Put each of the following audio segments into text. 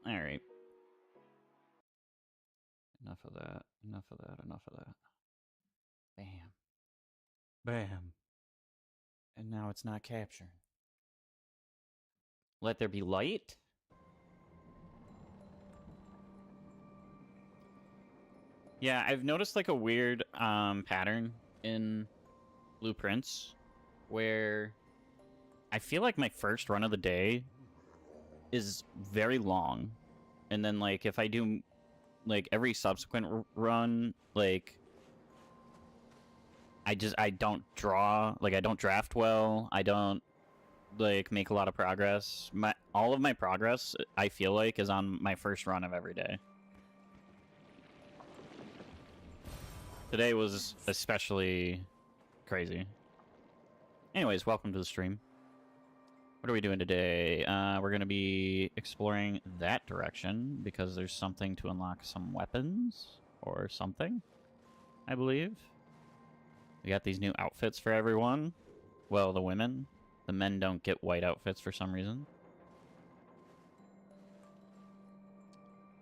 All right. Enough of that. Enough of that. Enough of that. Bam. Bam. And now it's not capturing. Let there be light. Yeah, I've noticed like a weird pattern in blueprints where I feel like my first run of the day is very long, and then like if I do like every subsequent run, like I don't draw, like I don't draft well, I don't like make a lot of progress. All of my progress I feel like is on my first run of every day. Today was especially crazy. Anyways, welcome to the stream. What are we doing today? We're going to be exploring that direction because there's something to unlock some weapons or something, I believe. We got these new outfits for everyone. Well, the women. The men don't get white outfits for some reason.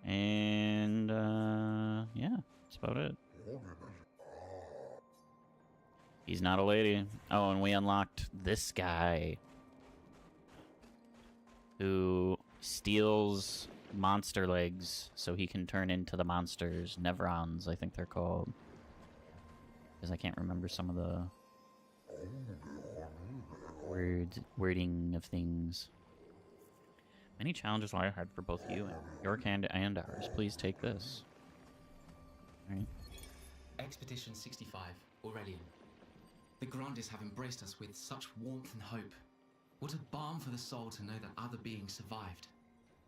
And, yeah, that's about it. He's not a lady. Oh, and we unlocked this guy who steals monster legs so he can turn into the monsters. Nevrons, I think they're called. Because I can't remember some of the wording of things. Many challenges lie ahead for both you and your hand and ours. Please take this. Alright. Expedition 65, Aurelian. The Grandes have embraced us with such warmth and hope. What a balm for the soul to know that other beings survived.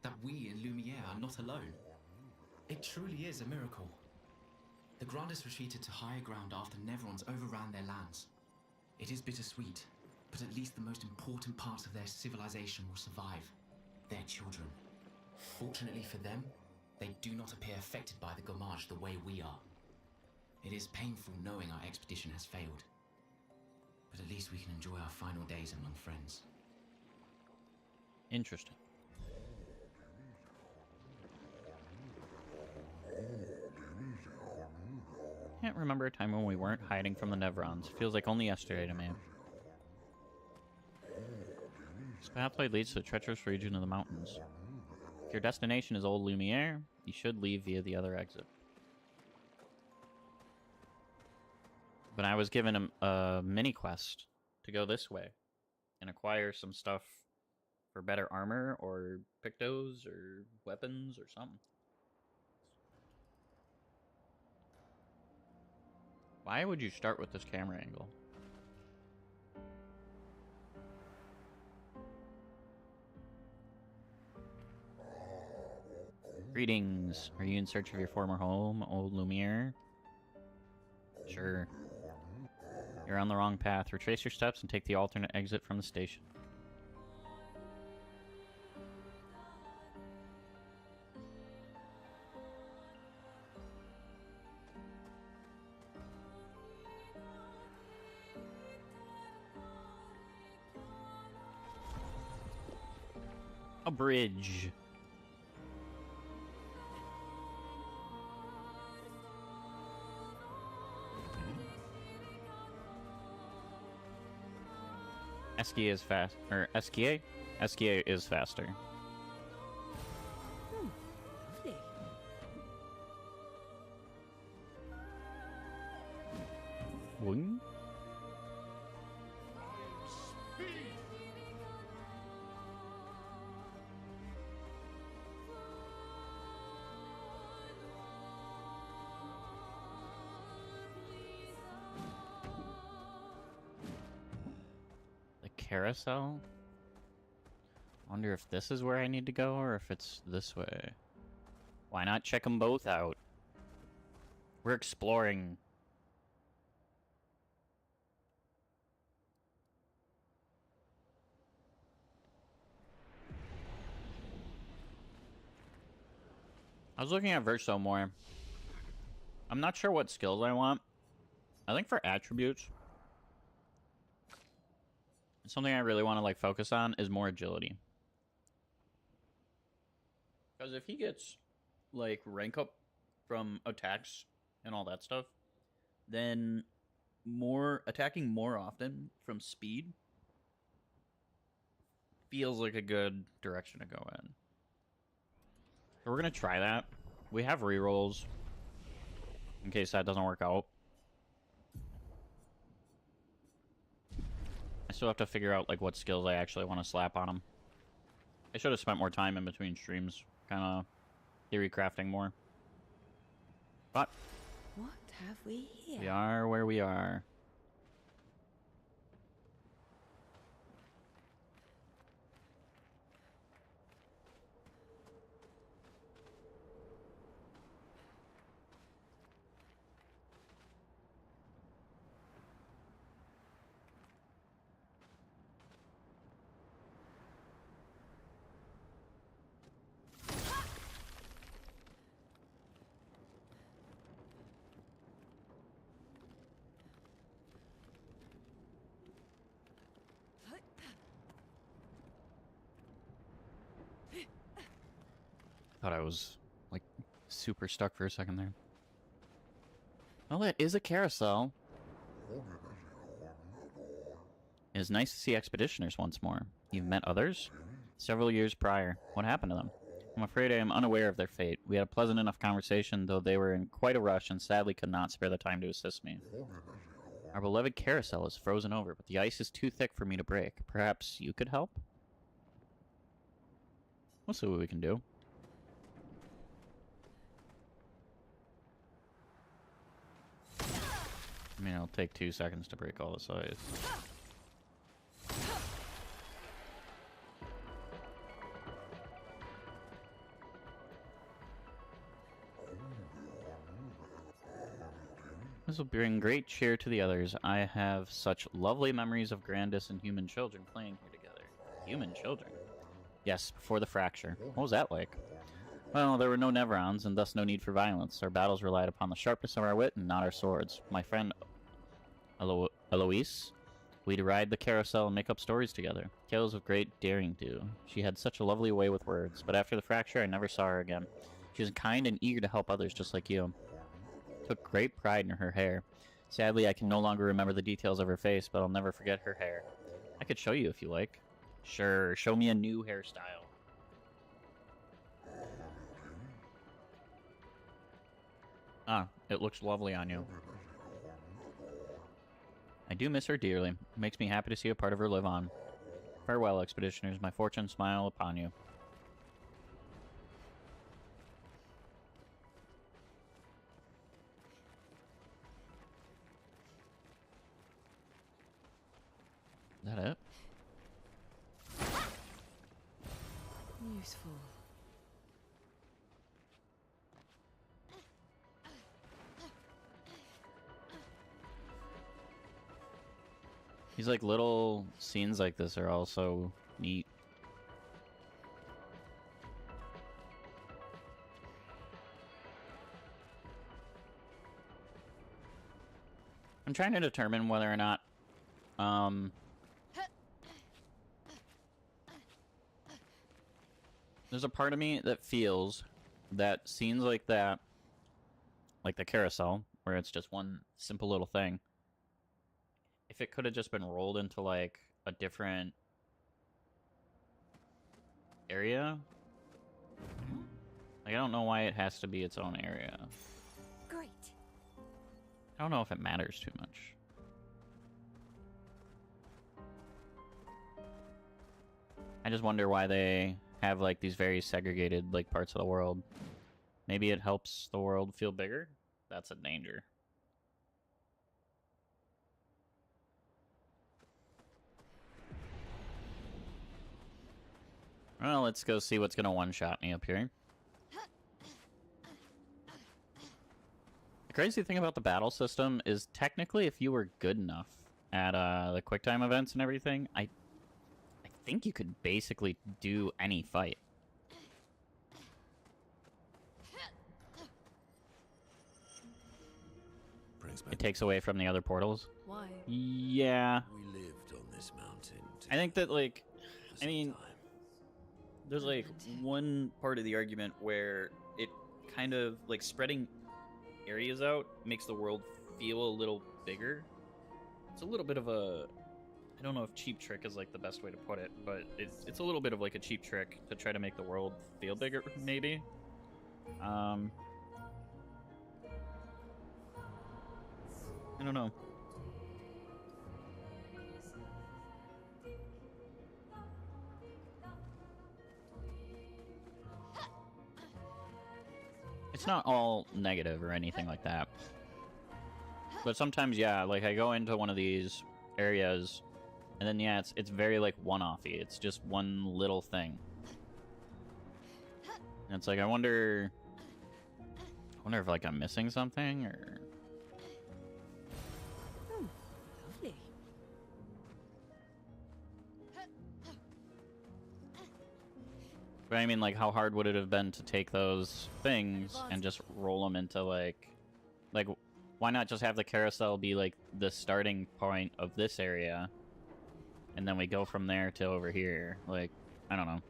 That we in Lumiere are not alone. It truly is a miracle. The Grandes retreated to higher ground after Nevrons overran their lands. It is bittersweet, but at least the most important parts of their civilization will survive. Their children. Fortunately for them, they do not appear affected by the Gommage the way we are. It is painful knowing our expedition has failed. But at least we can enjoy our final days among friends. Interesting. Can't remember a time when we weren't hiding from the Nevrons. Feels like only yesterday to me. This pathway leads to the treacherous region of the mountains. If your destination is Old Lumiere, you should leave via the other exit. But I was given a mini quest to go this way and acquire some stuff for better armor or pictos or weapons or something. Why would you start with this camera angle? Greetings. Are you in search of your former home, old Lumiere? Sure. You're on the wrong path. Retrace your steps and take the alternate exit from the station. A bridge. Eskia is fast, or Eskia? Eskia is faster. Lovely. Boing. Carousel? Wonder if this is where I need to go or if it's this way. Why not check them both out? We're exploring. I was looking at Verso more. I'm not sure what skills I want. I think for attributes, something I really want to like focus on is more agility. Because if he gets like rank up from attacks and all that stuff, then more attacking more often from speed feels like a good direction to go in. So we're gonna try that. We have rerolls in case that doesn't work out. I still have to figure out like what skills I actually want to slap on him. I should have spent more time in between streams, kind of theory crafting more. But What have we here? we are where we are. Thought I was like super stuck for a second there. Well, it is a carousel. It is nice to see expeditioners once more. You've met others? Several years prior. What happened to them? I'm afraid I am unaware of their fate. We had a pleasant enough conversation, though they were in quite a rush and sadly could not spare the time to assist me. Our beloved carousel is frozen over, but the ice is too thick for me to break. Perhaps you could help? We'll see what we can do. I mean, it'll take 2 seconds to break all this ice. This will bring great cheer to the others. I have such lovely memories of Grandis and human children playing here together. Human children? Yes, before the fracture. What was that like? Well, there were no Neverons, and thus no need for violence. Our battles relied upon the sharpness of our wit and not our swords. My friend Eloise, we'd ride the carousel and make up stories together. Tales of great daring do. She had such a lovely way with words, but after the fracture I never saw her again. She was kind and eager to help others just like you. Took great pride in her hair. Sadly, I can no longer remember the details of her face, but I'll never forget her hair. I could show you if you like. Sure, show me a new hairstyle. Ah, it looks lovely on you. I do miss her dearly. It makes me happy to see a part of her live on. Farewell, expeditioners. My fortune smile upon you. Is that it? Useful. These like little scenes like this are also neat. I'm trying to determine whether or not there's a part of me that feels that scenes like that, like the carousel, where it's just one simple little thing, if it could have just been rolled into like a different area, like I don't know why it has to be its own area. Great. I don't know if it matters too much. I just wonder why they have like these very segregated like parts of the world. Maybe it helps the world feel bigger? That's a danger. Well, let's go see what's gonna one-shot me up here. The crazy thing about the battle system is technically if you were good enough at the QuickTime events and everything, I think you could basically do any fight. It takes away from the other portals. Why? Yeah. We lived on this mountain. I think that, like, for I mean, some time. there's, like, one part of the argument where it kind of, like, spreading areas out makes the world feel a little bigger. It's a little bit of a... I don't know if cheap trick is, like, the best way to put it, but it's a little bit of, like, a cheap trick to try to make the world feel bigger, maybe. I don't know. It's not all negative or anything like that. But sometimes, yeah, like I go into one of these areas, and then, yeah, it's very, like, one-offy. It's just one little thing. And it's like, I wonder if, like, I'm missing something, or... Oh, lovely. But I mean, like, how hard would it have been to take those things and just roll them into, like, why not just have the carousel be, like, the starting point of this area, and then we go from there to over here? Like, I don't know.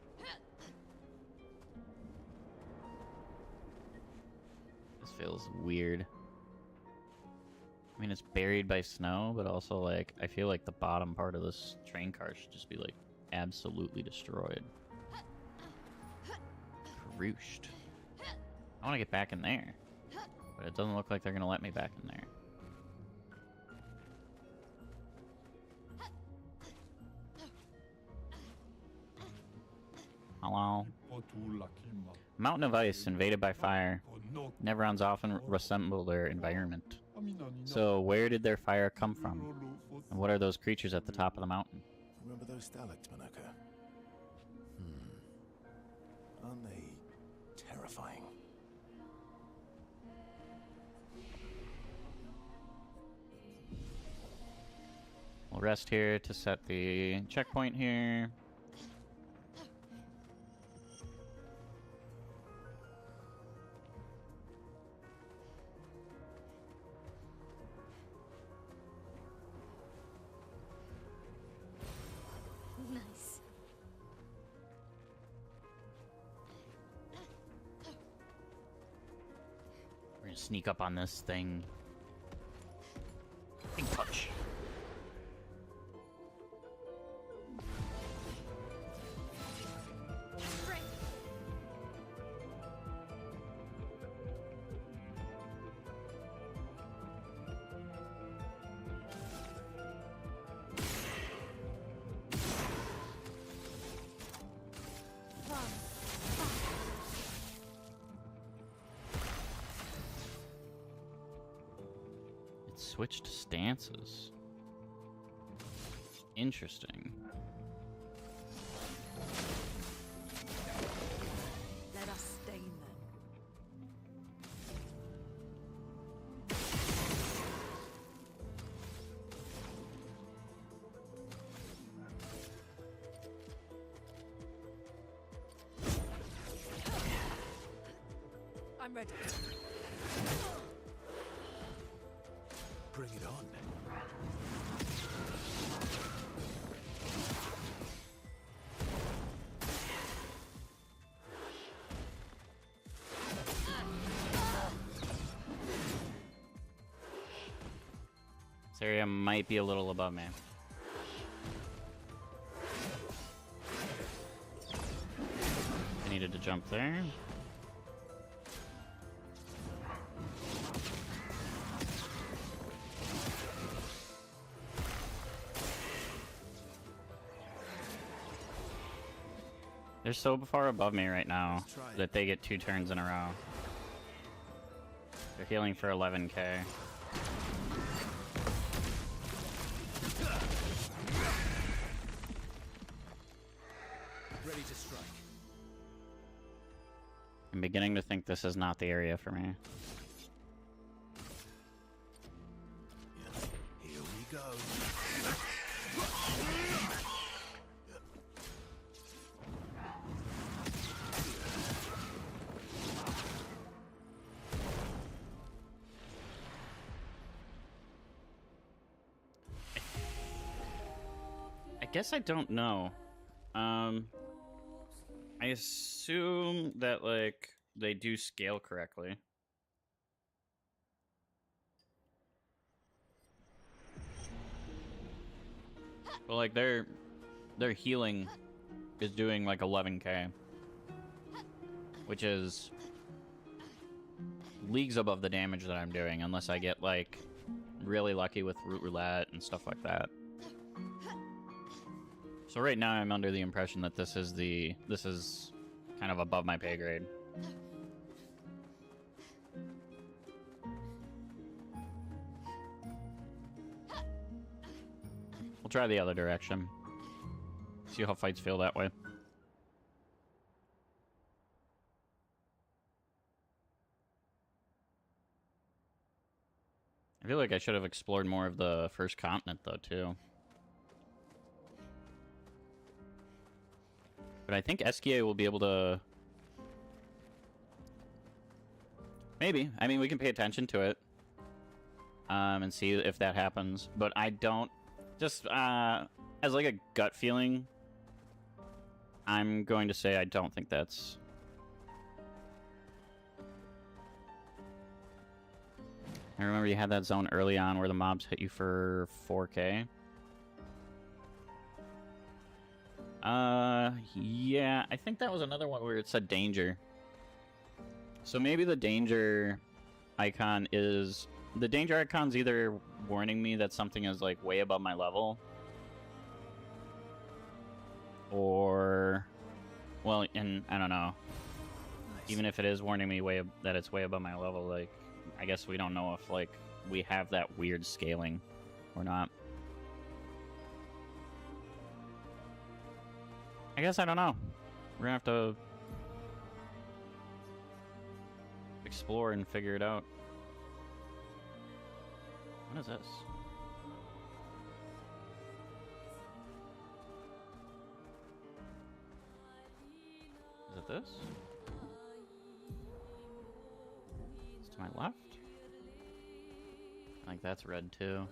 This feels weird. I mean, it's buried by snow, but also, like, I feel like the bottom part of this train car should just be, like, absolutely destroyed. Rooshed. I want to get back in there, but it doesn't look like they're gonna let me back in there. Hello? Mountain of ice invaded by fire. Neverons often resemble their environment. So where did their fire come from? And what are those creatures at the top of the mountain? Remember those stalactites, Manaka? Aren't they terrifying? We'll rest here to set the checkpoint here. Nice. We're gonna sneak up on this thing. Big touch. It switched stances. Interesting. Let us stain them. ready. Bring it on. This area might be a little above me. I needed to jump there. They're so far above me right now that they get 2 turns in a row. They're healing for 11k. Ready to strike. I'm beginning to think this is not the area for me. Here we go. I guess I don't know. I assume that, like, they do scale correctly. But, like, their healing is doing, like, 11k. Which is leagues above the damage that I'm doing, unless I get, like, really lucky with root roulette and stuff like that. So right now I'm under the impression that this is kind of above my pay grade. We'll try the other direction. See how fights feel that way. I feel like I should have explored more of the first continent though too. But I think SKA will be able to... Maybe. I mean, we can pay attention to it. And see if that happens. But I don't... Just, as like a gut feeling, I'm going to say I don't think that's... I remember you had that zone early on where the mobs hit you for 4k. Yeah, I think that was another one where it said danger. So maybe the danger icon is... The danger icon's either warning me that something is, like, way above my level. Or... Well, and I don't know. Nice. Even if it is warning me that it's way above my level, like, I guess we don't know if, like, we have that weird scaling or not. I guess I don't know. We're gonna have to explore and figure it out. What is this? Is it this? It's to my left? I think that's red too.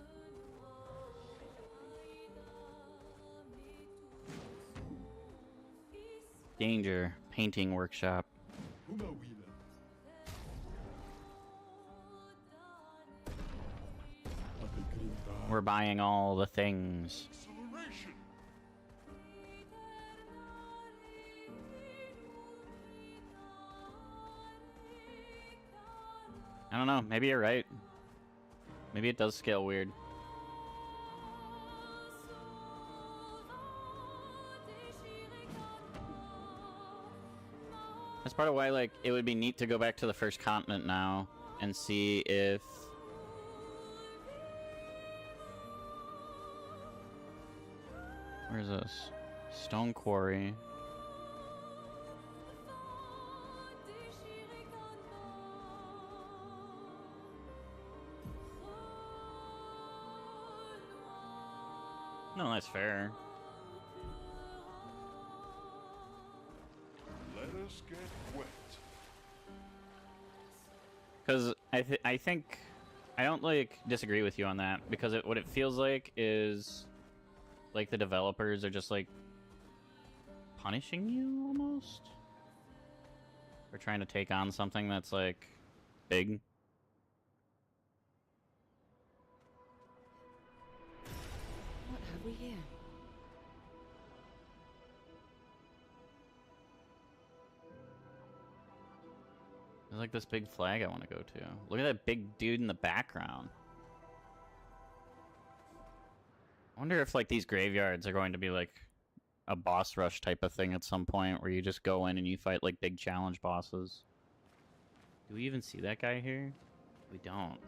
Danger. Painting workshop. We're buying all the things. I don't know. Maybe you're right. Maybe it does scale weird. That's part of why, like, it would be neat to go back to the first continent now and see if... Where's this? Stone Quarry. No, that's fair. Let us get wet. Because I think I don't like disagree with you on that, because what it feels like is like the developers are just like punishing you almost, or trying to take on something that's like big. What have we here? There's like this big flag I want to go to. Look at that big dude in the background. I wonder if like these graveyards are going to be like a boss rush type of thing at some point, where you just go in and you fight like big challenge bosses. Do we even see that guy here? We don't.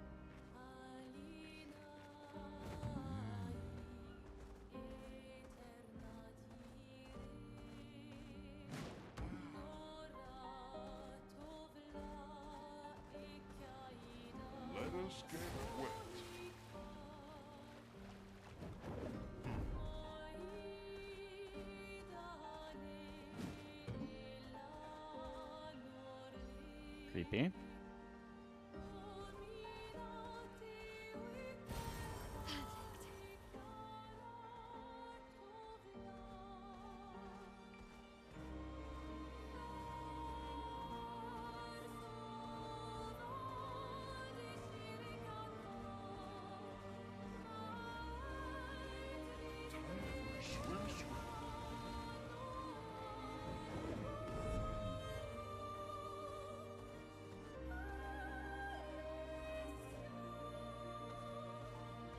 Let us get wet. Creepy. Swim, swim.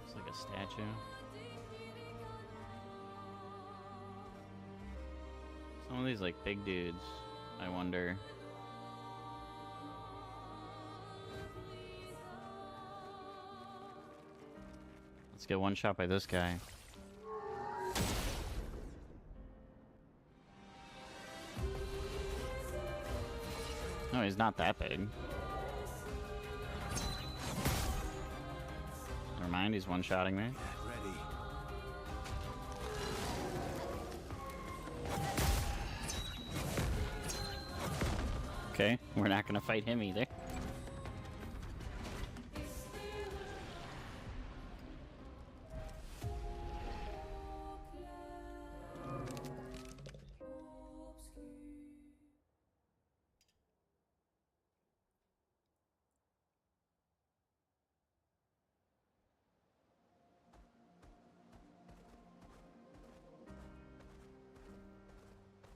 It's like a statue. Some of these like big dudes, I wonder. Let's get one shot by this guy. No, he's not that big. Never mind, he's one-shotting me. Ready. Okay, we're not gonna fight him either.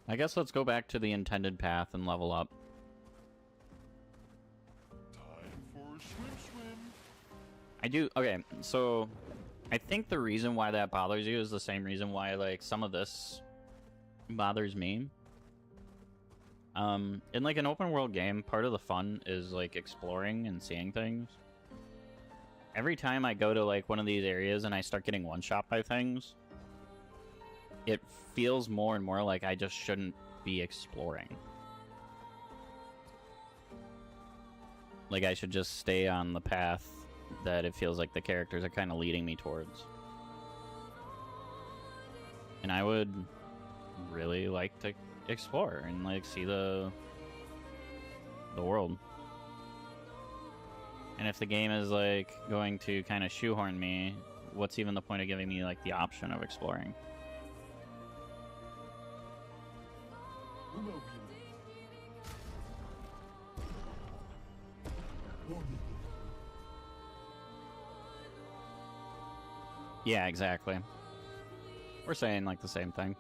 I guess let's go back to the intended path and level up. Time for a swim, swim. I do. Okay, so I think the reason why that bothers you is the same reason why like some of this bothers me. In like an open world game, part of the fun is like exploring and seeing things. Every time I go to like one of these areas and I start getting one shot by things, it feels more and more like I just shouldn't be exploring. Like I should just stay on the path that it feels like the characters are kind of leading me towards. And I would really like to explore and like see the world. And if the game is like going to kind of shoehorn me, what's even the point of giving me like the option of exploring? Yeah, exactly. We're saying like the same thing.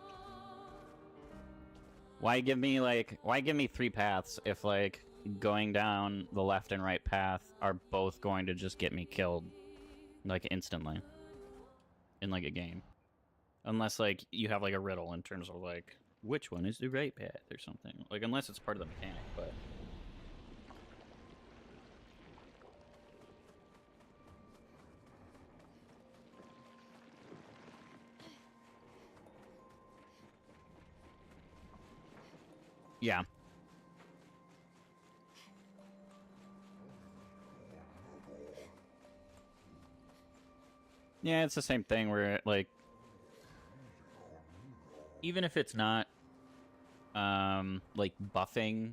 Why give me three paths if like going down the left and right path are both going to just get me killed like instantly in like a game? Unless like you have like a riddle in terms of like which one is the right path or something. Like unless it's part of the mechanic, but yeah. Yeah, it's the same thing where like even if it's not like buffing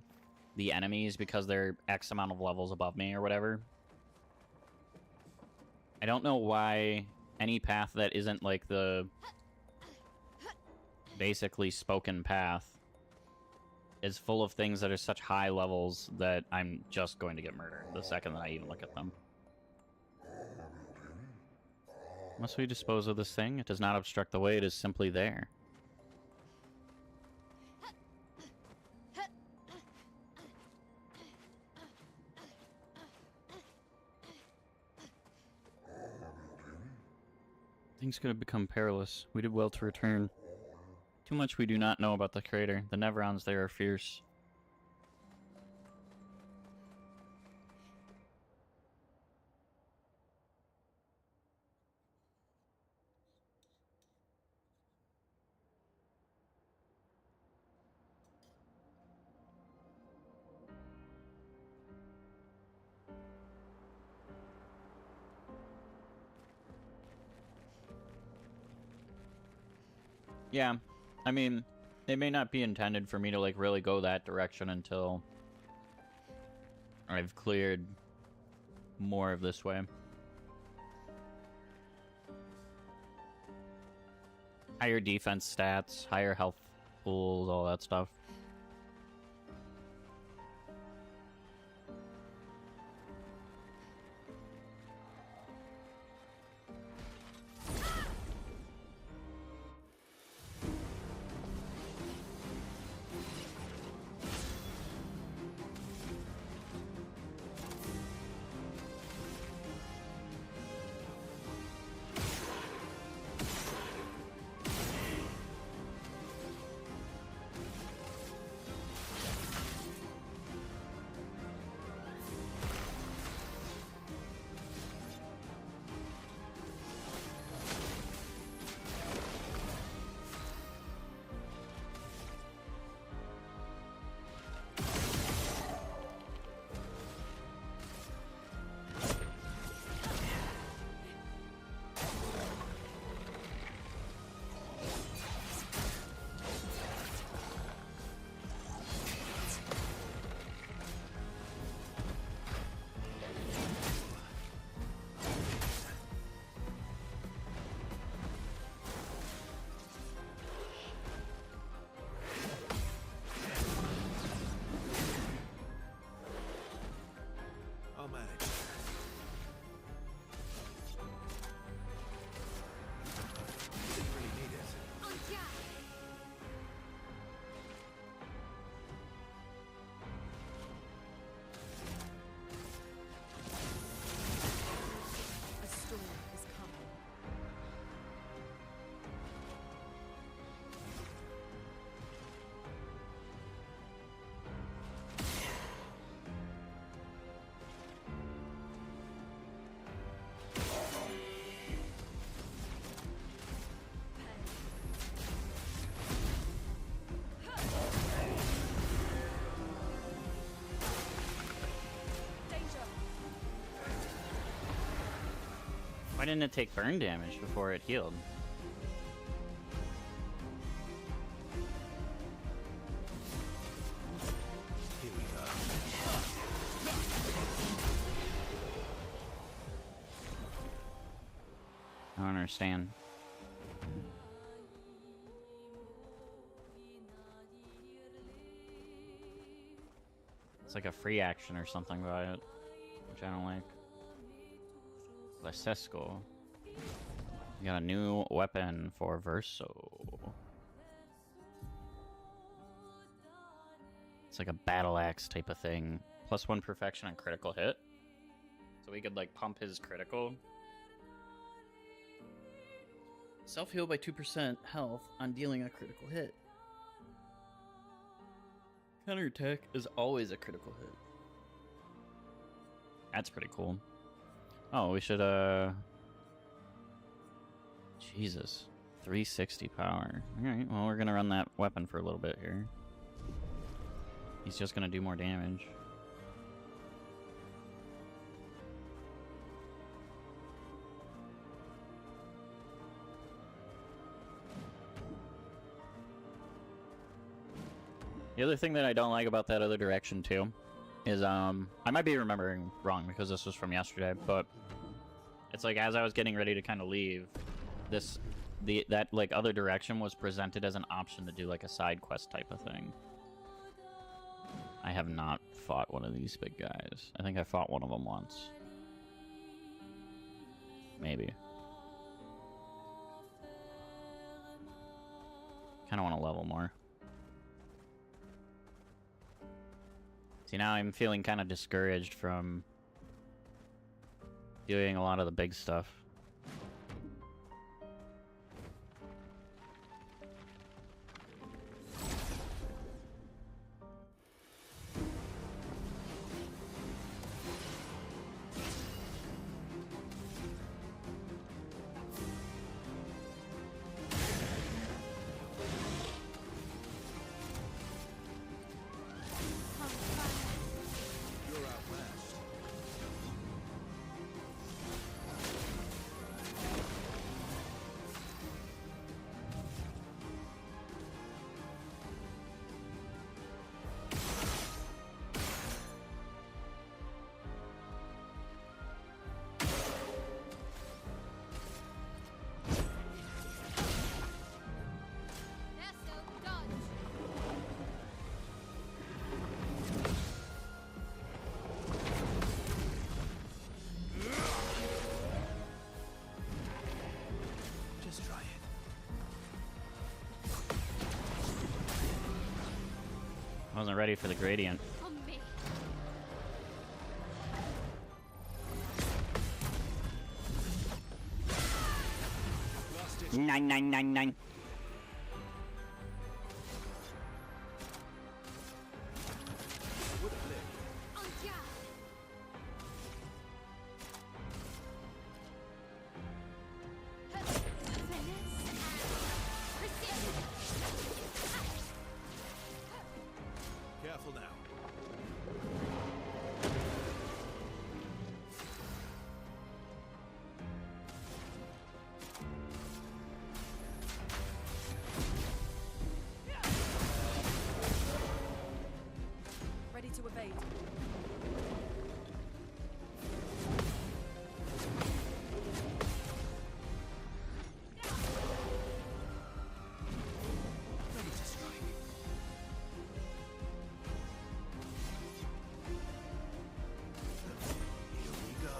the enemies because they're X amount of levels above me or whatever. I don't know why any path that isn't like the basically spoken path is full of things that are such high levels that I'm just going to get murdered the second that I even look at them. Must we dispose of this thing? It does not obstruct the way, it is simply there. Things could have become perilous. We did well to return. Too much we do not know about the crater. The Neverons there are fierce. Yeah, I mean, it may not be intended for me to, like, really go that direction until I've cleared more of this way. Higher defense stats, higher health pools, all that stuff. I'll manage. Didn't really need it. A storm is coming. Why didn't it take burn damage before it healed? Here we go. I don't understand. It's like a free action or something about it, which I don't like. Lasesco. We got a new weapon for Verso. It's like a battle axe type of thing. +1 perfection on critical hit. So we could like pump his critical. Self-heal by 2% health on dealing a critical hit. Counterattack is always a critical hit. That's pretty cool. Oh, we should, Jesus. 360 power. Alright, well, we're gonna run that weapon for a little bit here. He's just gonna do more damage. The other thing that I don't like about that other direction too is I might be remembering wrong because this was from yesterday, but it's like as I was getting ready to kind of leave, that like other direction was presented as an option to do like a side quest type of thing. I have not fought one of these big guys. I think I fought one of them once. Maybe. Kind of want to level more. See, now I'm feeling kind of discouraged from doing a lot of the big stuff. You're outmatched. Just try it. I wasn't ready for the gradient. On me. Last ditch. 99999. Would have lived. En garde. Finesse. Precision. Careful now. Ready to evade. Ready to strike. Here we go.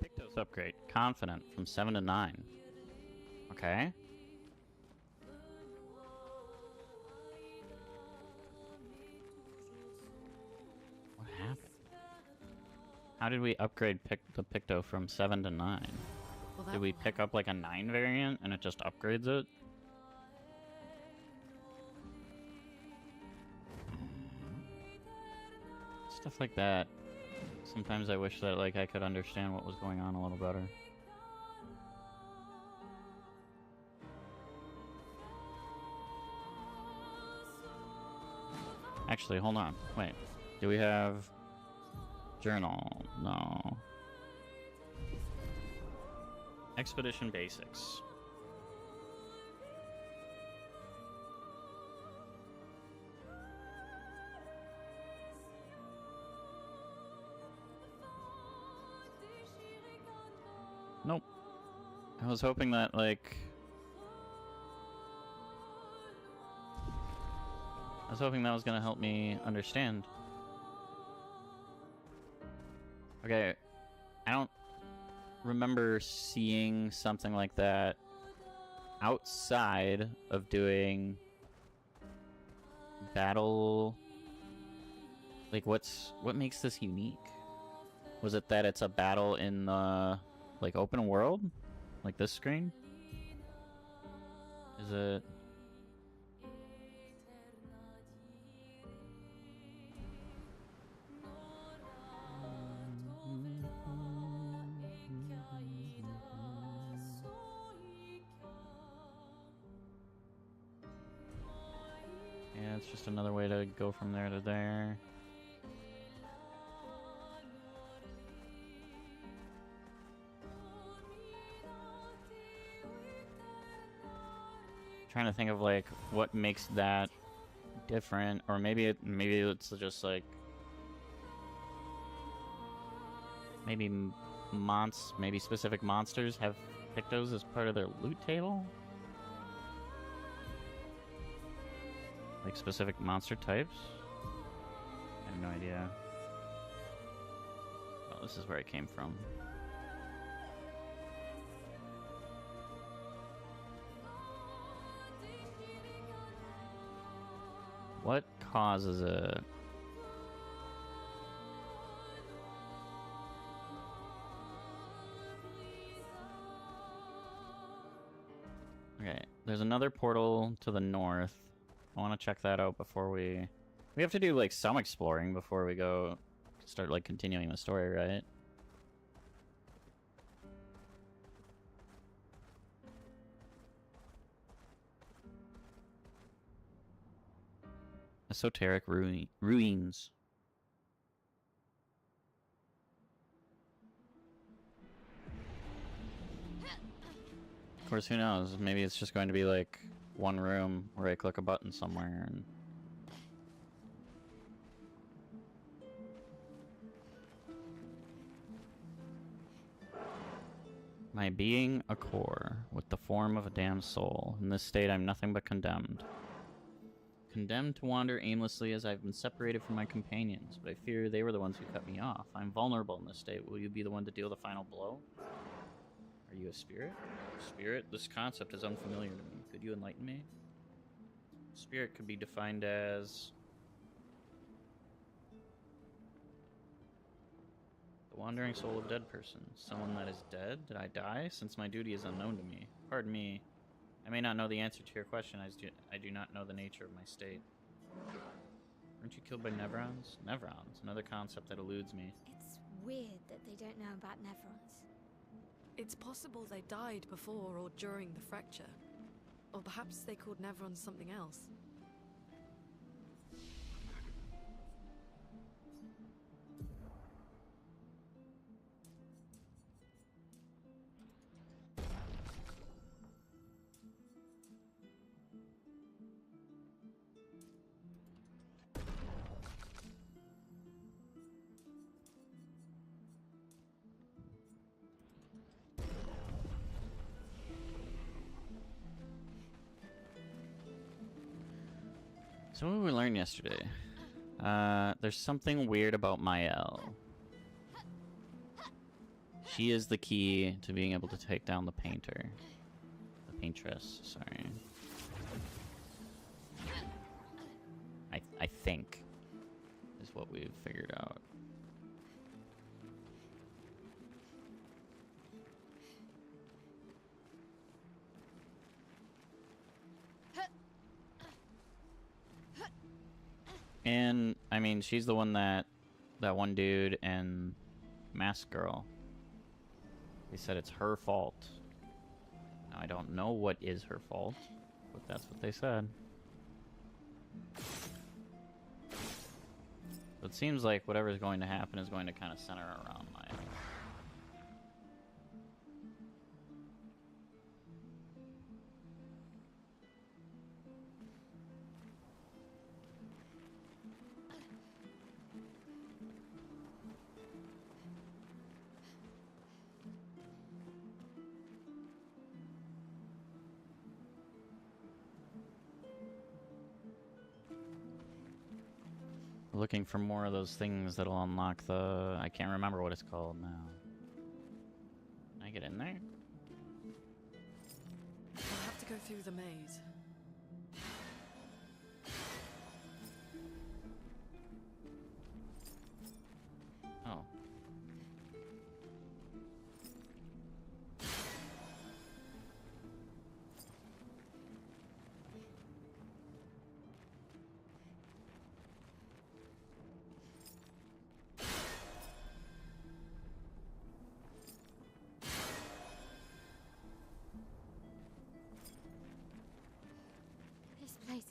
Pictos upgrade. Confident from 7 to 9. Okay. What happened? How did we upgrade the Picto from 7 to 9? Well, that Did we will pick up like a 9 variant and it just upgrades it? Stuff like that. Sometimes I wish that like I could understand what was going on a little better. Actually, hold on. Wait. Do we have journal? No. Expedition basics. Nope. I was hoping that, like... I was hoping that was gonna help me understand. Okay. I don't remember seeing something like that outside of doing battle. Like, what makes this unique? Was it that it's a battle in the like open world, like this screen? Is it? it's just another way to go from there to there. Trying to think of like what makes that different, or maybe it's just like maybe maybe specific monsters have pictos as part of their loot table, like specific monster types. I have no idea. Oh, this is where it came from. What causes it? Okay, there's another portal to the north. I want to check that out before we have to do like some exploring before we go start like continuing the story, right? Esoteric ruins. Of course, who knows? Maybe it's just going to be like one room where I click a button somewhere and... My being a core, with the form of a damned soul. In this state, I'm nothing but condemned. Condemned to wander aimlessly as I've been separated from my companions, but I fear they were the ones who cut me off. I'm vulnerable in this state. Will you be the one to deal the final blow? Are you a spirit? Spirit? This concept is unfamiliar to me. Could you enlighten me? Spirit could be defined as... the wandering soul of a dead person. Someone that is dead? Did I die? Since my duty is unknown to me. Pardon me. I may not know the answer to your question, I do not know the nature of my state. Weren't you killed by Nevrons? Nevrons, another concept that eludes me. It's weird that they don't know about Nevrons. It's possible they died before or during the fracture. Or perhaps they called Nevrons something else. So what did we learn yesterday? There's something weird about Mael. She is the key to being able to take down the painter. The paintress, sorry. I think is what we've figured out. And I mean, she's the one that one dude and Mask Girl. They said it's her fault. Now I don't know what is her fault, but that's what they said. So it seems like whatever's going to happen is going to kind of center around Maya. Looking for more of those things that'll unlock the... I can't remember what it's called now. Can I get in there? I'll have to go through the maze. Oh.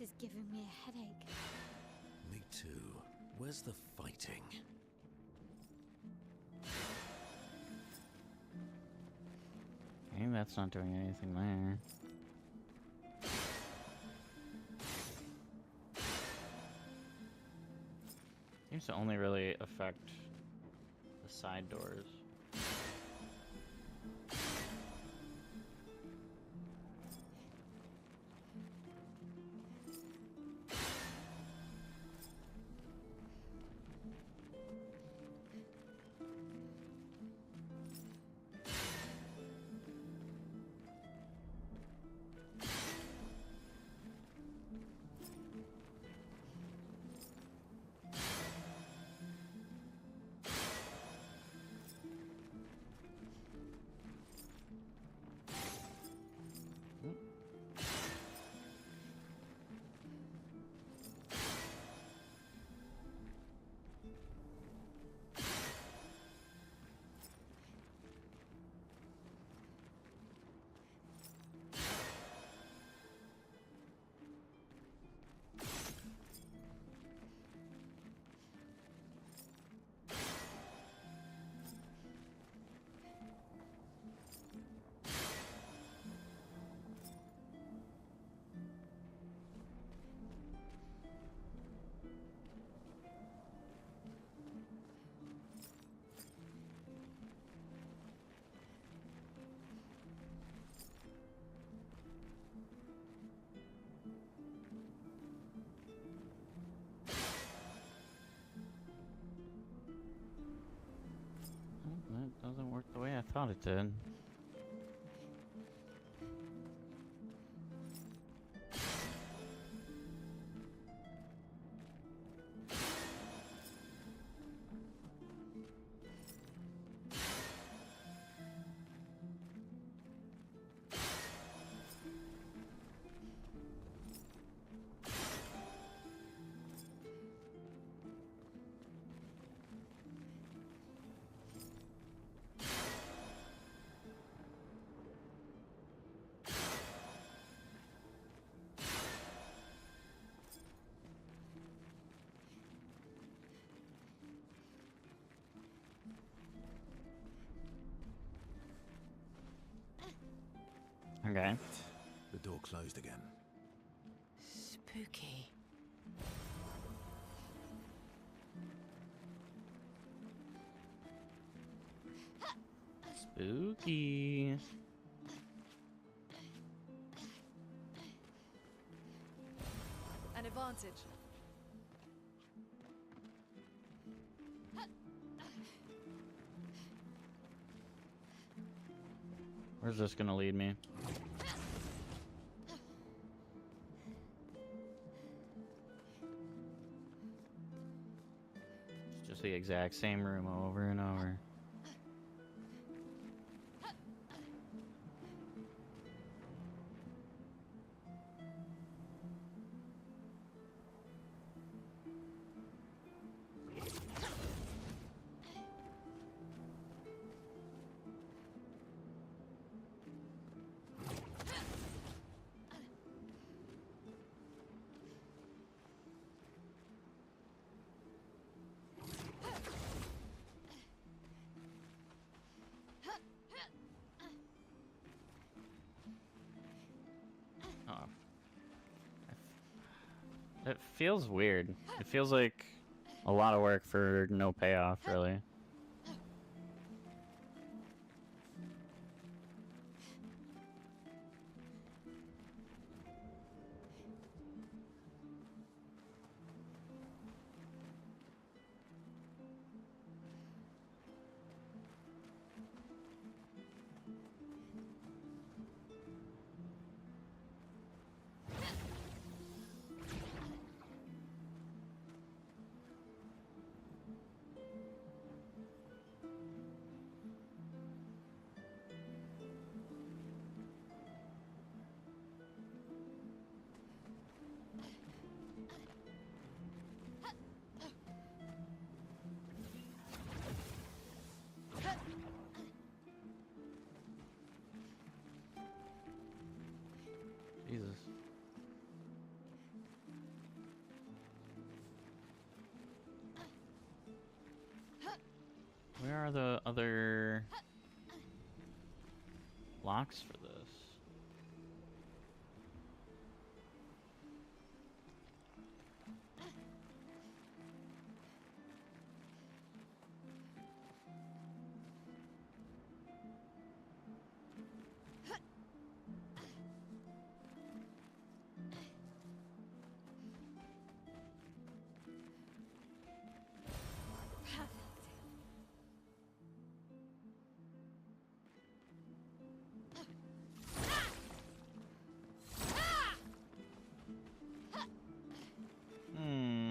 is giving me a headache. Me too. Where's the fighting? Maybe that's not doing anything there. Seems to only really affect the side doors. That doesn't work the way I thought it did. Okay. The door closed again. Spooky. Spooky. An advantage. Where's this gonna lead me? It's just the exact same room over and over. Oh. It feels weird. It feels like a lot of work for no payoff, really. are the other locks for this? Hmm.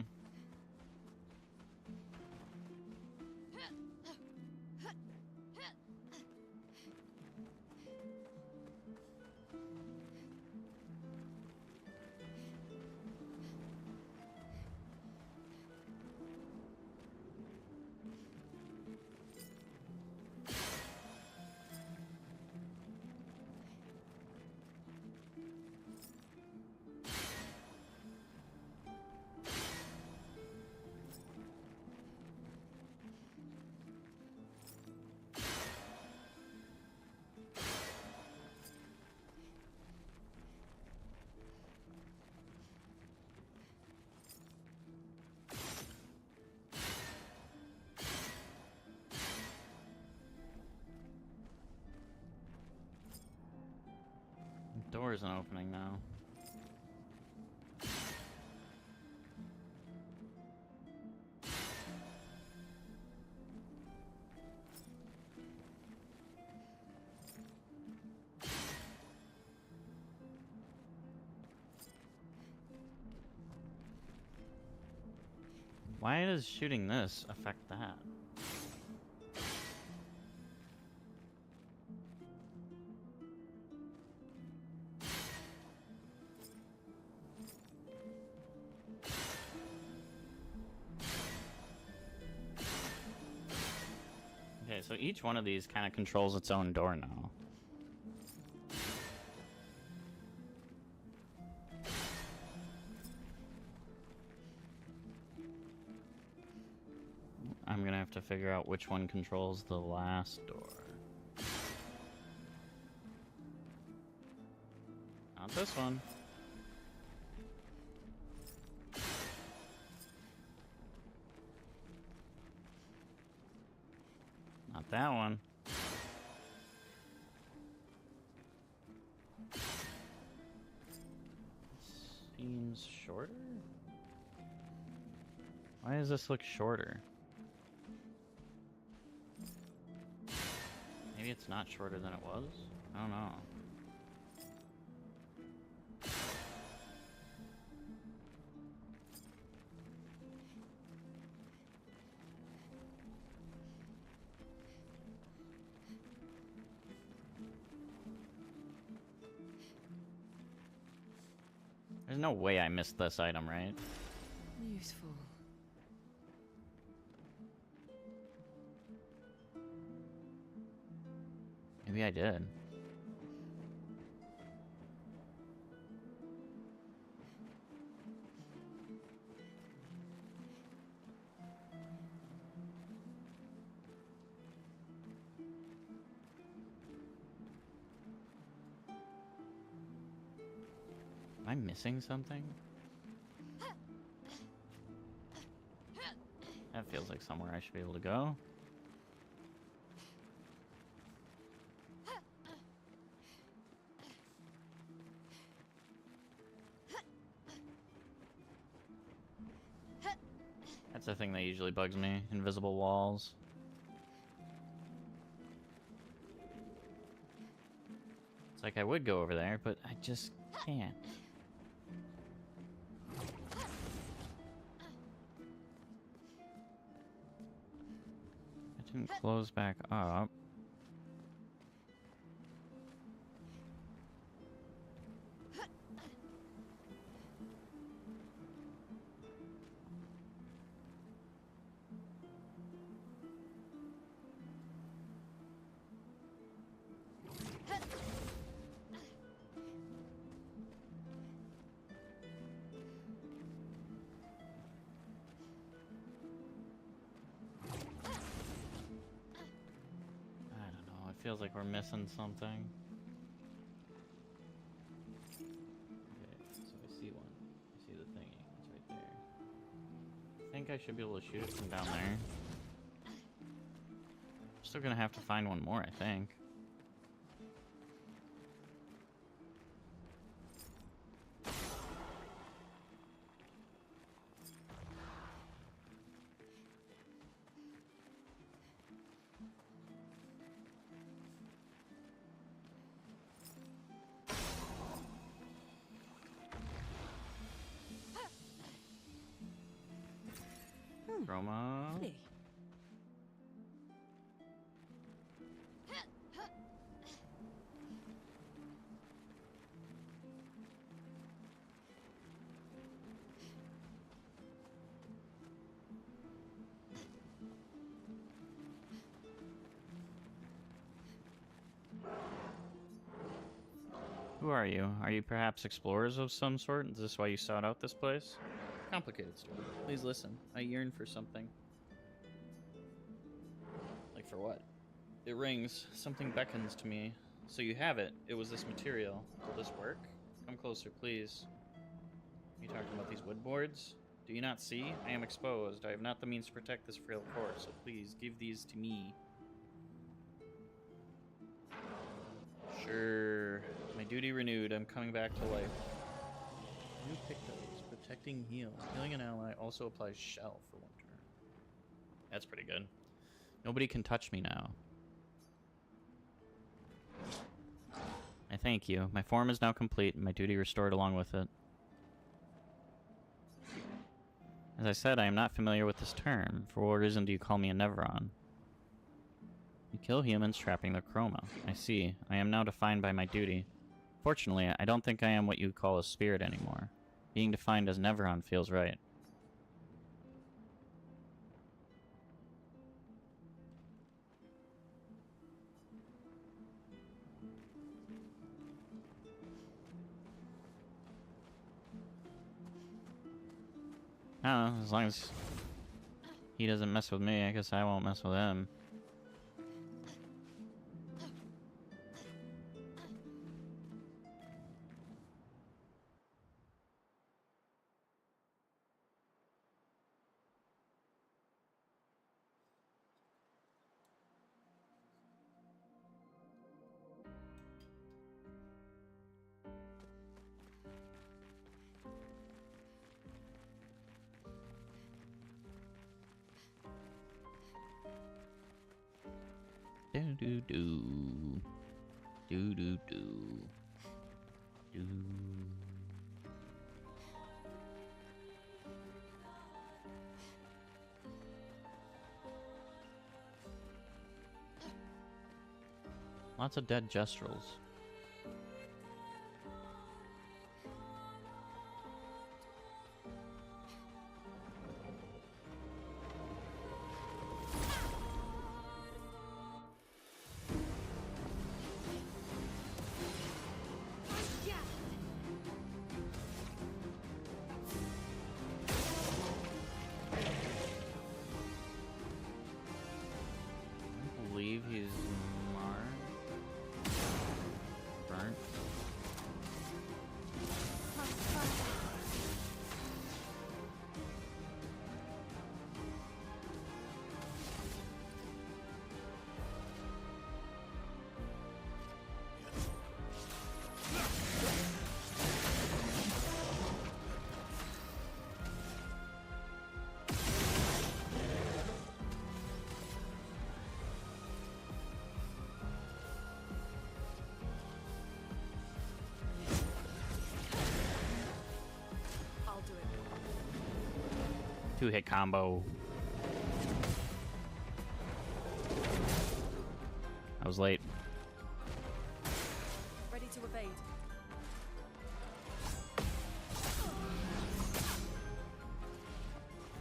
The door isn't opening now. Why does shooting this affect that? Okay, so each one of these kind of controls its own door now. I'm gonna have to figure out which one controls the last door. Not this one. Not that one. Seems shorter? Why does this look shorter? Maybe it's not shorter than it was? I don't know. There's no way I missed this item, right? Useful. Maybe I did. Am I missing something? That feels like somewhere I should be able to go. That's the thing that usually bugs me, invisible walls. It's like I would go over there, but I just can't. It didn't close back up. feels like we're missing something. Okay, so I see one. I see the thingy. It's right there. I think I should be able to shoot it from down there. Still gonna have to find one more, I think. Roma. Lovely. Who are you? Are you perhaps explorers of some sort? Is this why you sought out this place? Complicated story. Please listen. I yearn for something. Like for what? It rings. Something beckons to me. So you have it. It was this material. Will this work? Come closer, please. Are you talking about these wood boards? Do you not see? I am exposed. I have not the means to protect this frail core, so please give these to me. Sure. My duty renewed. I'm coming back to life. New pictos. Protecting heal. Healing an ally also applies shell for one turn. That's pretty good. Nobody can touch me now. I thank you. My form is now complete and my duty restored along with it. As I said, I am not familiar with this term. For what reason do you call me a Neveron? You kill humans trapping the chroma. I see. I am now defined by my duty. Fortunately, I don't think I am what you call a spirit anymore. Being defined as Neveron feels right. I don't know, as long as he doesn't mess with me, I guess I won't mess with him. Do do do. Do do do. Do. Lots of dead gestrels. I believe he's marred. Burnt. I'll do it. Two-hit combo. I was late. Ready to evade.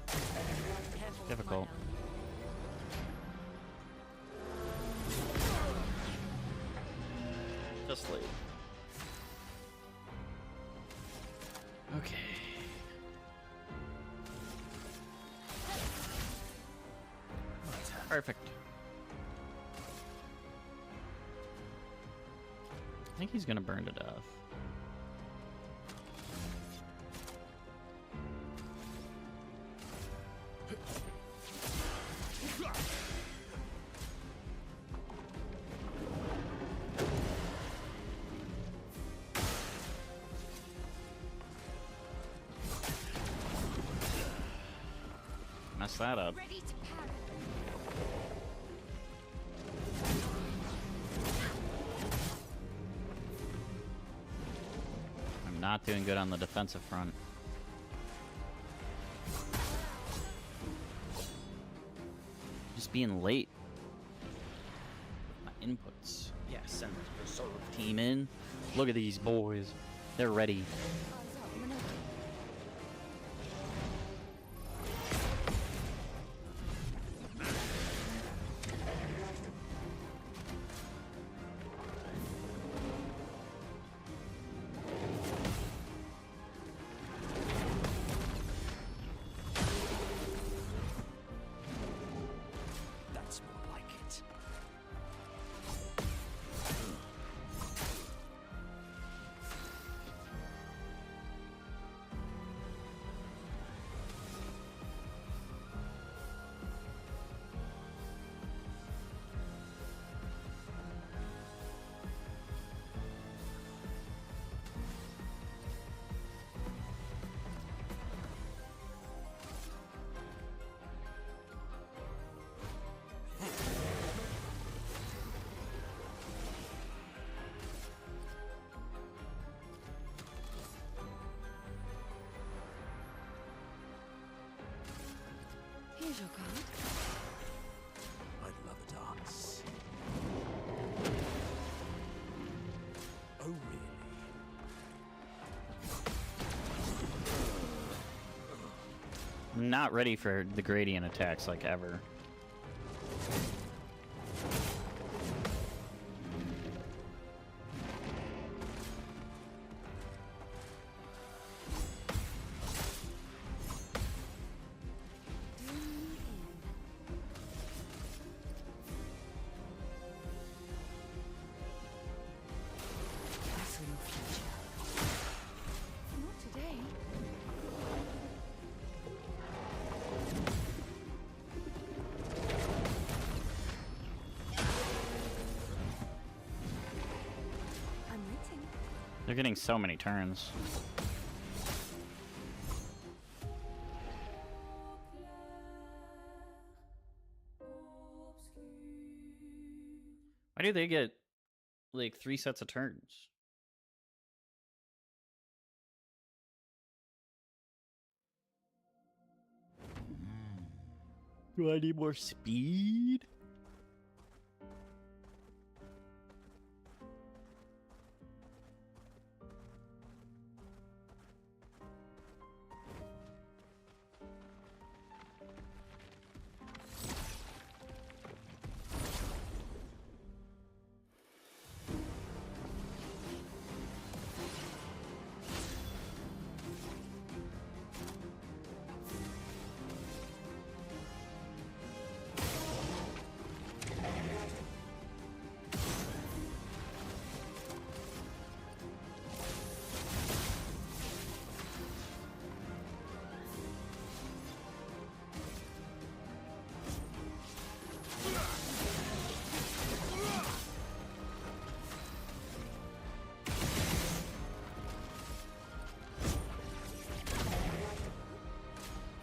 Careful with my Difficult. helm. Just late. Okay. Perfect. I think he's gonna burn to death. Mess that up. Ready to parry. I'm not doing good on the defensive front. Just being late. My inputs. Yeah, send the reserve team in. Look at these boys. They're ready. Eyes up, Monoki. That's more like it. Here's your card. I'd love a dance. Oh, really? I'm not ready for the gradient attacks like ever. Not today. I'm waiting. They're getting so many turns. Why do they get like 3 sets of turns? Do I need more speed?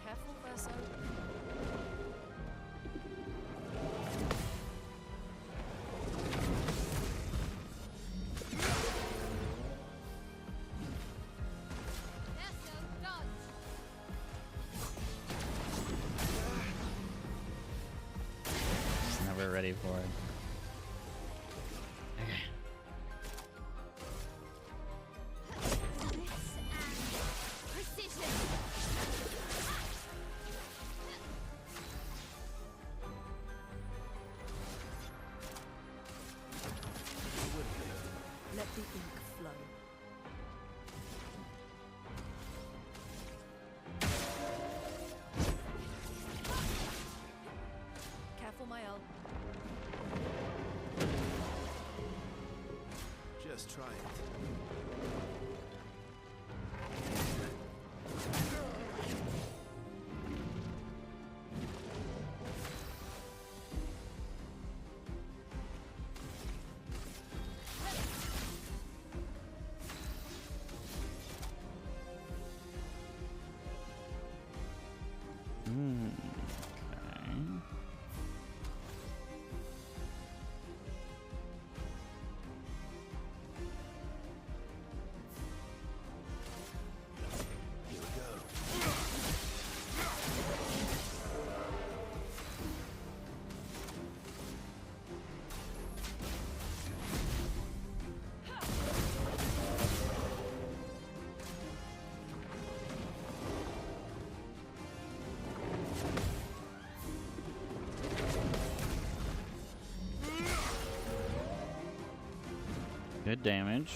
Careful, Verso. Verso, dodge. Just never ready for it. Okay. This and precision. Let the ink flow. Careful, my elf. Just try it. Okay. Here we go. Good damage.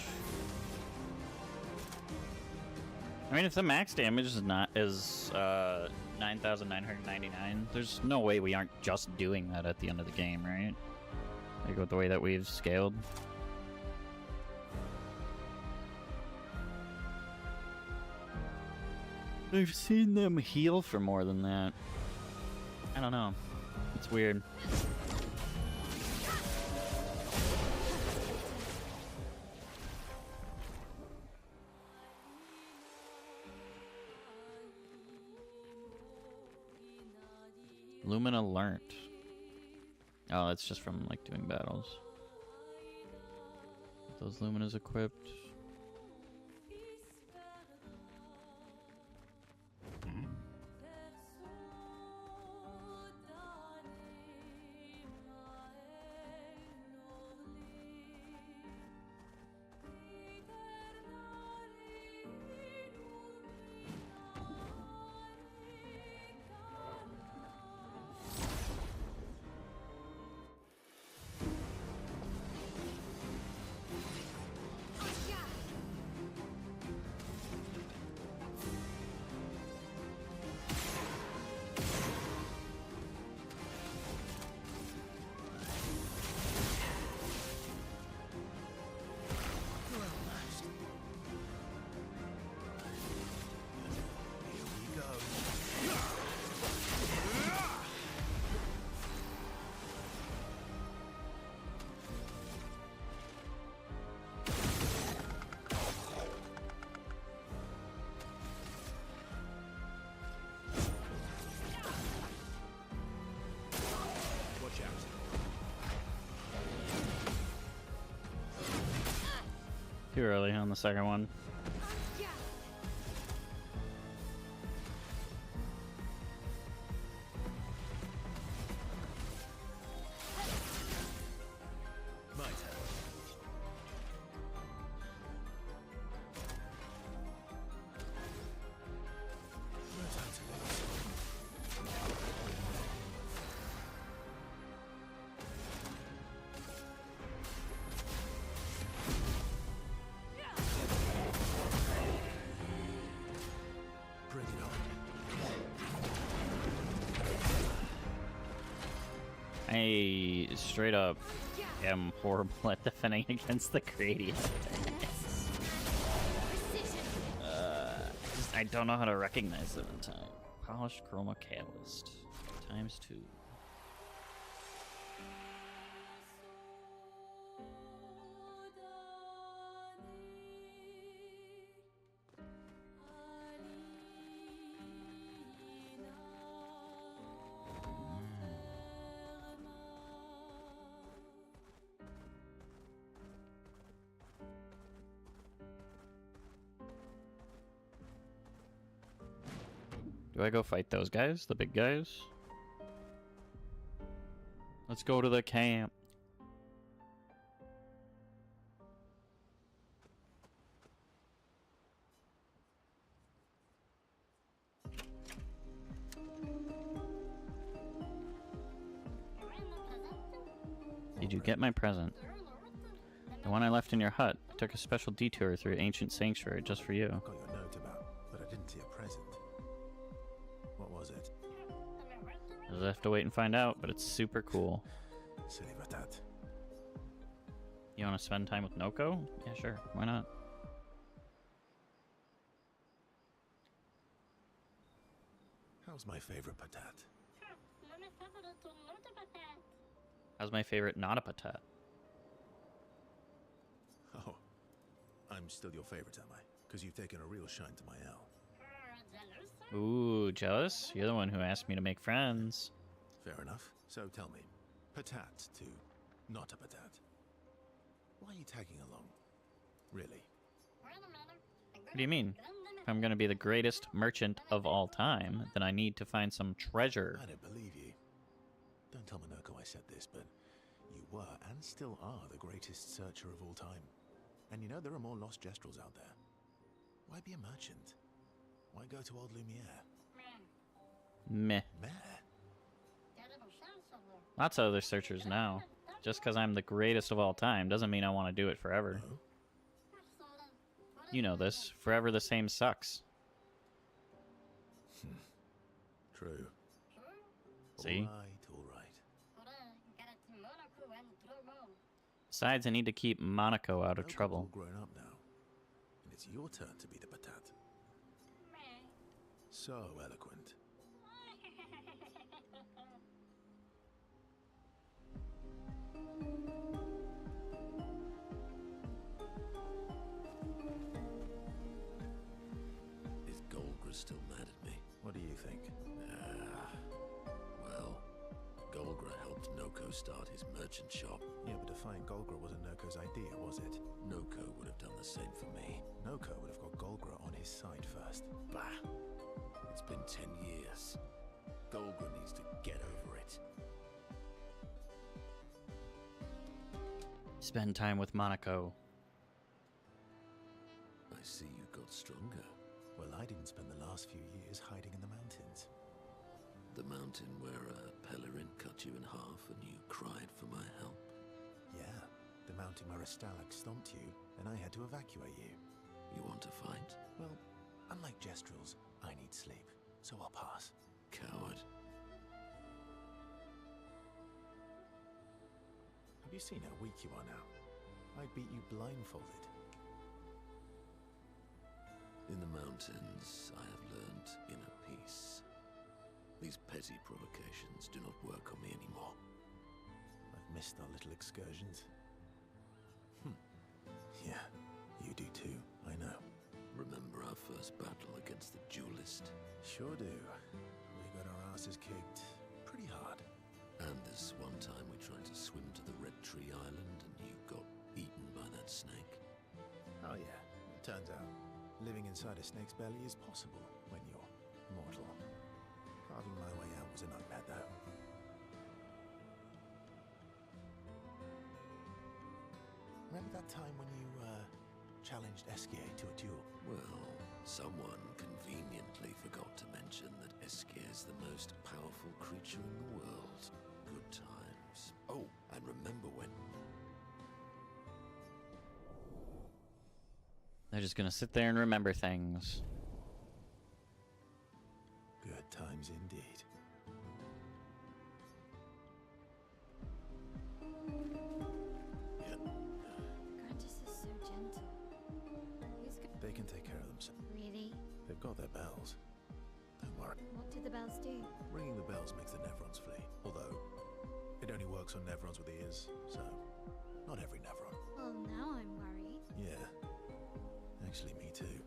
I mean, if the max damage is not 9,999, there's no way we aren't just doing that at the end of the game, right? Like with the way that we've scaled. I've seen them heal for more than that. I don't know. It's weird. Lumina learnt. Oh, that's just from like doing battles. Those Luminas equipped. Too early on the second one. My turn. No time to lose. Bring it on. I straight up am horrible at defending against the gradient. I don't know how to recognize them in time. Polished chroma catalyst ×2. Do I go fight those guys? The big guys? Let's go to the camp. Did you get my present? The one I left in your hut. I took a special detour through ancient sanctuary just for you. Got your note about, but I didn't see a present. What was it? I'll have to wait and find out, but it's super cool. Silly but that. You want to spend time with Noko? Yeah, sure. Why not? How's my favorite patat? How's my favorite not a patat? Oh, I'm still your favorite, am I? Because you've taken a real shine to my L. Ooh, jealous? You're the one who asked me to make friends. Fair enough. So tell me, patat to not a patat. Why are you tagging along? Really? What do you mean? If I'm gonna be the greatest merchant of all time, then I need to find some treasure. I don't believe you. Don't tell Minoko I said this, but you were and still are the greatest searcher of all time. And you know there are more lost Gestrels out there. Why be a merchant? Why go to old Lumiere? Meh. Meh. Lots of other searchers now. Just because I'm the greatest of all time doesn't mean I want to do it forever. No? You know this. Forever the same sucks. True. See? All right. Besides, I need to keep Monaco out of Noko's trouble. all grown up now. And it's your turn to be the patat. So eloquent. Is Golgra still mad at me? What do you think? Well, Golgra helped Noko start his merchant shop. Yeah, but to find Golgra wasn't Noko's idea, was it? Noko would have done the same for me. Noko would have got Golgra on his side first. Bah! It's been 10 years. Golgra needs to get over it. Spend time with Monaco. I see you got stronger. Well, I didn't spend the last few years hiding in the mountains. The mountain where a Pelerin cut you in half and you cried for my help. Yeah, the mountain where a Stalag stomped you, and I had to evacuate you. You want to fight? Well, unlike Gestrels, I need sleep, so I'll pass. Coward. Have you seen how weak you are now? I beat you blindfolded. In the mountains, I have learned inner peace. These petty provocations do not work on me anymore. I've missed our little excursions. Yeah, you do too, I know. Remember our first battle against the duelist? Sure do. We got our asses kicked pretty hard. And this one time we tried to swim to the Red Tree Island and you got eaten by that snake. Oh yeah, turns out living inside a snake's belly is possible when you're mortal. Carving my way out was a nightmare though. Remember that time when you challenged Esquier to a duel? Well, someone conveniently forgot to mention that Esquier is the most powerful creature in the world. Good times. Oh, and remember when... They're just gonna sit there and remember things. Good times indeed. Yeah, Grandis is so gentle. Who's go- they can take care of themselves. Really? They've got their bells. Don't worry. What do the bells do? Ringing the bells makes the Nevrons flee. Although, it only works on Nevrons with ears, so not every Nevron. Well, now I'm worried. Yeah. Actually, me too.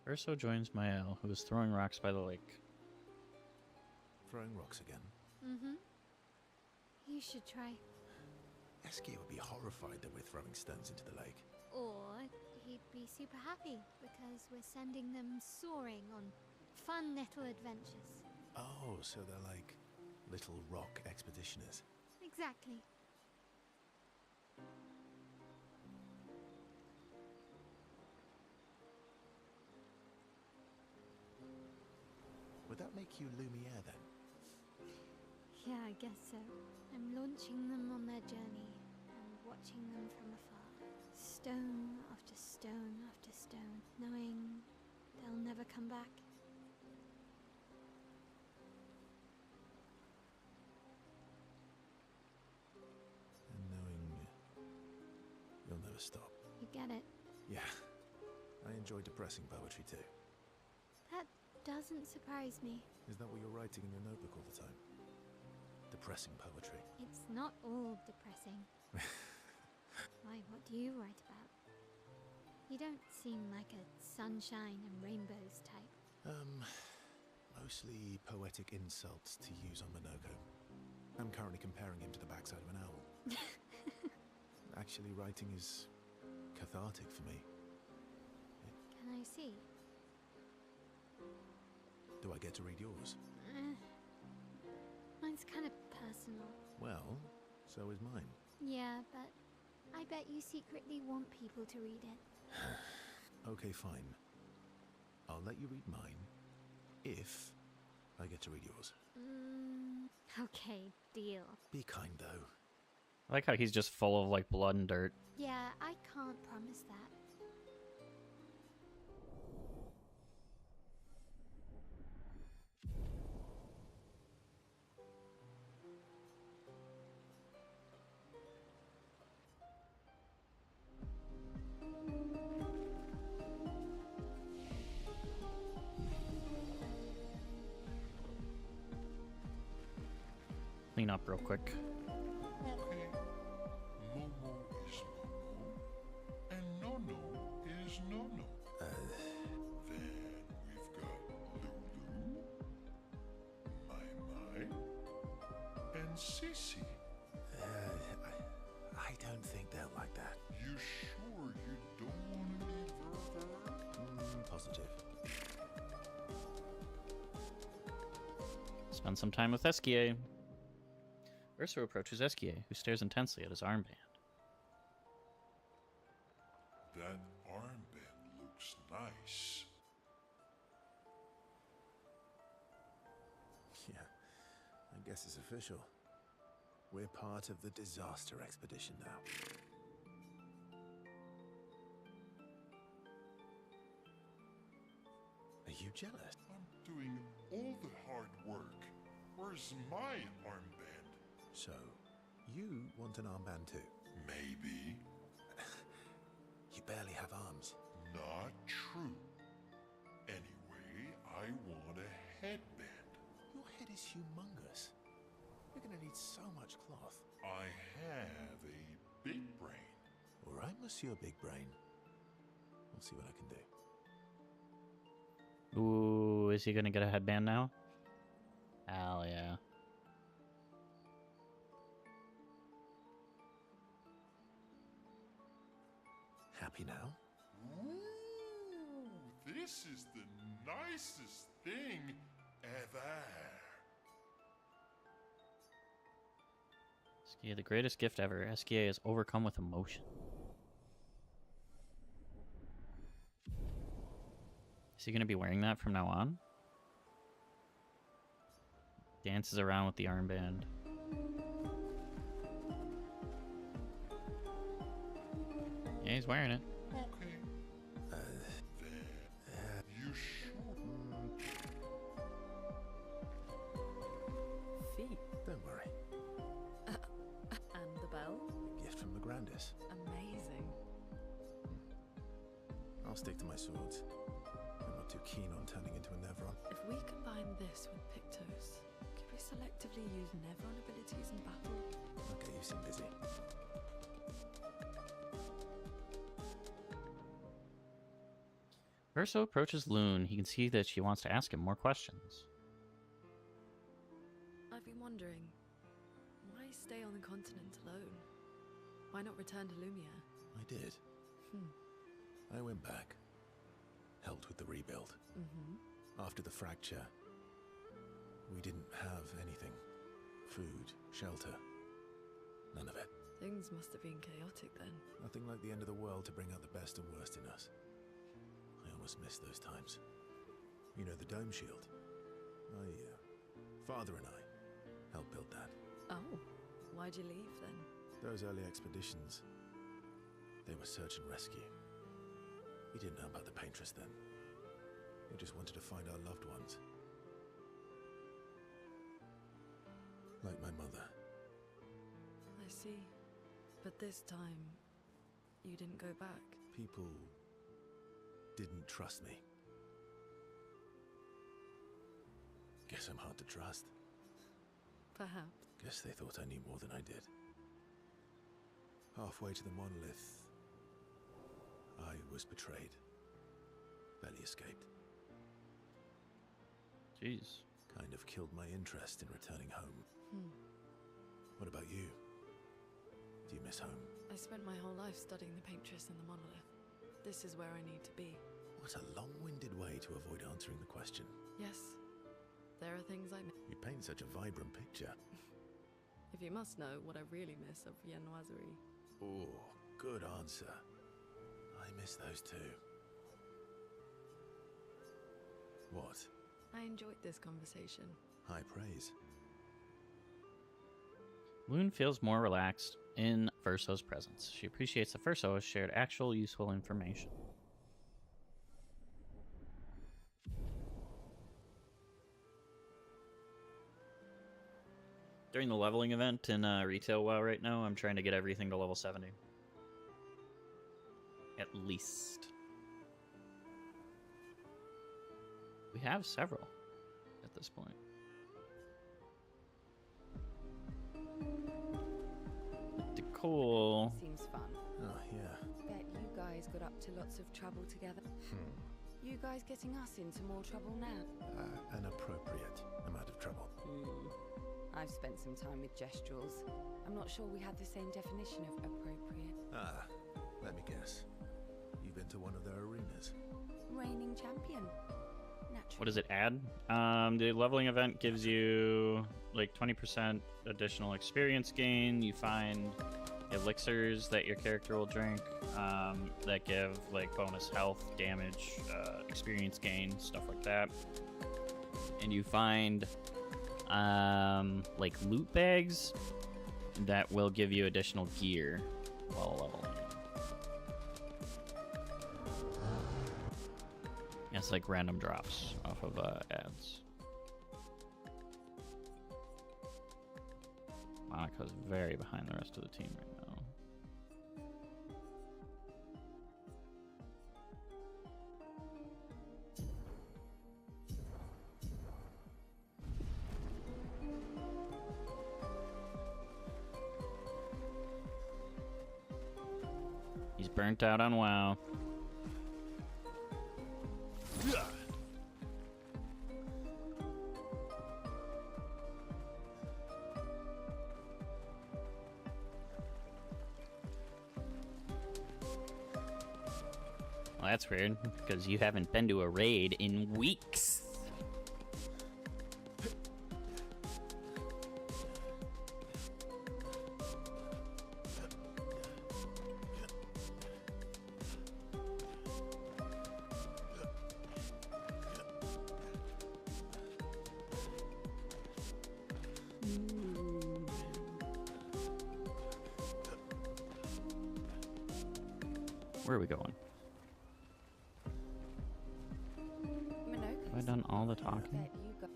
Urso joins Mael, who is throwing rocks by the lake. Throwing rocks again. Mm-hmm. You should try. Esquier would be horrified that we're throwing stones into the lake. Or he'd be super happy because we're sending them soaring on fun little adventures. Oh, so they're like little rock expeditioners. Exactly. Would that make you Lumiere then? Yeah, I guess so. I'm launching them on their journey and watching them from afar. Stone after stone after stone, knowing they'll never come back. never stop. You get it. Yeah, I enjoy depressing poetry too. That doesn't surprise me. Is that what you're writing in your notebook all the time? Depressing poetry. It's not all depressing. Why, what do you write about? You don't seem like a sunshine and rainbows type. Mostly poetic insults to use on Minoko. I'm currently comparing him to the backside of an owl. Actually, writing is cathartic for me. Can I see? Do I get to read yours? Mine's kind of personal. Well, so is mine. Yeah, but I bet you secretly want people to read it. Okay, fine. I'll let you read mine if I get to read yours. Okay, deal. Be kind, though. I like how he's just full of like blood and dirt. Yeah, I can't promise that. Clean up real quick. Okay. Momo is Momo, and Nono is Nono. Then we've got Lulu, Mai and Sissy. I don't think they'll like that. You sure you don't want to meet Verver? Positive. Spend some time with Esquier. Urso approaches Esquier, who stares intensely at his armband. That armband looks nice. Yeah, I guess it's official. We're part of the disaster expedition now. Are you jealous? I'm doing all the hard work. Where's my armband? So, you want an armband too? Maybe. You barely have arms. Not true. Anyway, I want a headband. Your head is humongous. You're gonna need so much cloth. I have a big brain. All right, Monsieur Big Brain. We'll see what I can do. Ooh, is he gonna get a headband now? Hell yeah. Happy now? Ooh, this is the nicest thing ever. Esquier, the greatest gift ever. Esquier is overcome with emotion. Is he going to be wearing that from now on? Dances around with the armband. Yeah, he's wearing it. Okay. Then you sure? Feet. Don't worry. And the bell? Gift from the Grandis. Amazing. I'll stick to my swords. I'm not too keen on turning into a Nevron. If we combine this with Pictos, could we selectively use Nevron abilities in battle? Okay, you seem busy. Urso approaches Loon. He can see that she wants to ask him more questions. I've been wondering, why stay on the continent alone? Why not return to Lumia? I did. I went back. Helped with the rebuild. After the fracture, we didn't have anything. Food, shelter. None of it. Things must have been chaotic then. Nothing like the end of the world to bring out the best and worst in us. I almost miss those times. You know the dome shield? Father and I helped build that. Oh, why'd you leave then? Those early expeditions, they were search and rescue. We didn't know about the Paintress then. We just wanted to find our loved ones. Like my mother. I see. But this time, you didn't go back. People didn't trust me. Guess I'm hard to trust. Perhaps. Guess they thought I knew more than I did. Halfway to the monolith, I was betrayed. Barely escaped. Jeez. Kind of killed my interest in returning home. What about you? Do you miss home? I spent my whole life studying the Paintress and the monolith. This is where I need to be. What a long-winded way to avoid answering the question. Yes, there are things I miss. You paint such a vibrant picture. If you must know what I really miss of Viennoiserie. Oh, good answer. I miss those too. What? I enjoyed this conversation. High praise. Loon feels more relaxed in Verso's presence. She appreciates that Verso has shared actual useful information. During the leveling event in Retail WoW right now, I'm trying to get everything to level 70. At least. We have several at this point. Cool. Seems fun. Oh, yeah. Bet you guys got up to lots of trouble together. You guys getting us into more trouble now? An appropriate amount of trouble. I've spent some time with Gestrels. I'm not sure we have the same definition of appropriate. Let me guess. You've been to one of their arenas. Reigning champion. Naturally. What does it add? The leveling event gives you like 20% additional experience gain. You find elixirs that your character will drink that give like bonus health, damage, experience gain, stuff like that. And you find like loot bags that will give you additional gear while leveling. It's like random drops off of ads. Monica's very behind the rest of the team right now. He's burnt out on WoW. Well, that's weird, because you haven't been to a raid in weeks. Where are we going? Have I done all the talking? Bet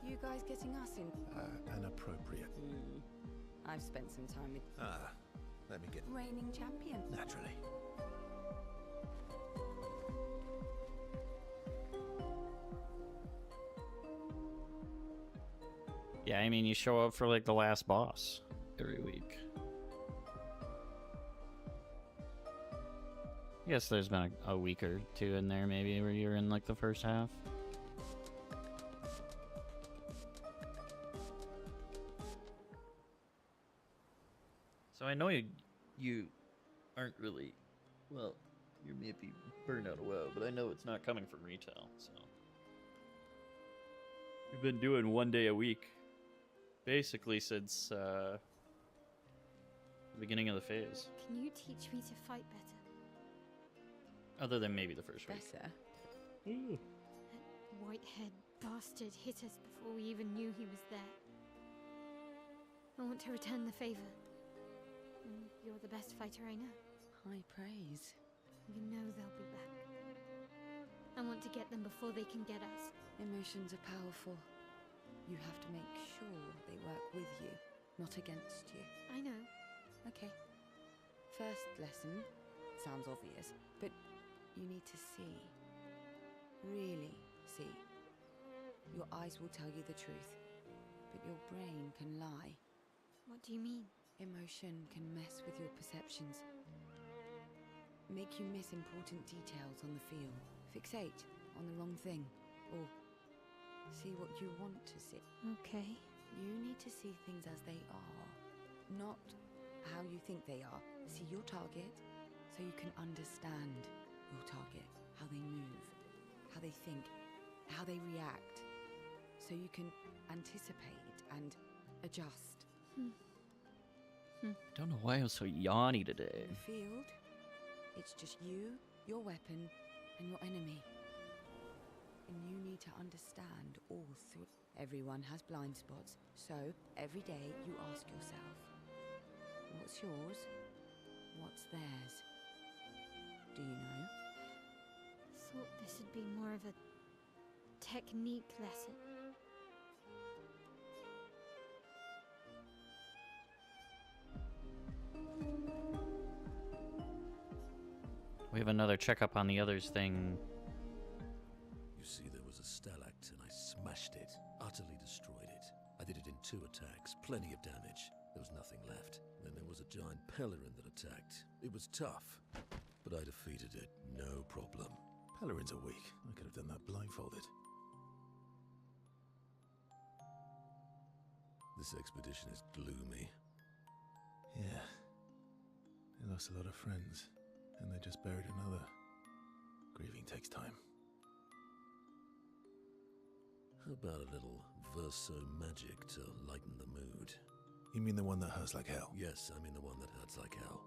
you guys getting us in. An appropriate. I've spent some time with Let me get. reigning champion. Naturally. Yeah, I mean, you show up for like the last boss every week. I guess there's been a week or two in there maybe where you're in like the first half. So I know you aren't really, well, you may be burned out of WoW, but I know it's not coming from retail, so. We've been doing 1 day a week, basically since the beginning of the phase. Can you teach me to fight better? Other than maybe the first week. Better. That white-haired bastard hit us before we even knew he was there. I want to return the favor. And you're the best fighter I know. High praise. You know they'll be back. I want to get them before they can get us. Emotions are powerful. You have to make sure they work with you, not against you. I know. Okay. First lesson, sounds obvious, but you need to see. Really see. Your eyes will tell you the truth, but your brain can lie. What do you mean? Emotion can mess with your perceptions. Make you miss important details on the field. Fixate on the wrong thing. Or see what you want to see. Okay. You need to see things as they are, not how you think they are. See your target so you can understand your target, how they move, how they think, how they react, so you can anticipate and adjust. Don't know why I'm so yawny today. In the field, it's just you, your weapon, and your enemy. And you need to understand all three. Everyone has blind spots, so every day you ask yourself, what's yours? What's theirs? Do you know? Thought this would be more of a technique lesson. We have another checkup on the others thing. You see, there was a stalactite and I smashed it, utterly destroyed it. I did it in 2 attacks, plenty of damage. There was nothing left. Then there was a giant pelerin that attacked. It was tough, but I defeated it, no problem. Pelerins are weak. I could have done that blindfolded. This expedition is gloomy. Yeah. They lost a lot of friends, and they just buried another. Grieving takes time. How about a little verso magic to lighten the mood? You mean the one that hurts like hell? Yes, I mean the one that hurts like hell.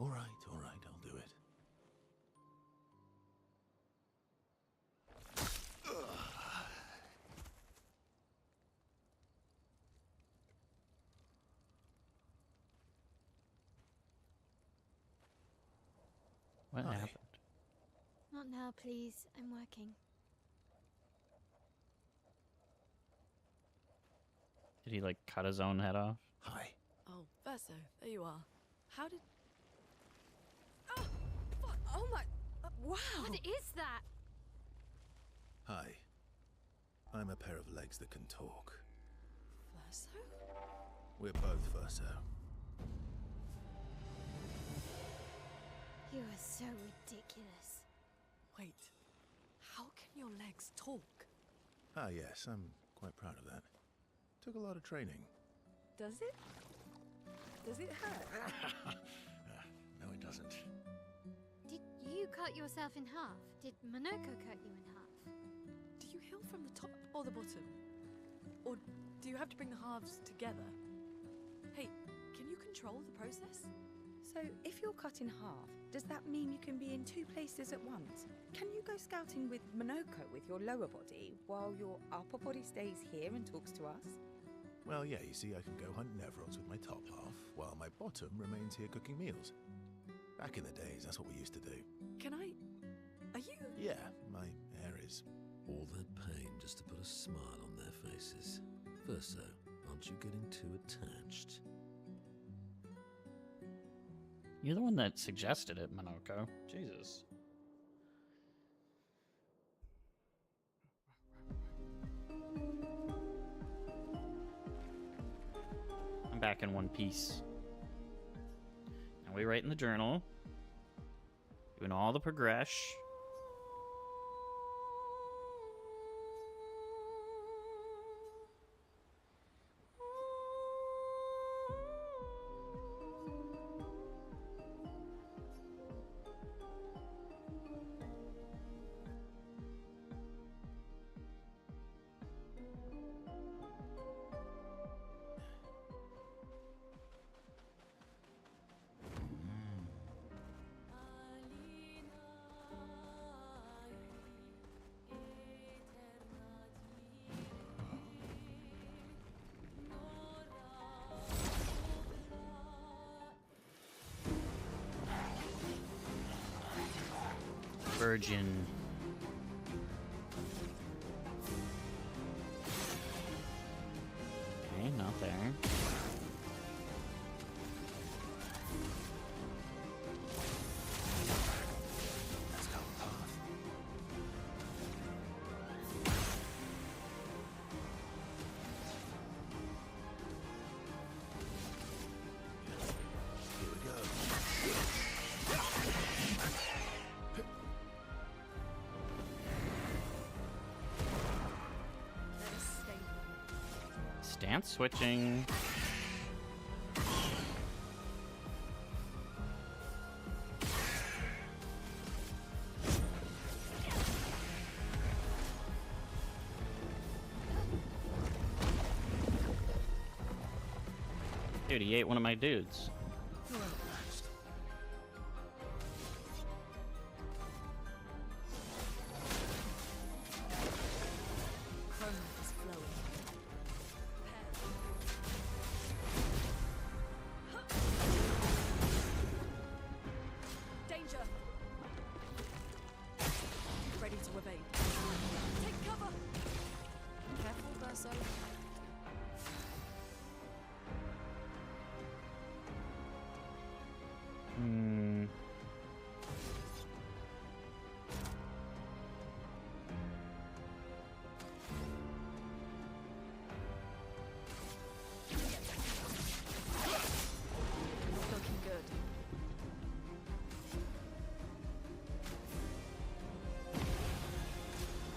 All right, I'll do it. What Hi. happened? Not now, please. I'm working. Did he, like, cut his own head off? Hi. Oh, Verso, there you are. How did... Oh, fuck! Oh my... wow! What is that? Hi. I'm a pair of legs that can talk. Verso? We're both Verso. You are so ridiculous. Wait, how can your legs talk? Ah, yes, I'm quite proud of that. Took a lot of training. Does it? Does it hurt? No, it doesn't. Did you cut yourself in half? Did Monoko cut you in half? Do you heal from the top or the bottom? Or do you have to bring the halves together? Hey, can you control the process? So, if you're cut in half, does that mean you can be in 2 places at once? Can you go scouting with Monoko with your lower body, while your upper body stays here and talks to us? Well, yeah, you see, I can go hunt Nevrons with my top half, while my bottom remains here cooking meals. Back in the days, that's what we used to do. Can I... Are you... Yeah, my hair is... All that pain just to put a smile on their faces. Verso, aren't you getting too attached? You're the one that suggested it, Monoko. Jesus. I'm back in one piece. Now we write in the journal. Doing all the progress. Virgin. Okay, not there. Stance switching. Dude, he ate one of my dudes. You're outlast. Chrome is flowing. Danger! Ready to evade. Take cover! Careful, Verso. Hmm. Looking good.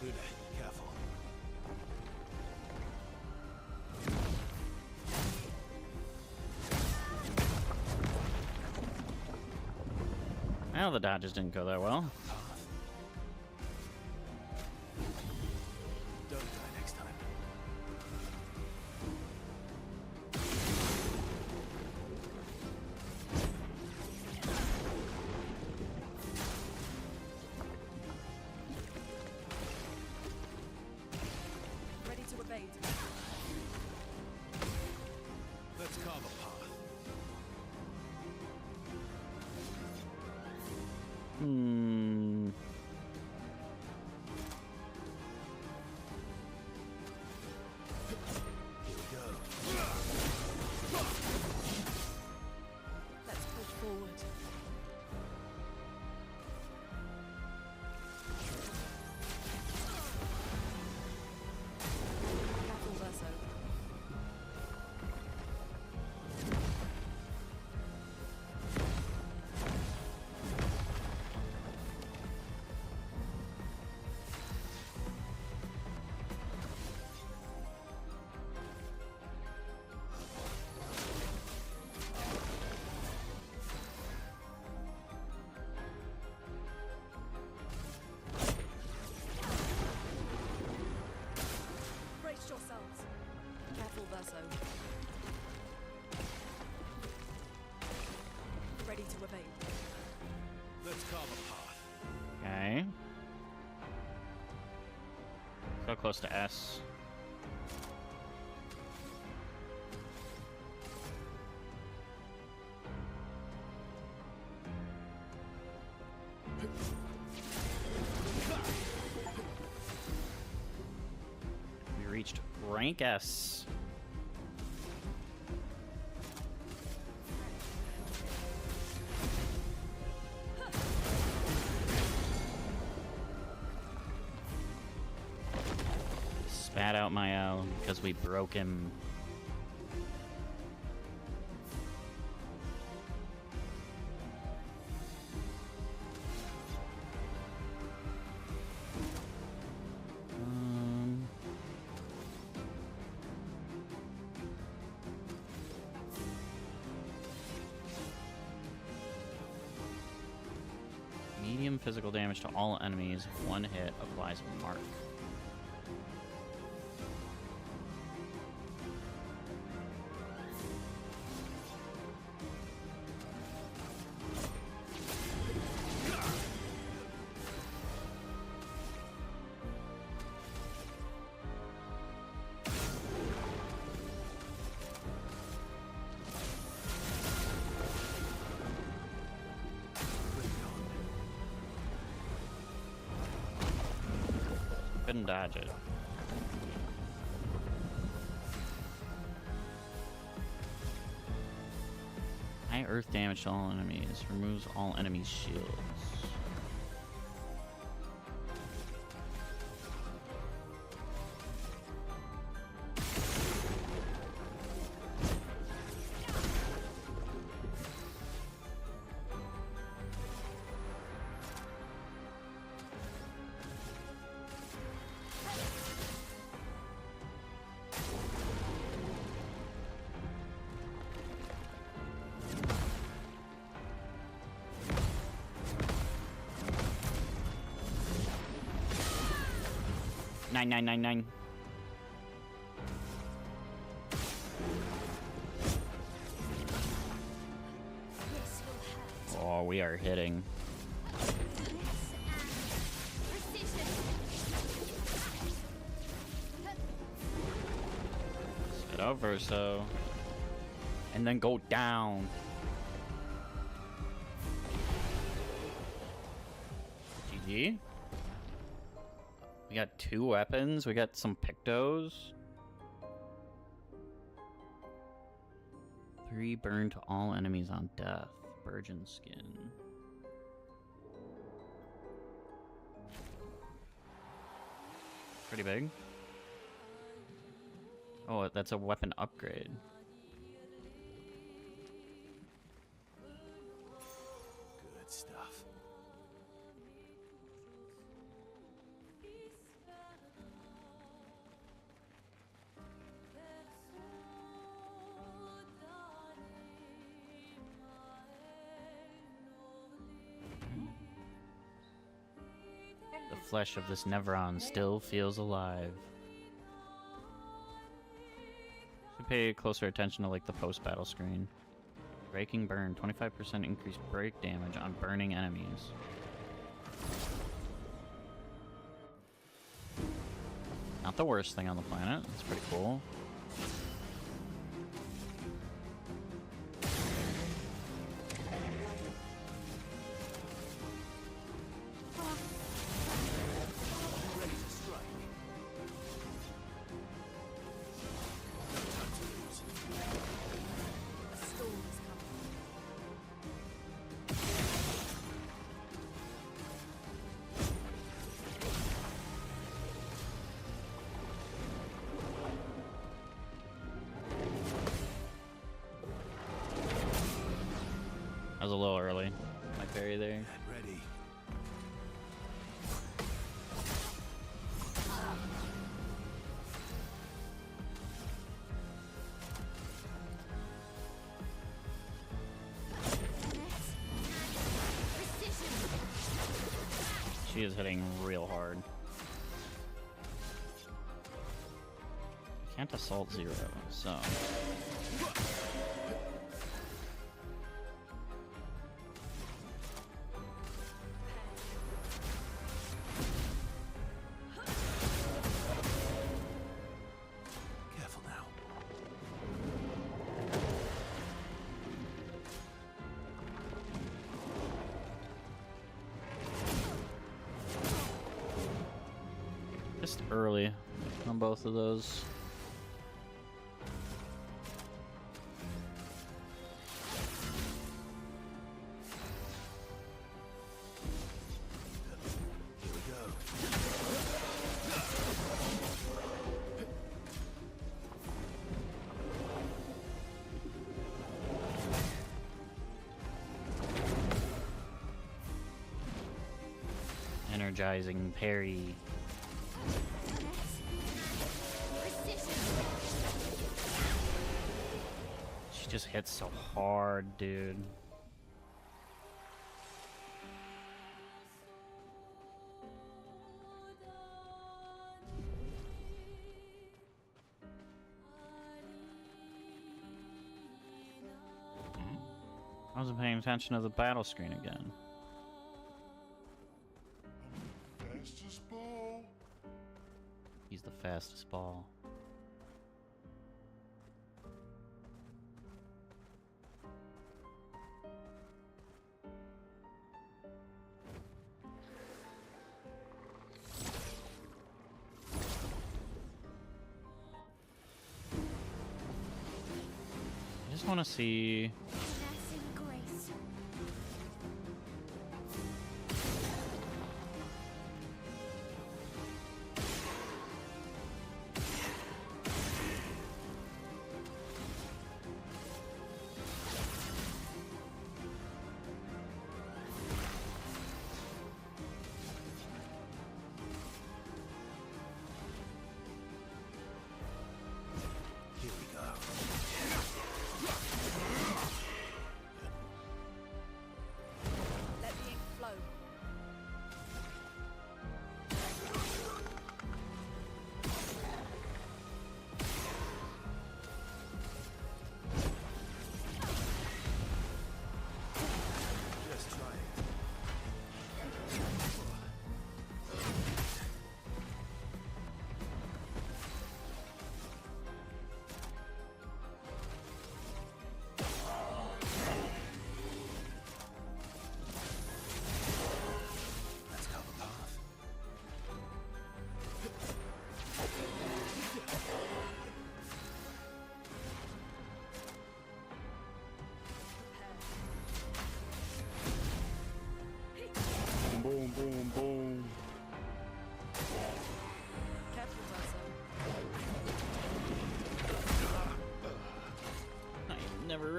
Luna, careful. Well, the dodges didn't go that well. Don't die next time. Ready to evade. Let's carve a path. Hmm. Here we go. Let's push forward. Careful, Verso. Brace yourselves. Careful, Verso. Ready to evade. Let's carve a path. Okay. So close to S. We reached rank S. Spat out my L because we broke him. Medium physical damage to all enemies. One hit applies a mark. Couldn't dodge it. High earth damage to all enemies. Removes all enemies' shields. 9. This will hurt. Oh, we are hitting. Precision. Sit over so. And then go down. GG. We got 2 weapons. We got some pictos. 3 burn to all enemies on death. Virgin skin. Pretty big. Oh, that's a weapon upgrade. Good stuff. The flesh of this Neveron still feels alive. Should pay closer attention to like the post-battle screen. Breaking burn, 25% increased break damage on burning enemies. Not the worst thing on the planet. It's pretty cool. Ready to strike. Time to lose. A storm is coming. I was a little early. My parry there. Get ready. Precision. She is hitting real hard. Can't assault 0, so. Careful now. Just early on both of those. Here we go. Energizing parry. Precision. She just hits so hard, dude. I wasn't paying attention to the battle screen again. Fastest ball. He's the fastest ball. I just want to see. Finesse and grace. Here we go.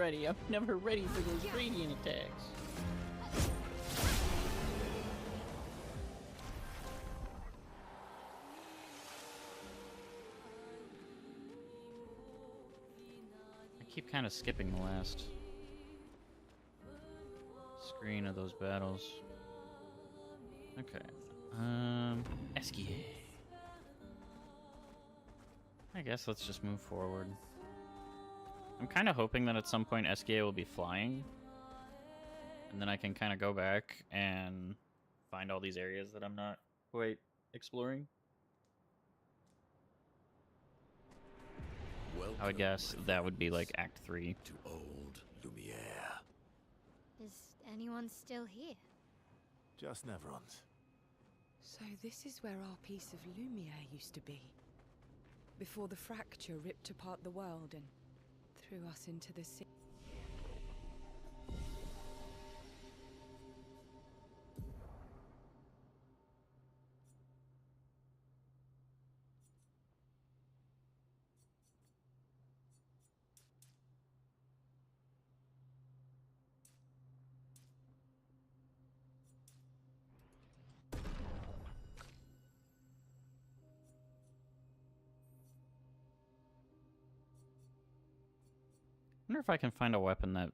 ready. I'm never ready for those radiant attacks. I keep kind of skipping the last screen of those battles. Okay. Esquier. I guess let's just move forward. I'm kind of hoping that at some point Esquier will be flying. And then I can kind of go back and find all these areas that I'm not quite exploring. I would guess that would be like Act 3. To old Lumiere. Is anyone still here? Just Neverons. So this is where our piece of Lumiere used to be. Before the fracture ripped apart the world and threw us into the sea. I wonder if I can find a weapon that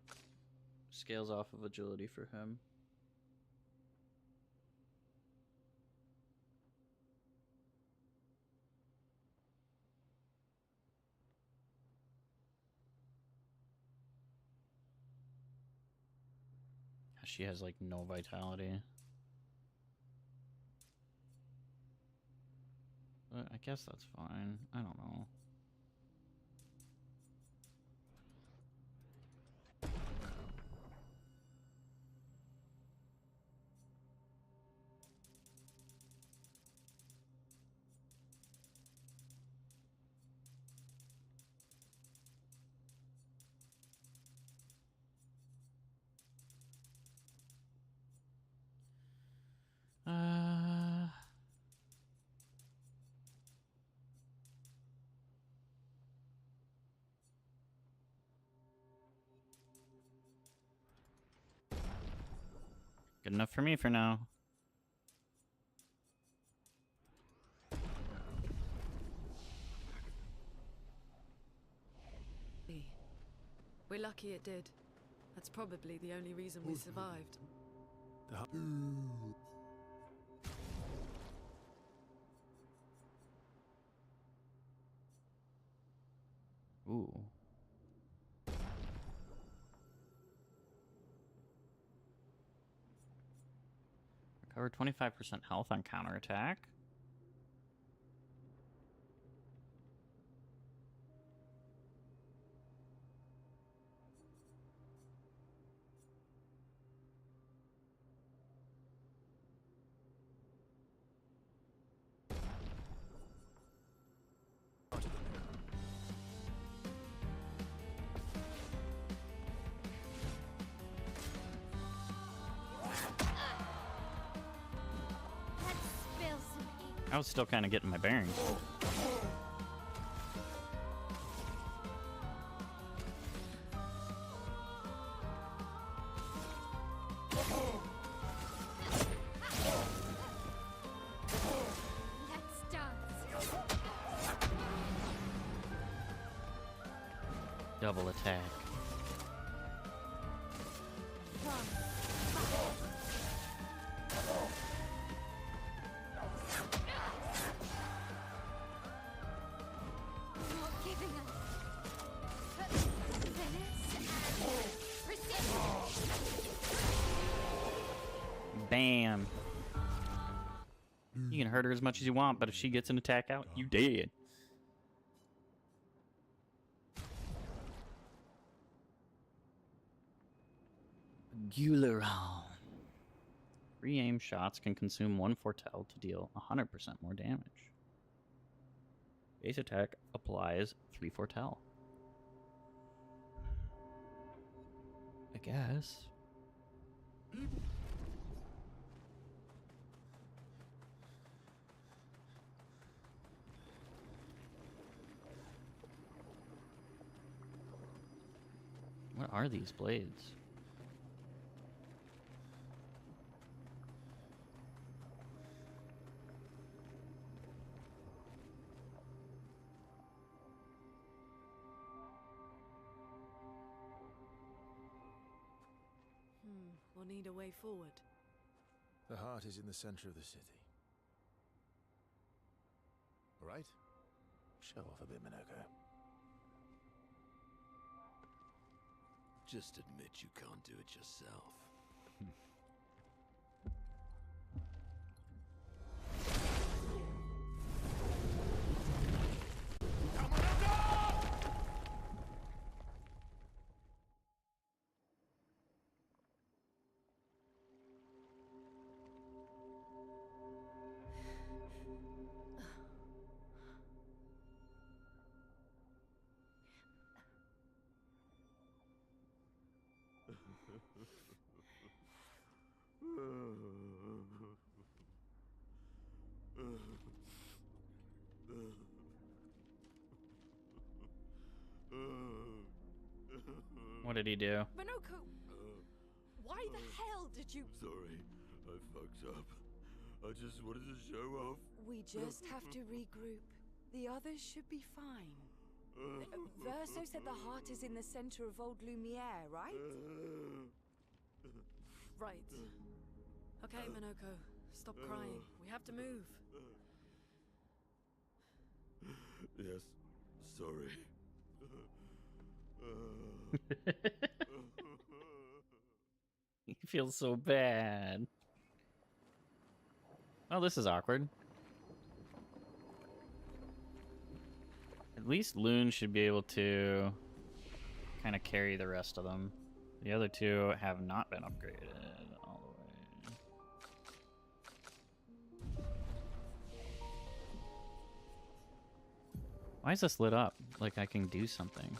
scales off of agility for him. She has like no vitality. But I guess that's fine. I don't know. Good enough for me for now. We're lucky it did. That's probably the only reason we survived. Ooh. Recover 25% health on counterattack. I was still kind of getting my bearings. Let's dance. Double attack. Not giving up. Bam. You can hurt her as much as you want, but if she gets an attack out, you dead. Guleron. Re-aim shots can consume 1 Fortel to deal 100% more damage. Base attack applies 3 Fortel. I guess. What are these blades? We'll need a way forward. The heart is in the center of the city. All right? Show off a bit, Minoko. Just admit you can't do it yourself. What did he do? Minoko! Why the hell did you... Sorry, I fucked up. I just wanted to show off. We just have to regroup. The others should be fine. Verso said the heart is in the center of Old Lumiere, right? Right. Okay, Minoko. Stop crying. We have to move. Yes, sorry. He feels so bad. Well, this is awkward. At least Loon should be able to kind of carry the rest of them. The other two have not been upgraded all the way. Why is this lit up? Like I can do something.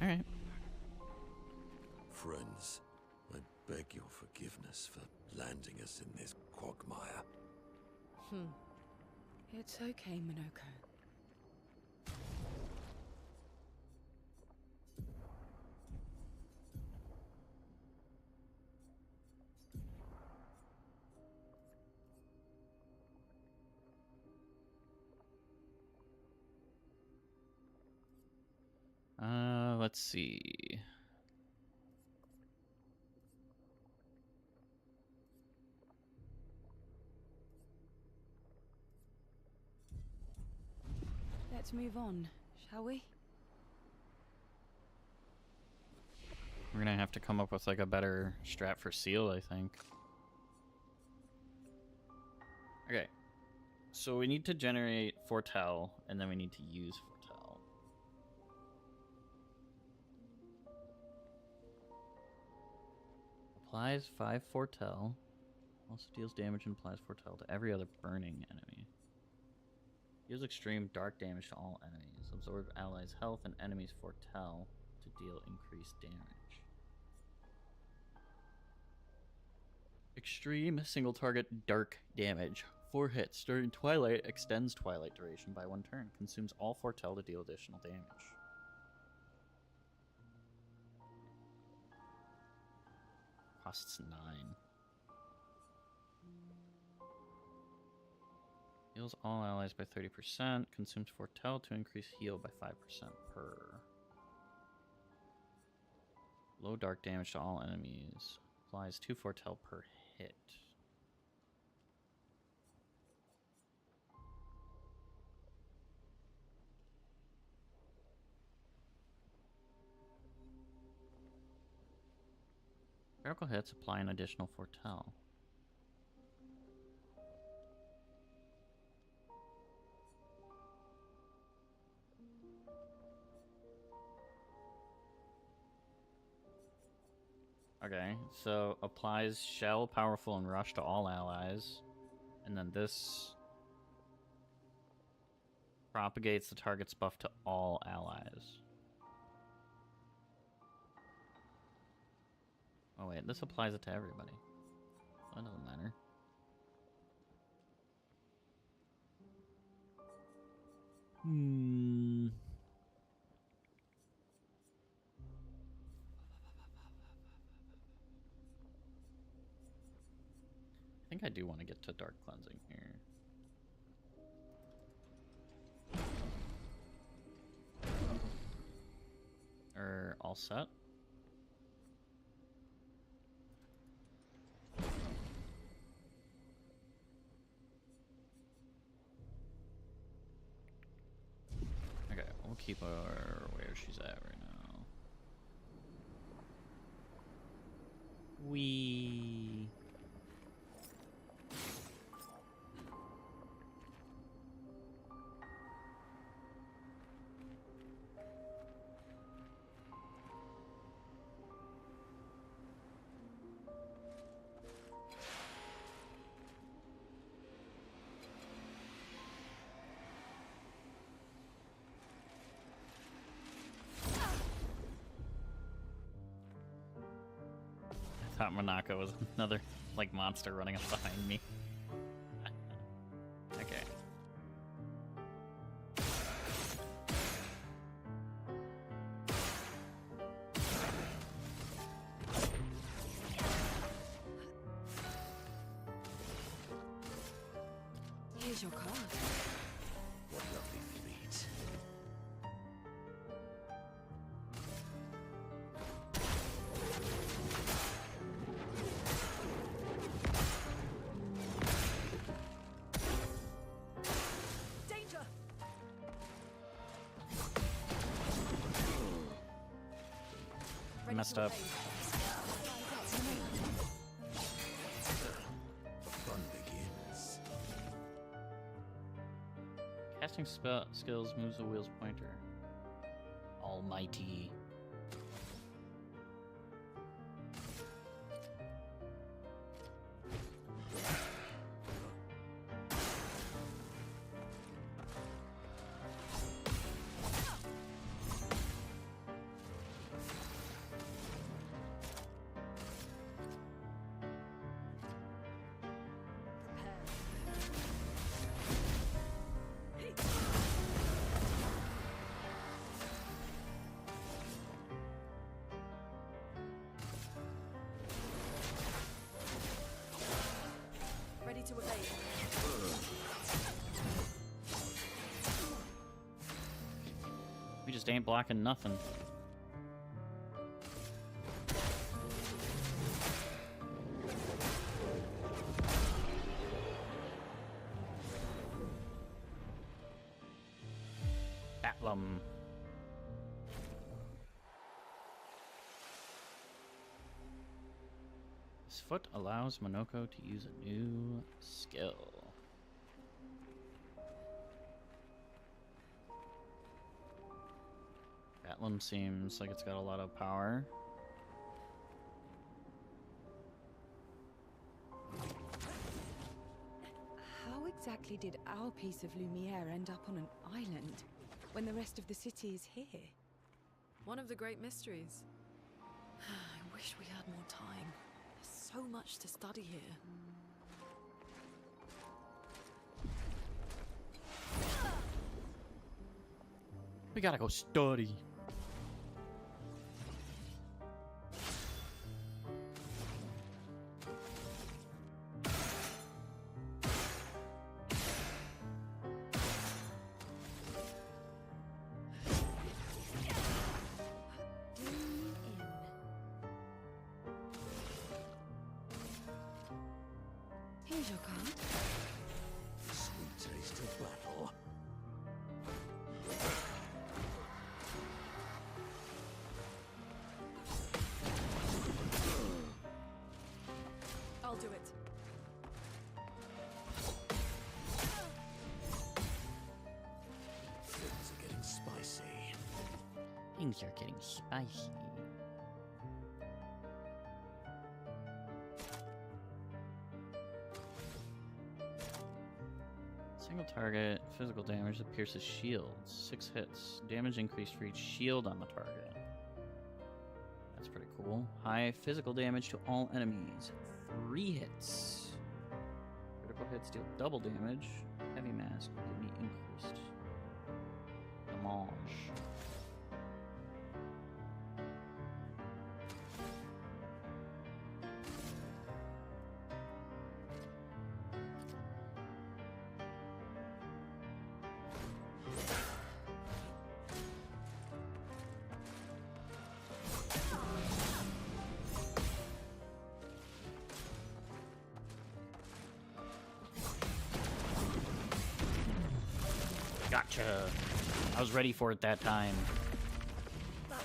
Alright. Friends, I beg your forgiveness for landing us in this quagmire. It's okay, Minoko. Let's see. Let's move on, shall we? We're gonna have to come up with like a better strat for Seal, I think. Okay. So we need to generate Foretell, and then we need to use Foretell. Applies 5 Foretell. Also deals damage and applies Foretell to every other burning enemy. Deals extreme dark damage to all enemies. Absorb allies' health and enemies' Foretell to deal increased damage. Extreme single target dark damage. 4 hits. During Twilight, extends Twilight duration by 1 turn. Consumes all Foretell to deal additional damage. Costs 9. Heals all allies by 30%. Consumes Foretell to increase heal by 5% per. Low dark damage to all enemies. Applies 2 Foretell per hit. Critical hits apply an additional Foretell. Okay, so applies Shell, Powerful, and Rush to all allies. And then this propagates the target's buff to all allies. Oh wait, this applies it to everybody. That doesn't matter. I think I do want to get to dark cleansing here. All set. Okay, we'll keep her where she's at right now. Wee. I thought Monaco was another, like, monster running up behind me. Okay. Here's your card. What lovely feet. Danger! I messed up. The fun begins. Casting skills moves the wheel's pointer. Almighty. Ready to evade. We just ain't blocking nothing. Batlum. This foot allows Monoko to use a new skill. Batlum seems like it's got a lot of power. How exactly did our piece of Lumiere end up on an island when the rest of the city is here? One of the great mysteries. I wish we had more time. There's so much to study here. We gotta go study. Here's your card. Sweet taste of battle. I'll do it. Things are getting spicy. Things are getting spicy. Single target, physical damage that pierces shields. 6 hits. Damage increased for each shield on the target. That's pretty cool. High physical damage to all enemies. 3 hits. Critical hits deal double damage. Heavy mask will give me increased damage. Gotcha. I was ready for it that time. That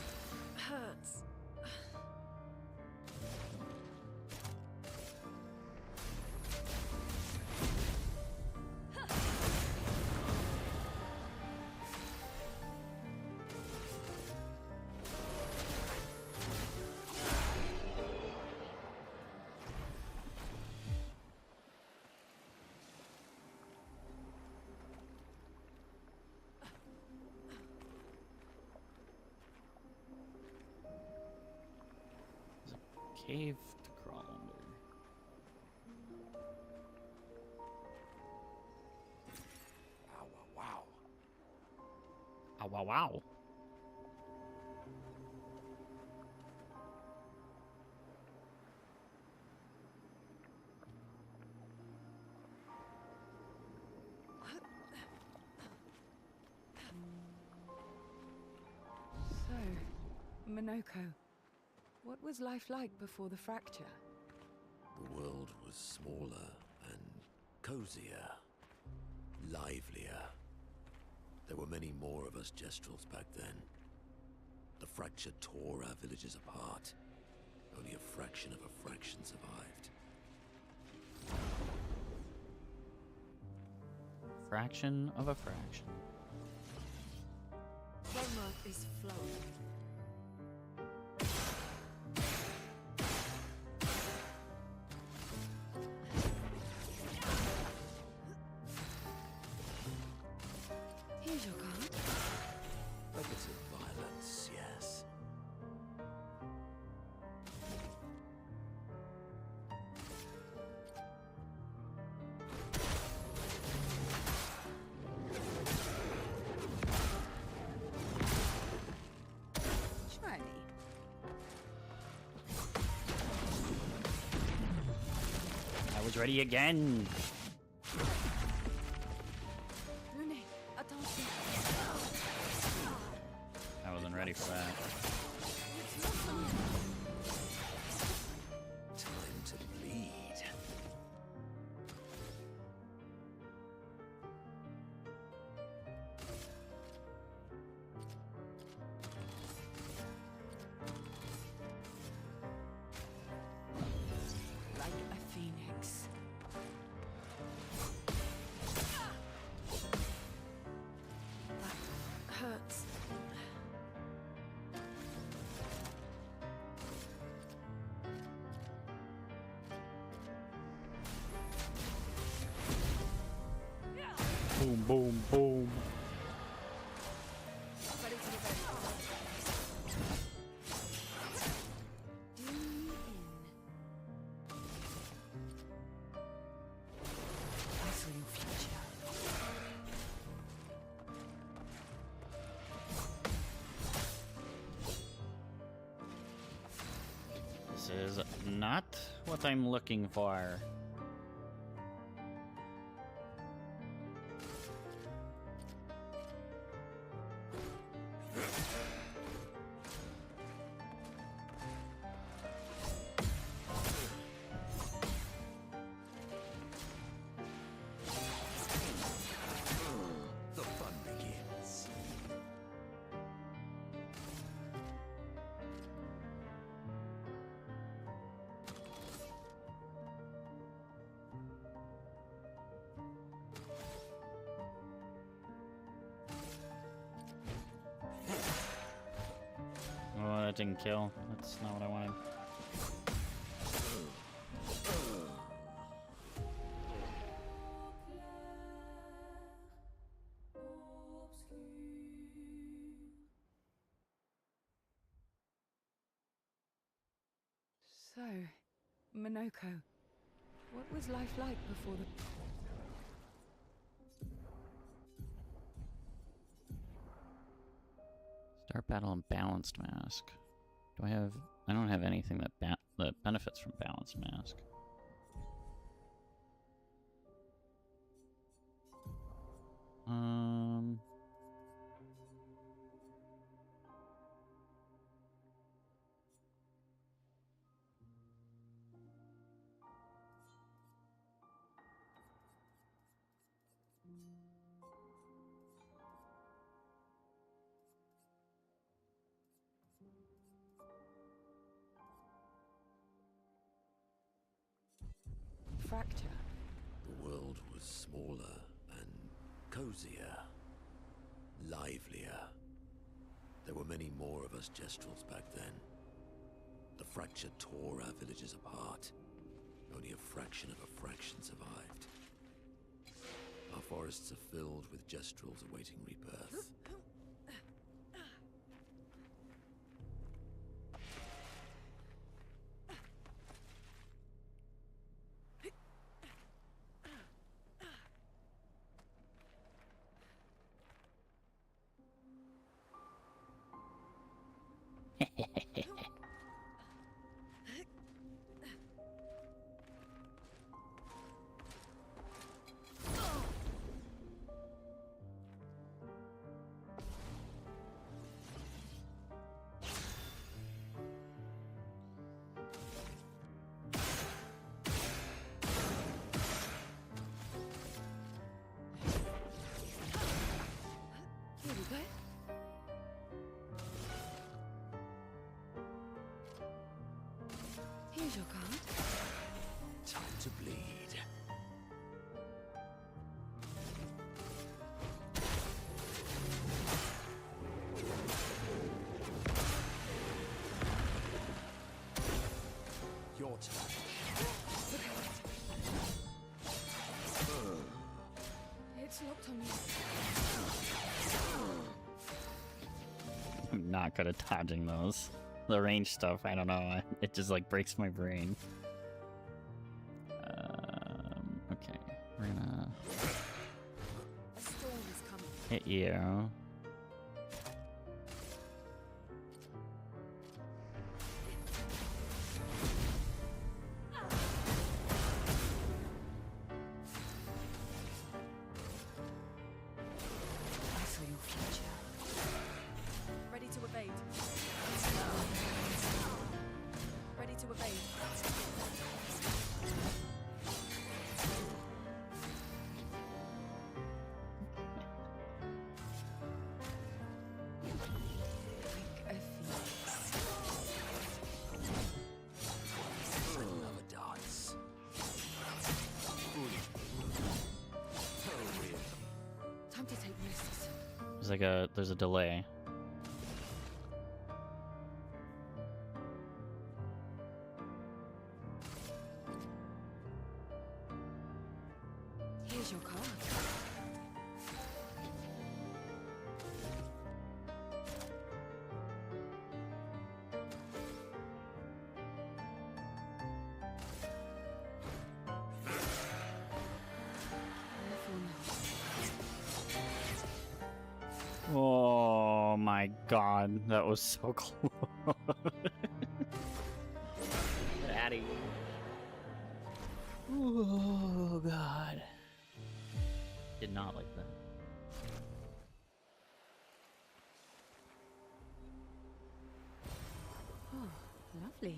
hurts. Cave to crawl under. Wow, wow, wow. Ow, wow, wow. So, Minoko, what was life like before the fracture? The world was smaller and cozier, livelier. There were many more of us Gestrels back then. The fracture tore our villages apart. Only a fraction of a fraction survived. Fraction of a fraction. Roma is flowing. Here's your card. A bit of violence, yes. Shiny. I was ready again. Lune, attention. I wasn't ready for that. Time to bleed. Like a phoenix. That hurts. Boom, boom, boom. Ready to get ready. Do me in. I saw your future. This is not what I'm looking for. The fun begins. Oh, that didn't kill. That's not what I wanted. So, Minoko, what was life like before the... Start battle and balanced mask. Do I have... I don't have anything that benefits from balanced mask. Fracture? The world was smaller and cozier, livelier. There were many more of us Gestrels back then. The fracture tore our villages apart. Only a fraction of a fraction survived. Our forests are filled with Gestrels awaiting rebirth. Here we go. Here's your card. Time to bleed. Your turn. It's locked on you. I'm not good at dodging those. The range stuff, I don't know. It just like breaks my brain. Okay, we're gonna A storm is coming. hit you. I saw your future. Ready to evade. Ready to evade. Like a phoenix. Another dance. Time to take risks. There's a delay. Here's your card. Careful now. Oh my god, that was so close. Daddy. Oh god. Did not like that. Oh, lovely.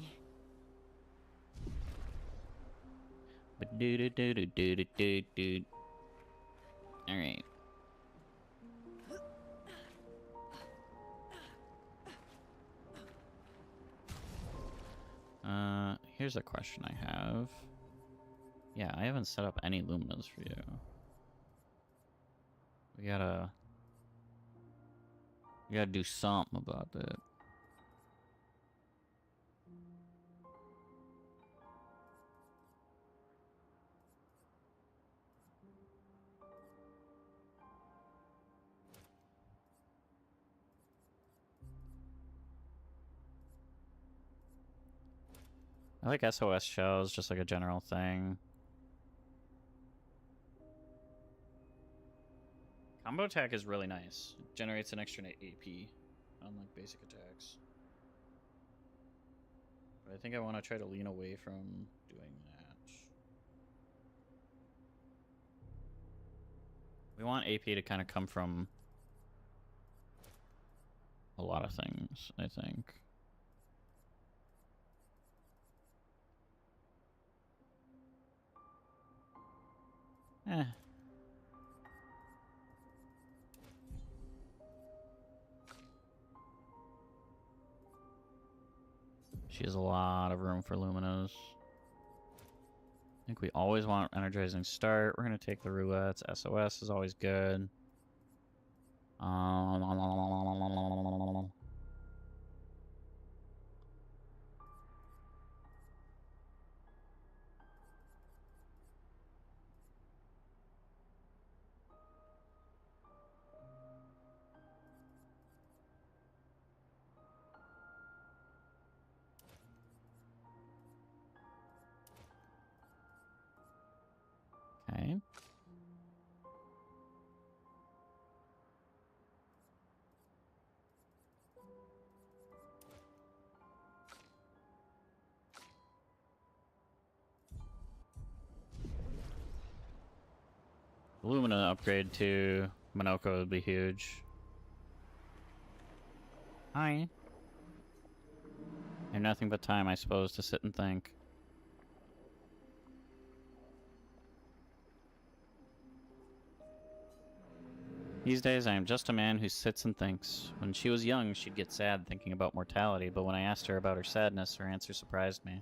But do do do do do do do do. All right. Here's a question I have. Yeah, I haven't set up any luminas for you. We gotta do something about that. I like SOS shells, just like a general thing. Combo attack is really nice. It generates an extra AP, unlike basic attacks. But I think I want to try to lean away from doing that. We want AP to kind of come from a lot of things, I think. She has a lot of room for Luminos. I think we always want Energizing Start. We're going to take the Roulettes. SOS is always good. Okay. Lumina upgrade to Minoko would be huge. Hi. I have nothing but time, I suppose, to sit and think. These days, I am just a man who sits and thinks. When she was young, she'd get sad thinking about mortality, but when I asked her about her sadness, her answer surprised me.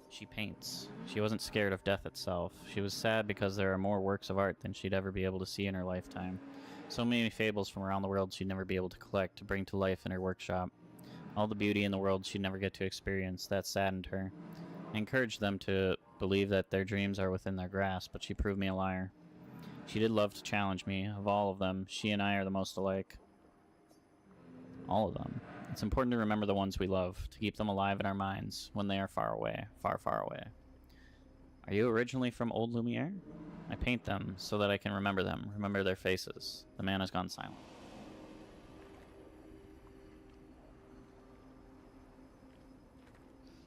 She paints. She wasn't scared of death itself. She was sad because there are more works of art than she'd ever be able to see in her lifetime. So many fables from around the world she'd never be able to collect, to bring to life in her workshop. All the beauty in the world she'd never get to experience. That saddened her. I encouraged them to believe that their dreams are within their grasp, but she proved me a liar. She did love to challenge me. Of all of them, she and I are the most alike. All of them. It's important to remember the ones we love, to keep them alive in our minds when they are far away, far, far away. Are you originally from Old Lumiere? I paint them so that I can remember them, remember their faces. The man has gone silent.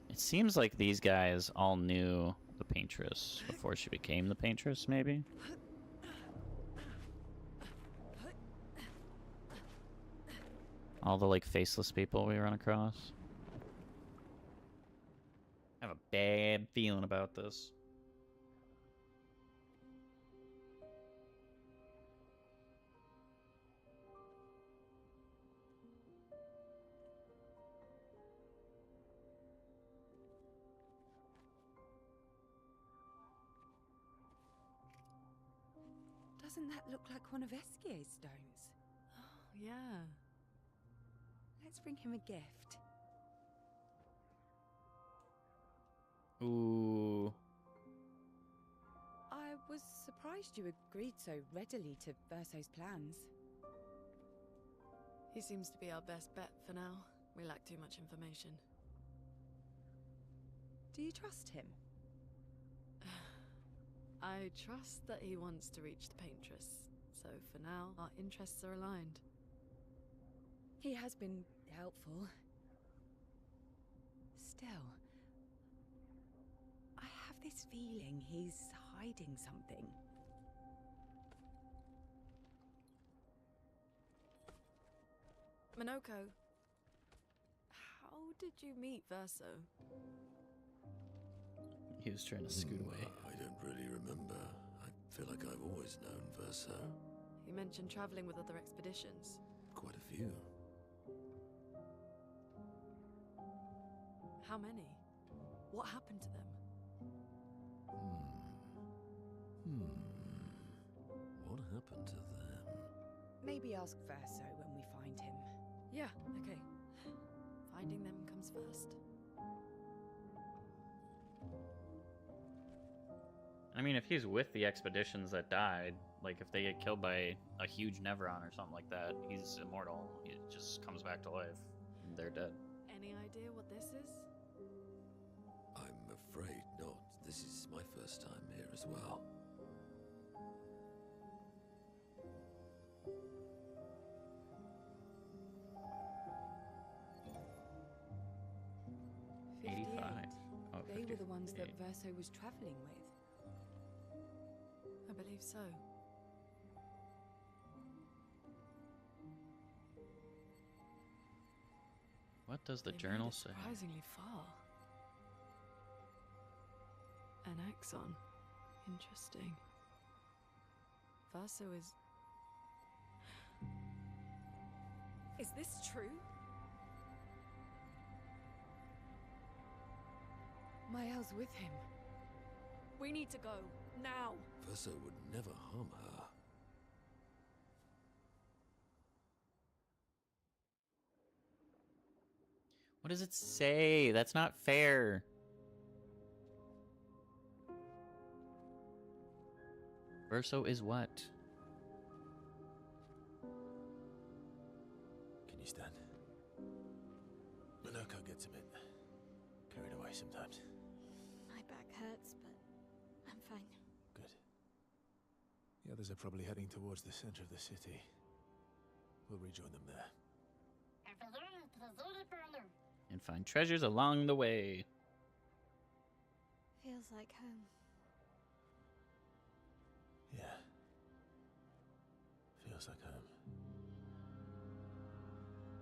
It seems like these guys all knew the paintress before she became the paintress, maybe? All the, like, faceless people we run across. I have a bad feeling about this. Doesn't that look like one of Esquier's stones? Oh, yeah. Let's bring him a gift. Ooh. I was surprised you agreed so readily to Verso's plans. He seems to be our best bet for now. We lack too much information. Do you trust him? I trust that he wants to reach the paintress, so for now, our interests are aligned. He has been helpful. Still, I have this feeling he's hiding something. Minoko, how did you meet Verso? He was trying to scoot away. I don't really remember. I feel like I've always known Verso. You mentioned traveling with other expeditions. Quite a few. How many? What happened to them? What happened to them? Maybe ask Verso when we find him. Yeah, okay. Finding them comes first. I mean, if he's with the expeditions that died, like if they get killed by a huge Nevron or something like that, he's immortal. He just comes back to life. And they're dead. Any idea what this is? I'm afraid not. This is my first time here as well. Oh, They were the ones that 58. Verso was traveling with. I believe so. What does the They made journal it say? surprisingly far. An axon. Interesting. Verso is... Is this true? Mael's with him. We need to go. Now! Verso would never harm her. What does it say? That's not fair. Verso is what? Can you stand? Minoko gets a bit carried away sometimes. My back hurts, but I'm fine. Good. The others are probably heading towards the center of the city. We'll rejoin them there. And find treasures along the way. Feels like home. Yeah. Feels like home.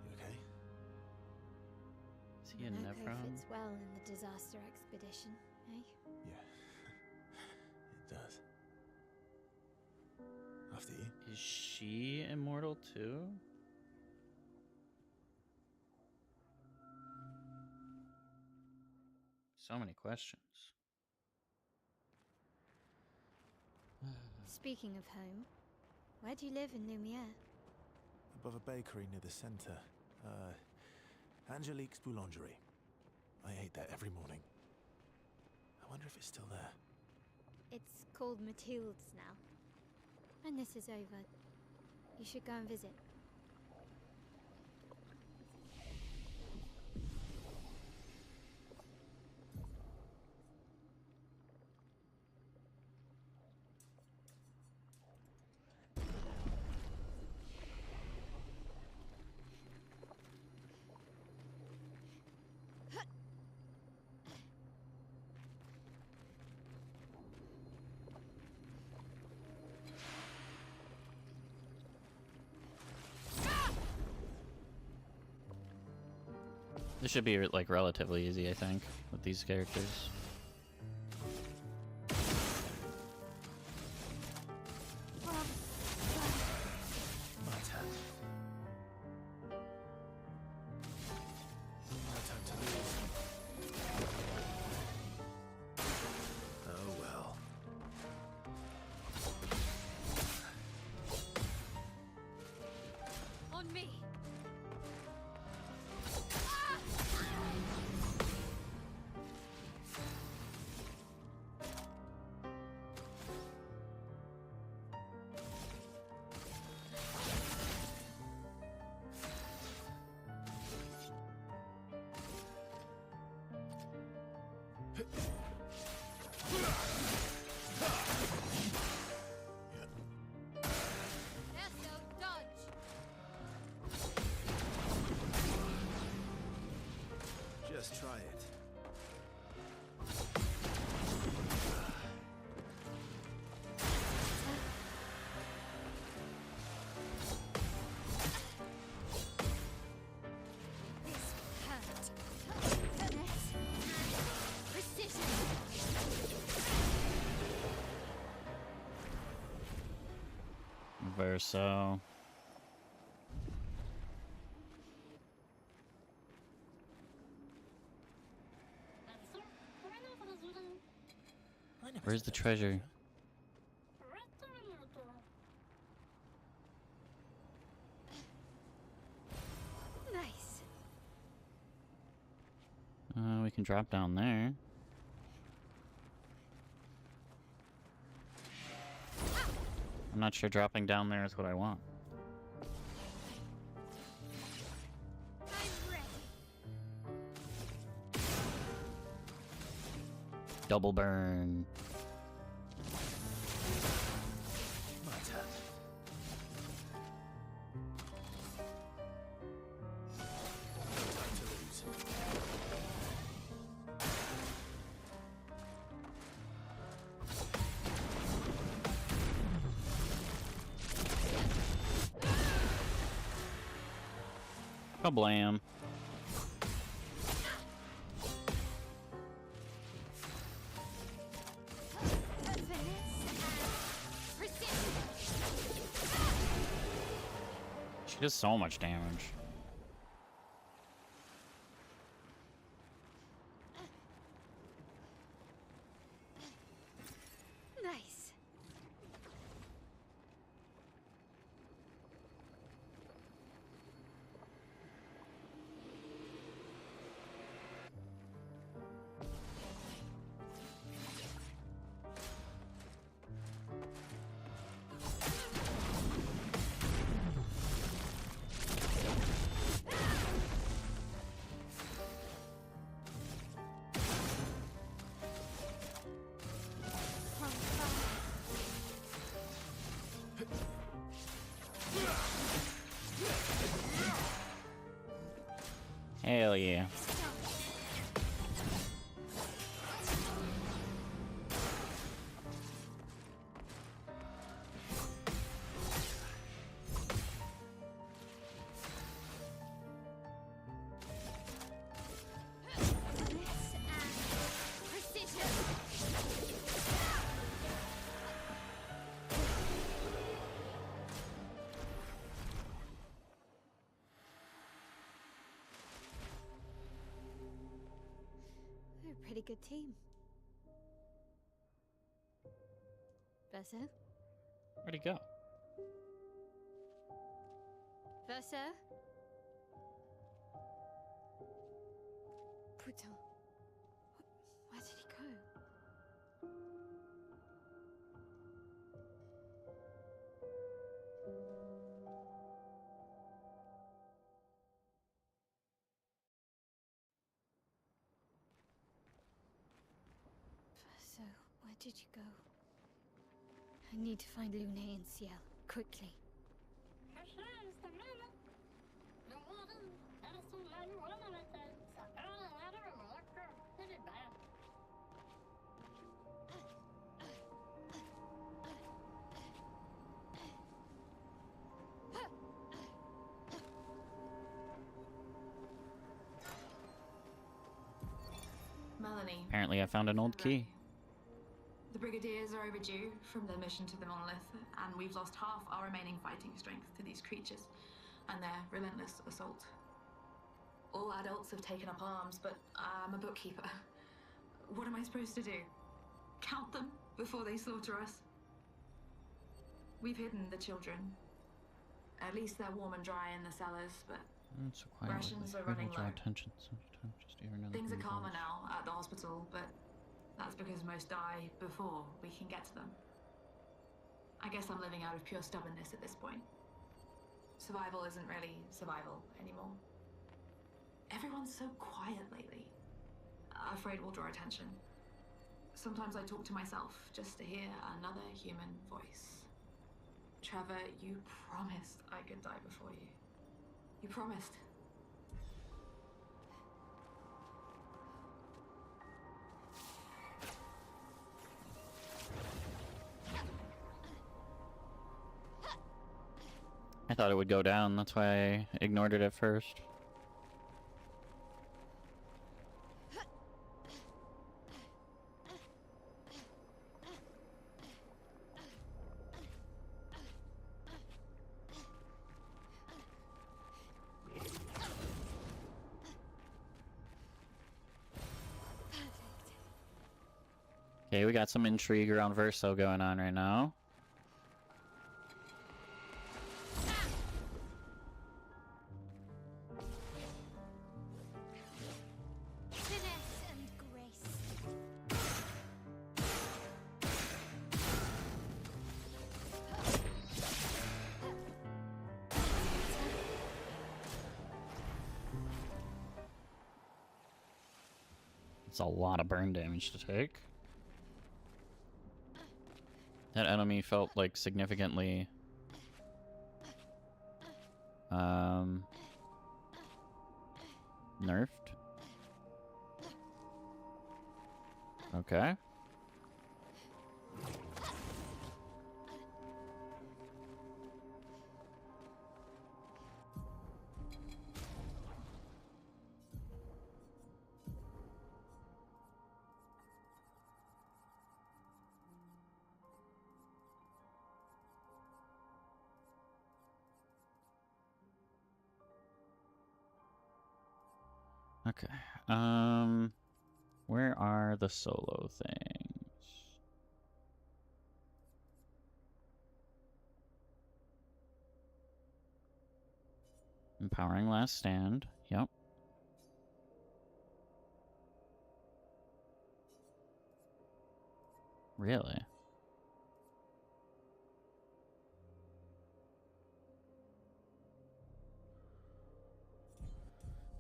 You okay? Is he a Minoko Nephron? fits well in the disaster expedition, eh? Yeah. It does. After you. Is she immortal too? So many questions. Speaking of home, where do you live in Lumiere? Above a bakery near the center. Angelique's Boulangerie. I ate there every morning. I wonder if it's still there. It's called Mathilde's now. When this is over, you should go and visit. This should be like relatively easy, I think, with these characters. My turn. No time to lose. Oh well. On me! Ersto, dodge! Just try it. This hurt. Finesse. Precision. Verso. I never Where's said the that was treasure? Nice. We can drop down there. I'm not sure dropping down there is what I want. I'm ready. Double burn. My turn. No time to lose. Kablam. She does so much damage. Nice. Hell yeah. We're a pretty good team. Verso? Where'd he go? Verso? Putain. Where did he go? Verso, where did you go? I need to find Lune and Ciel, quickly. Melanie. Apparently I found an old key. The Brigadiers are overdue from their mission to the Monolith, and we've lost half our remaining fighting strength to these creatures and their relentless assault. All adults have taken up arms, but I'm a bookkeeper. What am I supposed to do? Count them before they slaughter us? We've hidden the children. At least they're warm and dry in the cellars, but It's so quiet. rations are Will running draw low. attention sometimes. Just hear another Things are thing calmer goes. now at the hospital, but that's because most die before we can get to them. I guess I'm living out of pure stubbornness at this point. Survival isn't really survival anymore. Everyone's so quiet lately. Afraid we'll draw attention. Sometimes I talk to myself just to hear another human voice. Trevor, you promised I could die before you. You promised. I thought it would go down, that's why I ignored it at first. Okay, we got some intrigue around Verso going on right now. Finesse and grace. It's a lot of burn damage to take. That enemy felt like significantly nerfed. Okay. Okay. Where are the solo things? Empowering last stand. Yep. Really?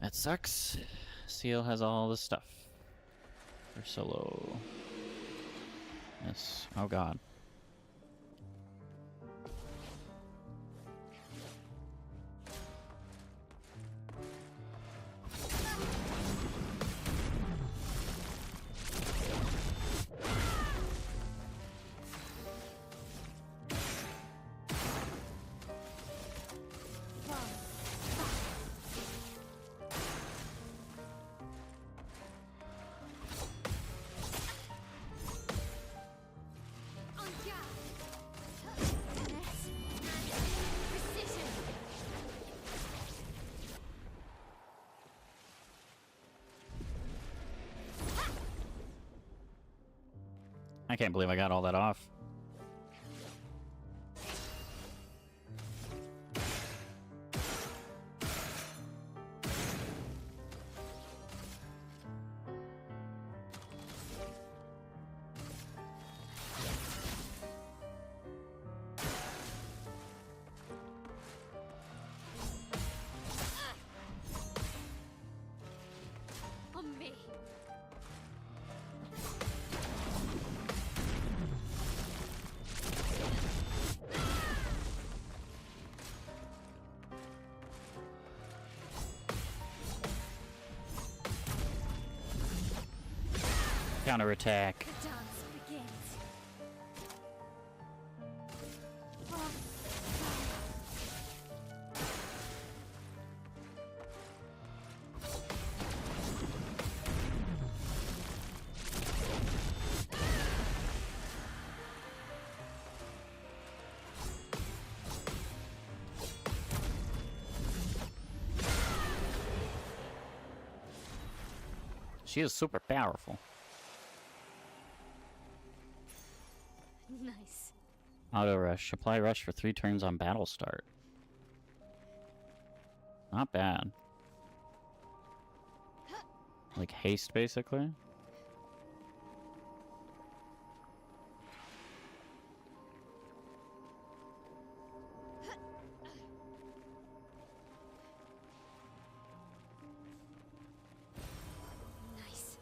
That sucks. Seal has all the stuff for solo. Yes. Oh god. I can't believe I got all that off. On me. Counterattack. The dance begins. She is super powerful. Nice. Auto rush. Apply rush for 3 turns on battle start. Not bad. Like haste, basically. Nice.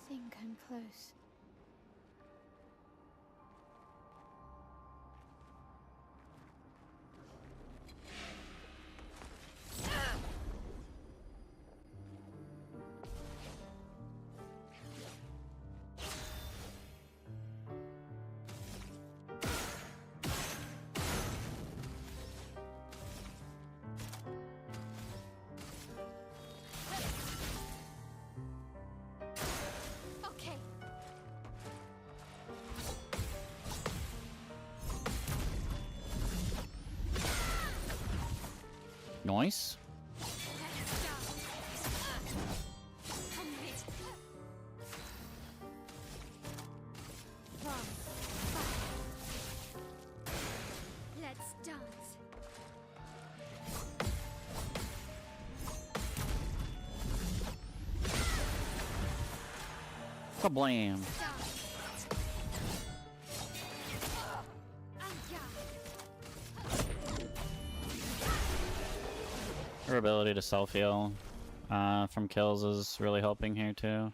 Think I'm close. Okay. Nice. Let's dance. Kablam. Her ability to self-heal from kills is really helping here too.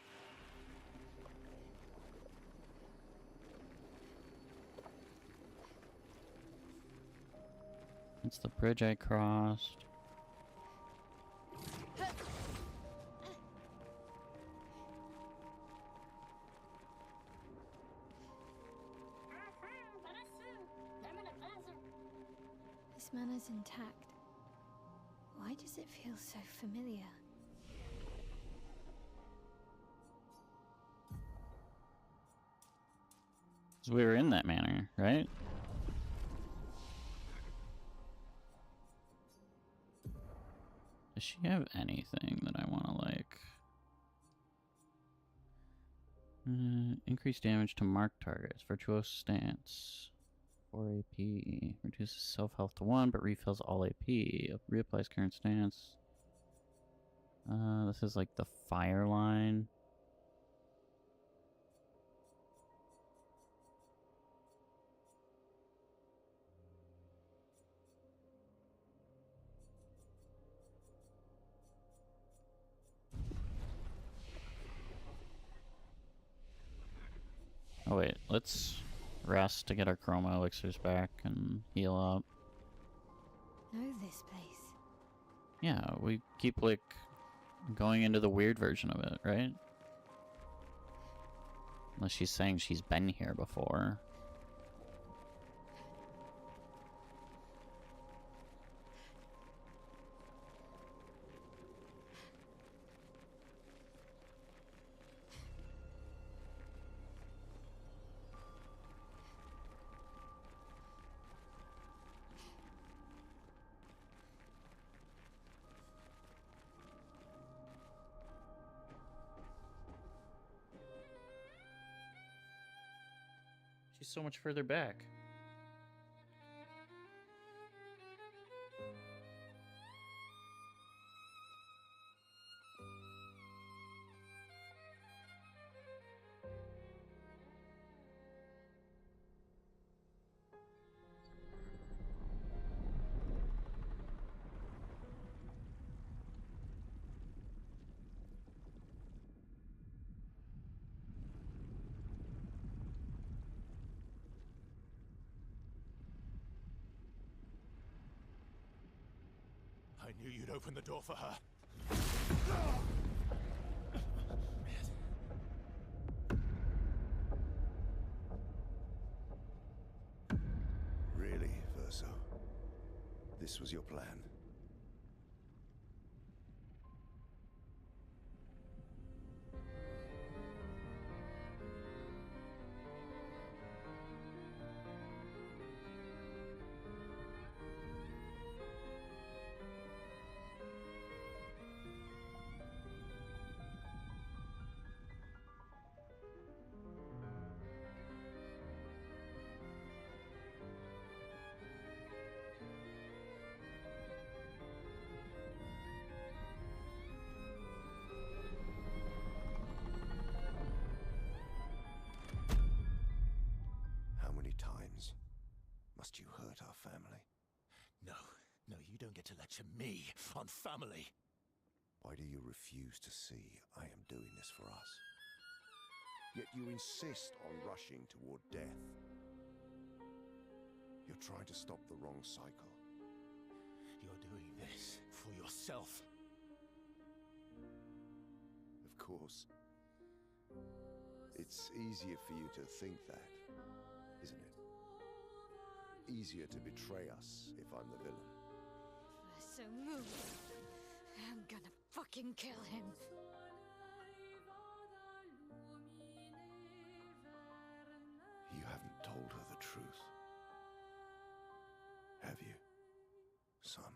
It's the bridge I crossed. This manor's intact. Why does it feel so familiar? Because we were in that manor, right? Does she have anything that I want to like? Increase damage to marked targets. Virtuoso stance. 4 AP. Reduces self-health to 1, but refills all AP. Reapplies current stance. This is like the fire line. Oh wait, let's rest to get our chroma elixirs back and heal up. Know this place. Yeah, we keep like going into the weird version of it, right? Unless she's saying she's been here before. She's so much further back. I knew you'd open the door for her. Really, Verso? This was your plan? How many times must you hurt our family? No, no, you don't get to lecture me on family. Why do you refuse to see I am doing this for us? Yet you insist on rushing toward death. You're trying to stop the wrong cycle. You're doing this for yourself. Of course. It's easier for you to think that, isn't it? Easier to betray us if I'm the villain. So move. I'm gonna fucking kill him. You haven't told her the truth. Have you, son?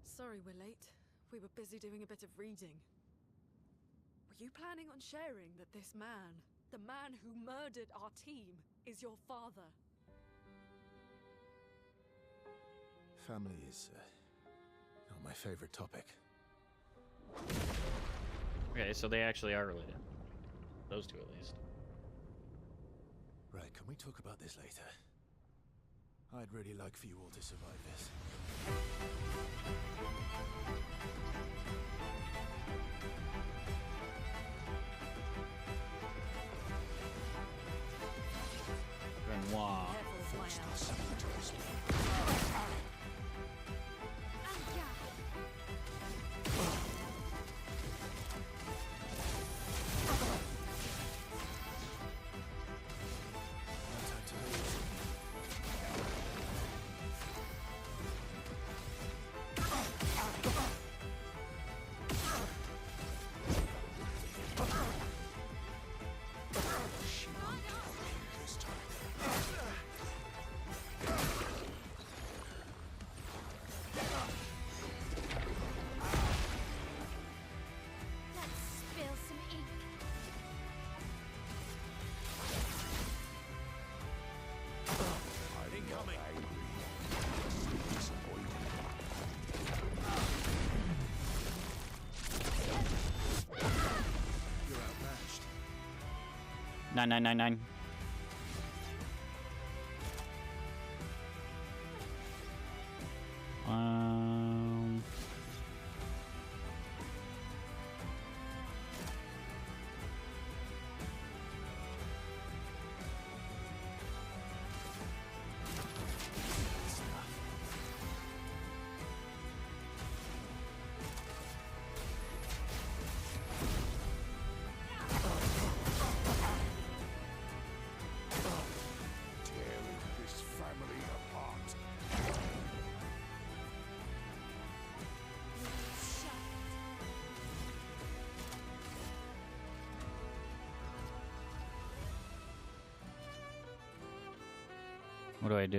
Sorry we're late. We were busy doing a bit of reading. Were you planning on sharing that this man, the man who murdered our team, is your father? Family is not my favorite topic. Okay, so they actually are related. Those two at least. Right, can we talk about this later? I'd really like for you all to survive this. Renoir. Nine, nine, nine, nine. What do I do?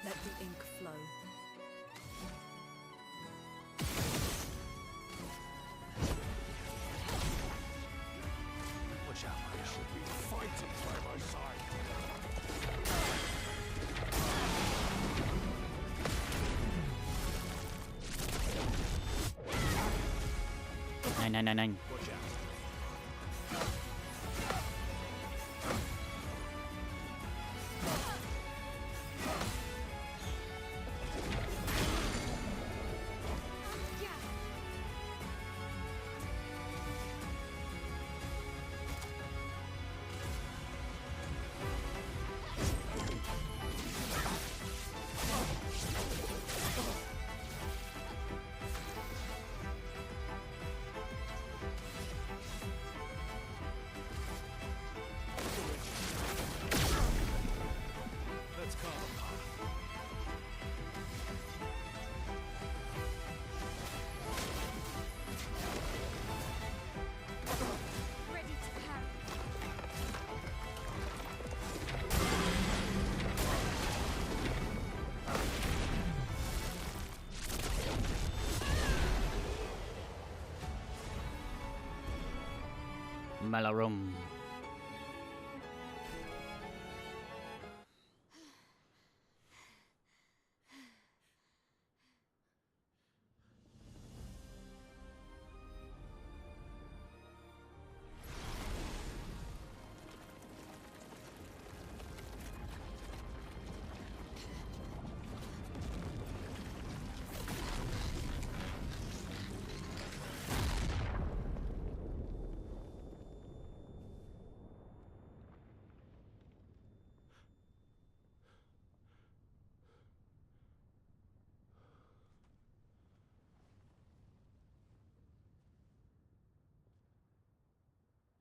Let the ink flow. Watch out, I should be fighting by my side. Nine, nine, nine, nine. Watch out. Let's call him. Ready to carry. Malarum.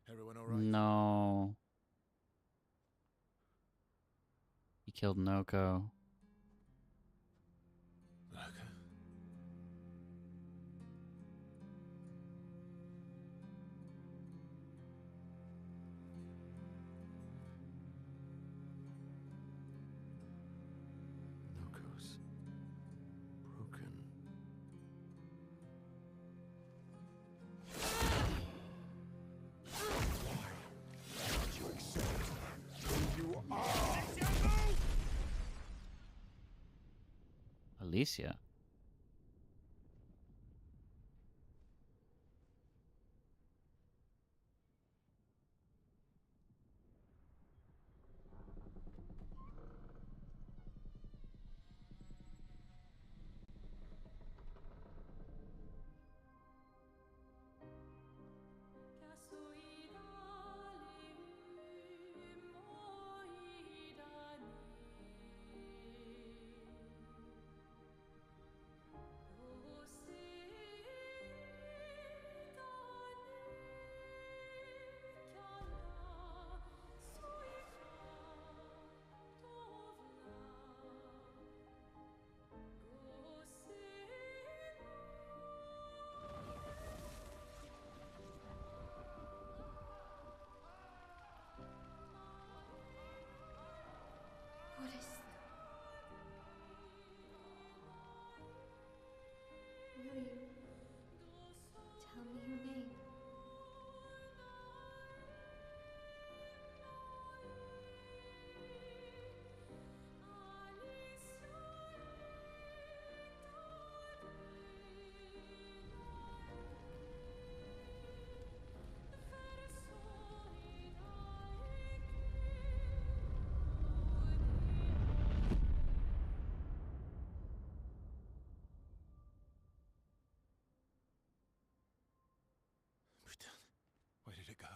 Everyone all right? No. He killed Noko. Okay. Noko's broken. Alicia. What is that? Will you tell me your name? Where did it go?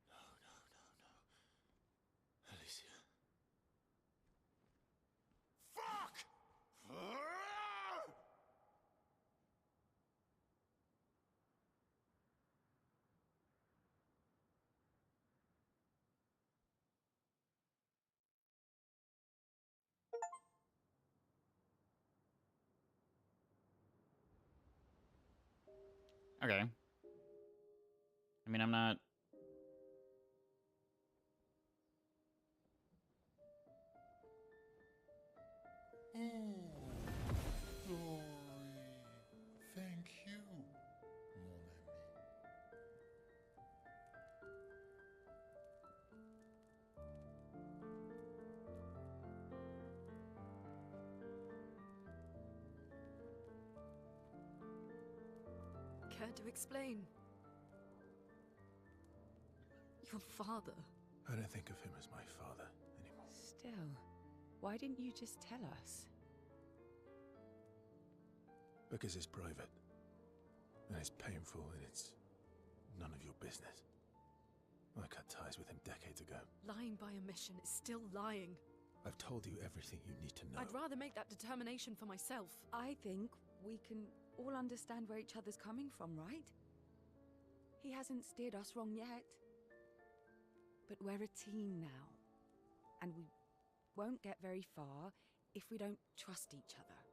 No, no, no, no. Alicia. Fuck! Okay. I mean, I'm not... Oh, Dory. Thank you, mon ami. Care to explain? Your father. I don't think of him as my father anymore. Still, why didn't you just tell us? Because it's private. And it's painful and it's none of your business. I cut ties with him decades ago. Lying by omission is still lying. I've told you everything you need to know. I'd rather make that determination for myself. I think we can all understand where each other's coming from, right? He hasn't steered us wrong yet. But we're a team now. And we won't get very far if we don't trust each other.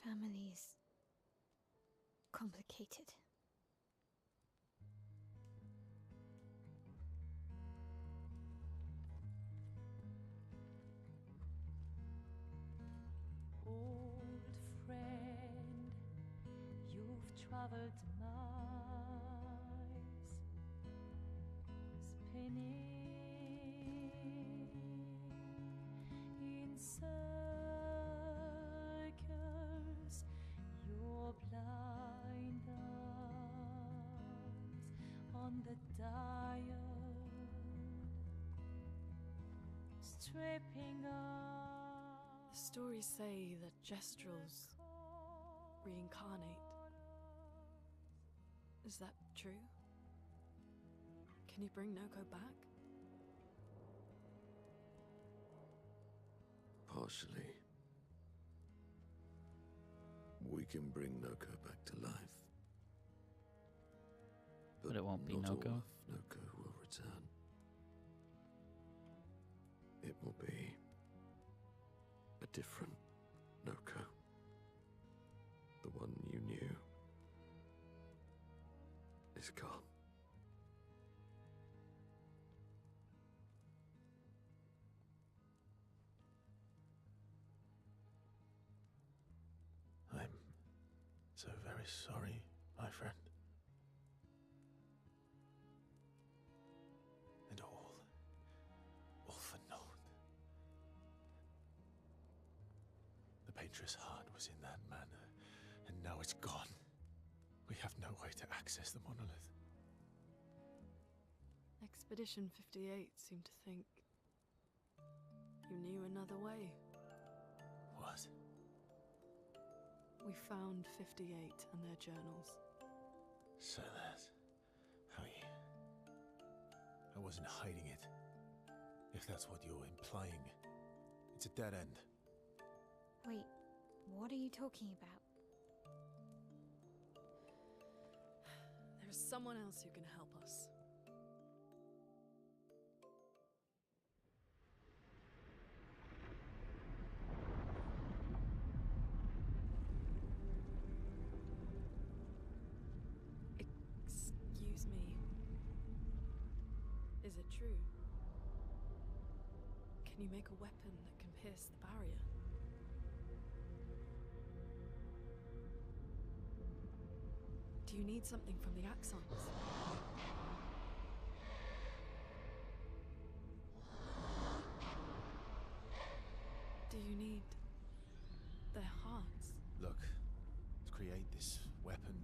Family's complicated. Old friend, you've traveled miles, spinning in circles. Your blind eyes on the dial, stripping off. The stories say that Gestrels reincarnate. Is that true? Can you bring Noko back? Partially. We can bring Noko back to life. But it won't be not Noko. all of Noko will return. It will be a different Noko. The one you knew is gone. I'm so very sorry, my friend. And all for naught. dangerous heart was in that manor, and now it's gone. We have no way to access the monolith. Expedition 58 seemed to think you knew another way. What? We found 58 and their journals. So that's how you... I wasn't hiding it. If that's what you're implying. It's a dead end. Wait, what are you talking about? There's someone else who can help us. Excuse me. Is it true? Can you make a weapon that can pierce the barrier? Do you need something from the Axons? Do you need their hearts? Look, to create this weapon,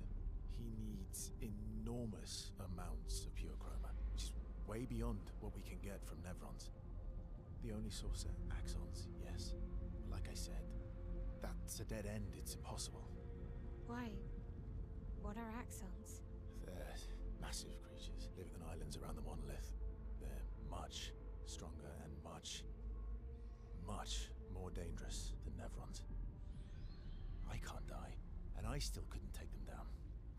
he needs enormous amounts of pure chroma, which is way beyond what we can get from Nevrons. The only source are Axons, yes. But like I said, that's a dead end. It's impossible. Why? What are Axons? They're massive creatures living on islands around the monolith. They're much stronger and much more dangerous than Nevrons. I can't die, and I still couldn't take them down.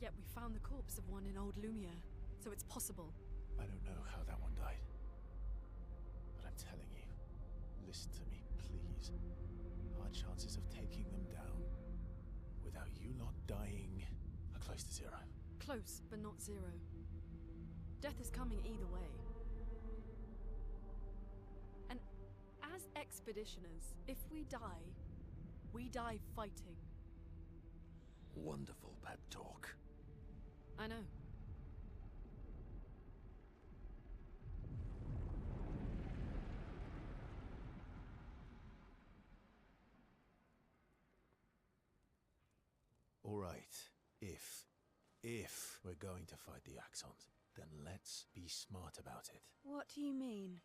Yet we found the corpse of one in Old Lumiere, so it's possible. I don't know how that one died. But I'm telling you, listen to me, please. Our chances of taking them down without you lot dying are close to zero. Close, but not zero. Death is coming either way. And as expeditioners, if we die fighting. Wonderful pep talk. I know. All right, if we're going to fight the Axons, then let's be smart about it. What do you mean?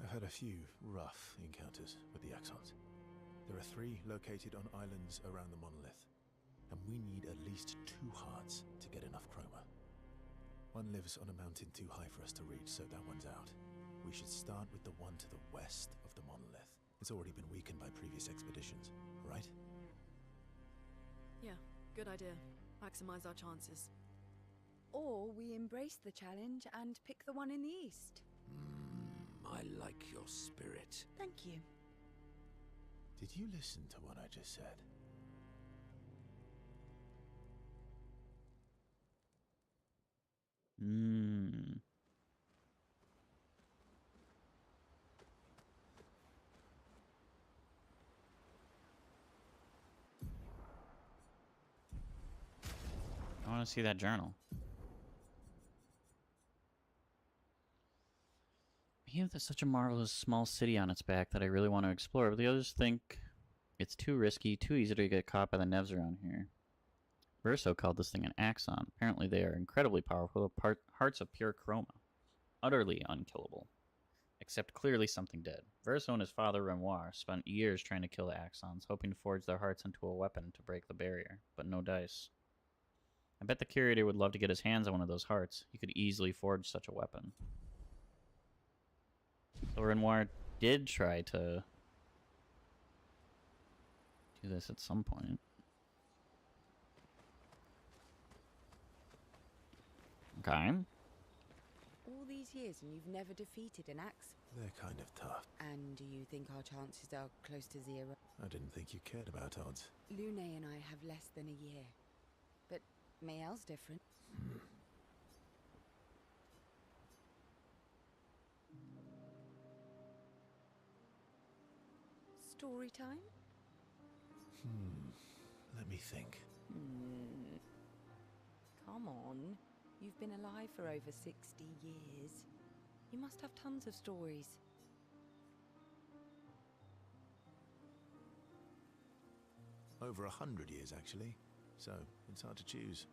I've had a few rough encounters with the Axons. There are 3 located on islands around the monolith, and we need at least 2 hearts to get enough chroma. One lives on a mountain too high for us to reach, so that one's out. We should start with the one to the west of the monolith. It's already been weakened by previous expeditions, right? Yeah, good idea. Maximize our chances. Or we embrace the challenge and pick the one in the east. I like your spirit. Thank you. Did you listen to what I just said? I want to see that journal. Even there's such a marvelous small city on its back that I really want to explore, but the others think it's too risky, too easy to get caught by the Nevs around here. Verso called this thing an Axon. Apparently they are incredibly powerful, hearts of pure chroma. Utterly unkillable. Except clearly something dead. Verso and his father Renoir spent years trying to kill the Axons, hoping to forge their hearts into a weapon to break the barrier, but no dice. I bet the curator would love to get his hands on one of those hearts. He could easily forge such a weapon. So Renoir did try to do this at some point. Okay. All these years and you've never defeated an axe? They're kind of tough. And do you think our chances are close to zero? I didn't think you cared about odds. Lune and I have less than a year. But Mayel's different. Story time? Let me think. Come on. You've been alive for over 60 years. You must have tons of stories. Over 100 years, actually. So, it's hard to choose.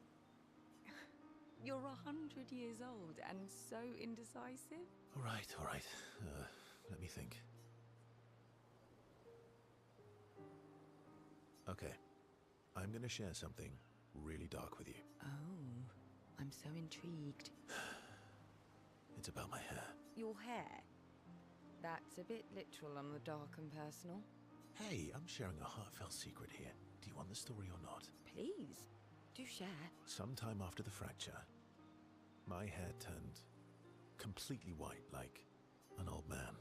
You're 100 years old and so indecisive? All right, all right. Let me think. Okay. I'm gonna share something really dark with you. Oh, I'm so intrigued. It's about my hair. Your hair? That's a bit literal on the dark and personal. Hey, I'm sharing a heartfelt secret here. Do you want the story or not? Please, do share. Sometime after the fracture, my hair turned completely white, like an old man.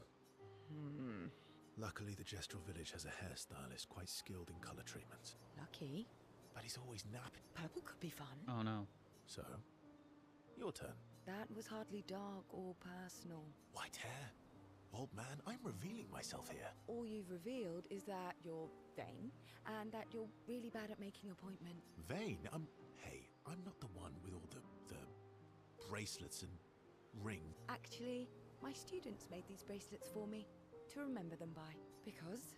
Luckily, the Gestural village has a hairstylist quite skilled in color treatments. Lucky. But he's always napping. Purple could be fun. Oh no. So, your turn. That was hardly dark or personal. White hair? Old man, I'm revealing myself here. All you've revealed is that you're vain and that you're really bad at making appointments. Vain? Hey, I'm not the one with all the bracelets and rings. Actually, my students made these bracelets for me to remember them by. Because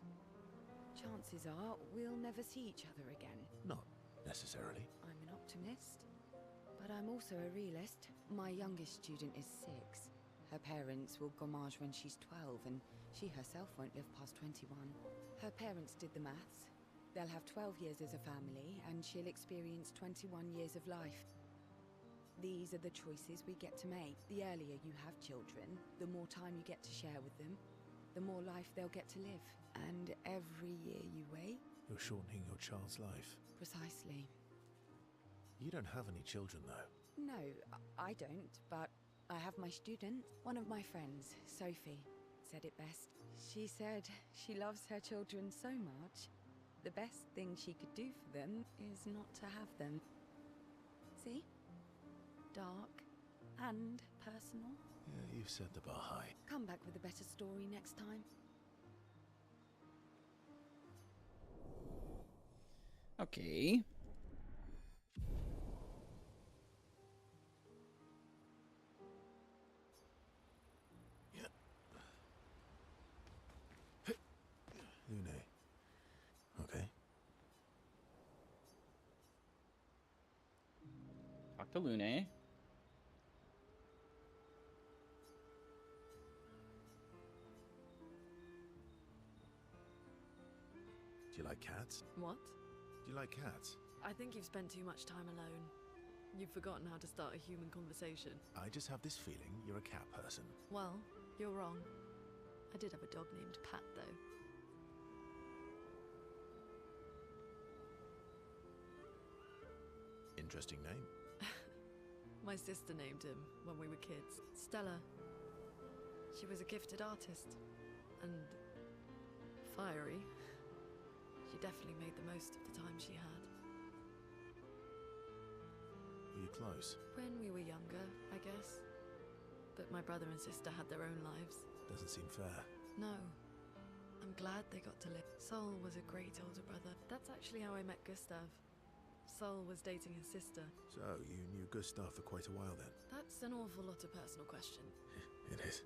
chances are we'll never see each other again. Not necessarily. I'm an optimist, but I'm also a realist. My youngest student is 6. Her parents will gommage when she's 12, and she herself won't live past 21. Her parents did the maths. They'll have 12 years as a family, and she'll experience 21 years of life. These are the choices we get to make. The earlier you have children, the more time you get to share with them, the more life they'll get to live. And every year you wait... You're shortening your child's life. Precisely. You don't have any children, though. No, I don't, but I have my student. One of my friends, Sophie, said it best. She said she loves her children so much, the best thing she could do for them is not to have them. See? Dark and personal. Yeah, you've set the bar high. Come back with a better story next time. Okay. Lune. Okay. Talk to Lune. Do you like cats? What? Do you like cats? I think you've spent too much time alone. You've forgotten how to start a human conversation. I just have this feeling you're a cat person. Well, you're wrong. I did have a dog named Pat, though. Interesting name. My sister named him when we were kids. Stella. She was a gifted artist. And fiery. She definitely made the most of the time she had. Were you close? When we were younger, I guess. But my brother and sister had their own lives. Doesn't seem fair. No. I'm glad they got to live. Sol was a great older brother. That's actually how I met Gustav. Sol was dating his sister. So, you knew Gustav for quite a while then? That's an awful lot of personal question. It is,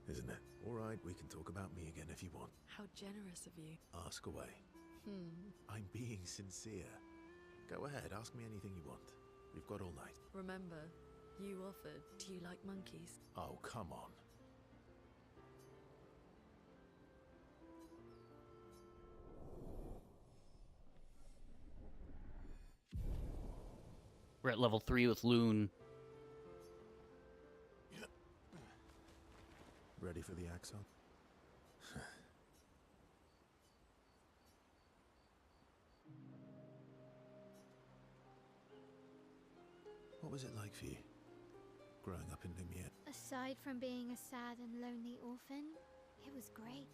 isn't it? All right, we can talk about me again if you want. How generous of you. Ask away. I'm being sincere. Go ahead, ask me anything you want. We've got all night. Remember, you offered. Do you like monkeys? Oh, come on. We're at level 3 with Loon. Ready for the axon? What was it like for you, growing up in Lumiere? Aside from being a sad and lonely orphan, it was great.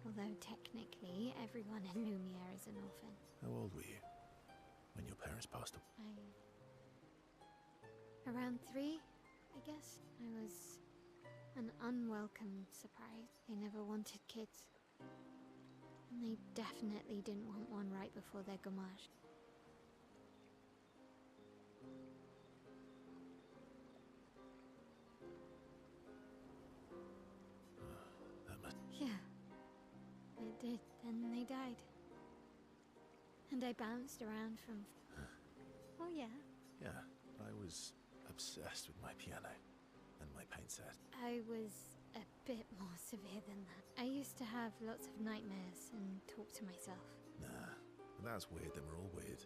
Although technically, everyone in Lumiere is an orphan. How old were you when your parents passed away? Around 3, I guess. I was an unwelcome surprise. They never wanted kids. And they definitely didn't want one right before their gommage. That must... Yeah. It did. Then they died. And I bounced around from... Oh, yeah. Yeah, I was obsessed with my piano and my paint set. I was a bit more severe than that. I used to have lots of nightmares and talk to myself. Nah, that's weird, then we're all weird.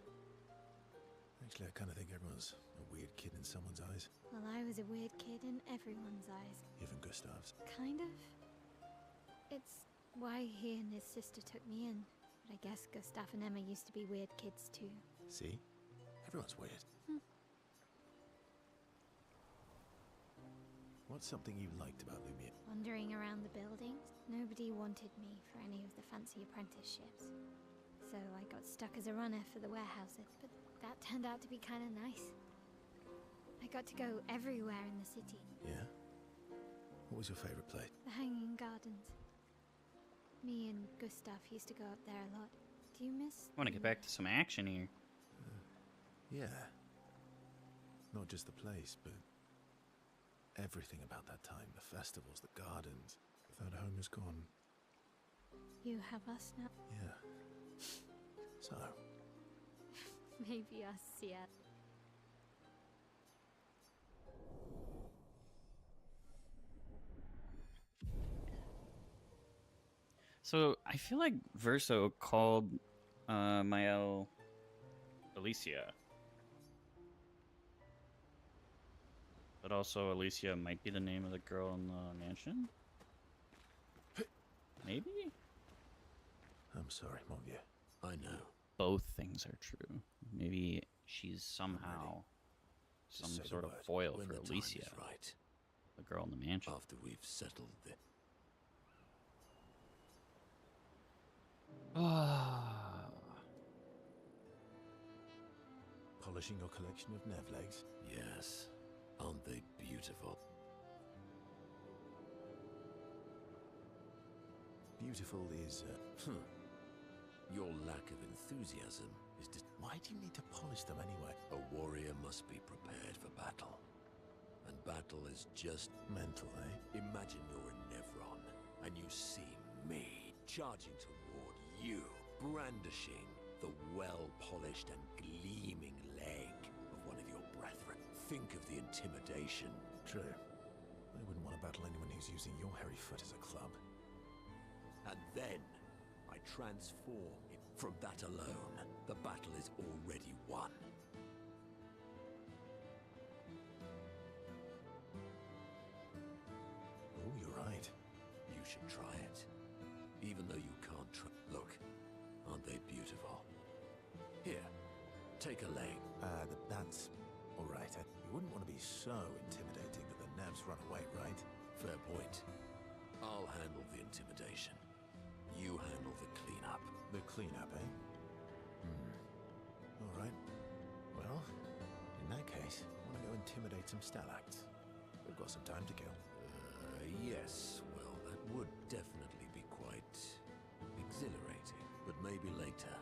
Actually, I kind of think everyone's a weird kid in someone's eyes. Well, I was a weird kid in everyone's eyes. Even Gustav's. Kind of. It's why he and his sister took me in. But I guess Gustav and Emma used to be weird kids too. See? Everyone's weird. What's something you liked about Lumia? Wandering around the buildings, nobody wanted me for any of the fancy apprenticeships. So I got stuck as a runner for the warehouses, but that turned out to be kind of nice. I got to go everywhere in the city. Yeah? What was your favorite place? The Hanging Gardens. Me and Gustav used to go up there a lot. Do you miss... I want to get back to some action here. Yeah. Not just the place, but everything about that time. The festivals, the gardens. That home is gone. You have us now? Yeah. So? Maybe us, yeah. So I feel like Verso called Mael Alicia. But also Alicia might be the name of the girl in the mansion? Maybe? I'm sorry, Mongia. I know. Both things are true. Maybe she's somehow some Just say sort the of word foil when for the time Alicia, is right. the girl in the mansion. After we've settled the... Polishing your collection of Nev legs? Yes. Aren't they beautiful? Beautiful is... Your lack of enthusiasm is just... Why do you need to polish them anyway? A warrior must be prepared for battle. And battle is just... mental, eh? Imagine you're in Nevron, and you see me charging toward you, brandishing the well-polished and gleaming leg of one of your brethren. Think of the intimidation. True. I wouldn't want to battle anyone who's using your hairy foot as a club. And then I transform it. From that alone, the battle is already won. Oh, you're right. You should try it. Even though you can't try. Look, aren't they beautiful? Here, take a leg. That's all right. You wouldn't want to be so intimidating that the Nevs run away, right? Fair point. I'll handle the intimidation. You handle the cleanup. The cleanup, eh? All right. Well, in that case, I want to go intimidate some stalacts. We've got some time to kill. Yes. Well, that would definitely be quite exhilarating. But maybe later.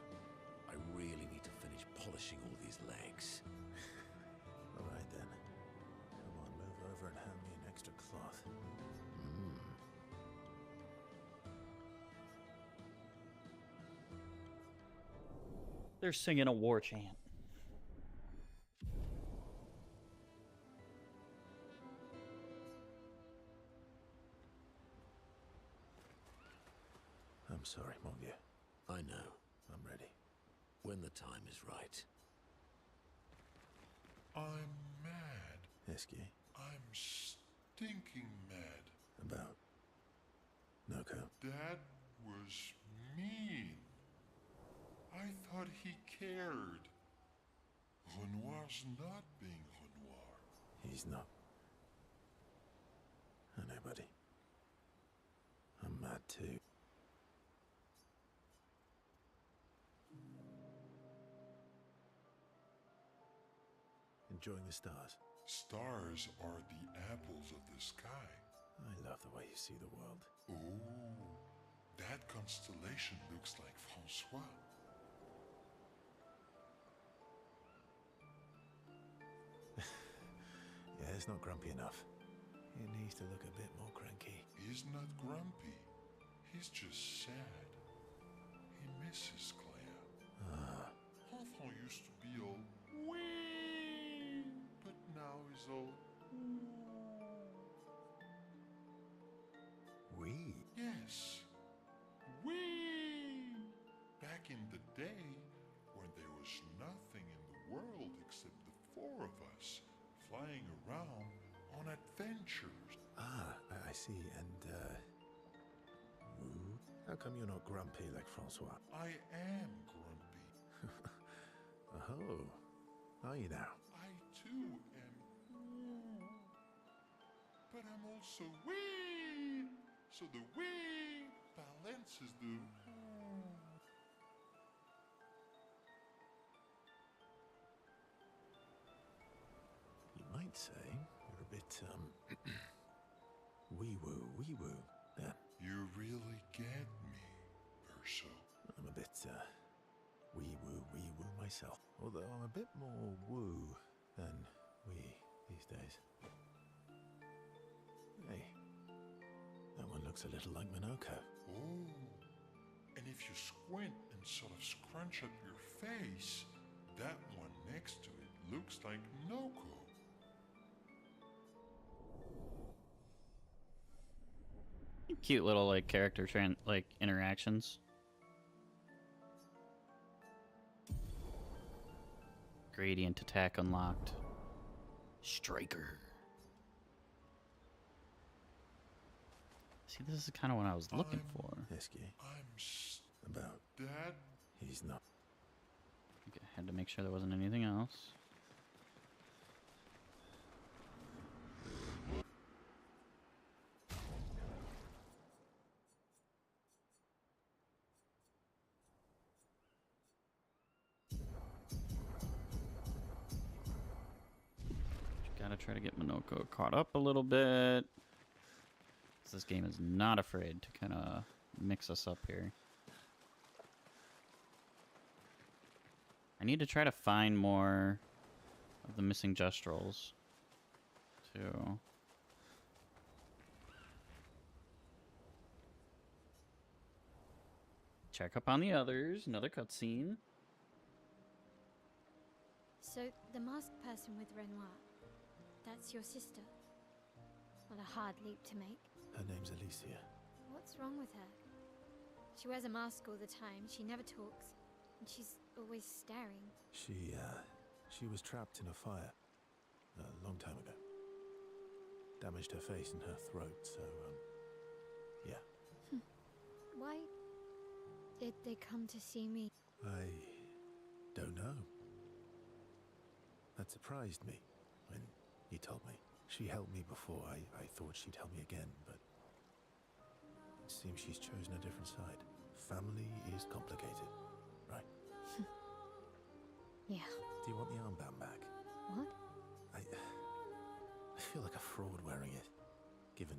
I really need to finish polishing all these legs. All right, then. Come on, move over and hand me an extra cloth. They're singing a war chant. I'm sorry, Mongia. I know. I'm ready. When the time is right. I'm mad. Esky. I'm stinking mad. About Noko. Dad was mean. I thought he cared. Renoir's not being Renoir. He's not. I know, buddy. I'm mad too. Enjoying the stars? Stars are the apples of the sky. I love the way you see the world. Oh, that constellation looks like Francois. Yeah, it's not grumpy enough. It needs to look a bit more cranky. He's not grumpy. He's just sad. He misses Claire. Ah, enfant used to be all wee, but now he's all We? yes, wee. Back in the day, when there was nothing in the world except the four of us flying around on adventures. Ah, I see. And, Woo? How come you're not grumpy like Francois? I am grumpy. Oh, are you now? I too am but I'm also wee. So the wee balances the You might say you're a bit, wee-woo. Yeah, You really get me, Perso. I'm a bit, wee-woo myself. Although I'm a bit more woo than wee these days. Hey, that one looks a little like Minoko. Oh. And if you squint and sort of scrunch up your face, that one next to it looks like Noko. Cute little like character interactions. Gradient attack unlocked. Striker. See, this is kind of what I was looking for. Esky. I'm About. Dad? He's not. Okay, had to make sure there wasn't anything else. Gotta try to get Minoko caught up a little bit. This game is not afraid to kind of mix us up here. I need to try to find more of the missing gestrels, too. Check up on the others. Another cutscene. So, the masked person with Renoir, that's your sister? What a hard leap to make. Her name's Alicia. What's wrong with her? She wears a mask all the time, she never talks, and she's always staring. She was trapped in a fire a long time ago. Damaged her face and her throat, so, yeah. Why did they come to see me? I don't know. That surprised me when you told me. She helped me before. I thought she'd help me again, but it seems she's chosen a different side. Family is complicated, right? Yeah. Do you want the armband back? What? I feel like a fraud wearing it, given,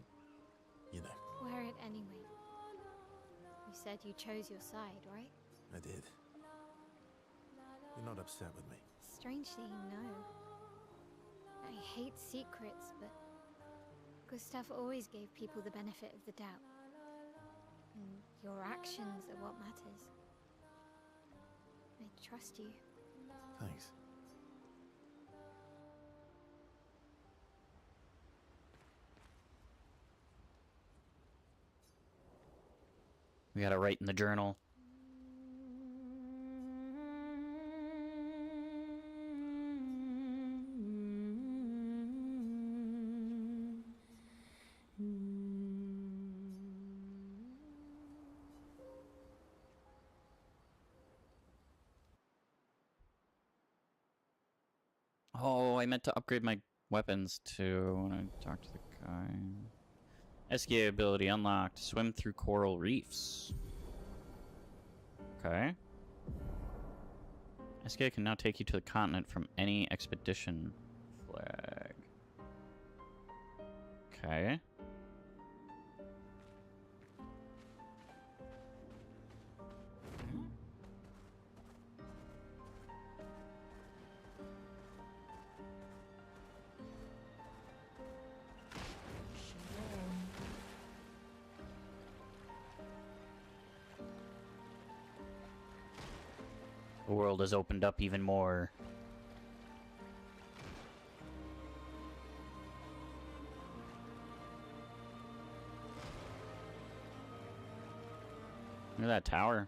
you know. Wear it anyway. You said you chose your side, right? I did. You're not upset with me. Strangely, no. I hate secrets, but Gustav always gave people the benefit of the doubt. And your actions are what matters. I trust you. Thanks. We gotta write in the journal. Oh, I meant to upgrade my weapons too when I talked to the guy. SKA ability unlocked. Swim through coral reefs. Okay. SKA can now take you to the continent from any expedition flag. Okay. The world has opened up even more. Look at that tower.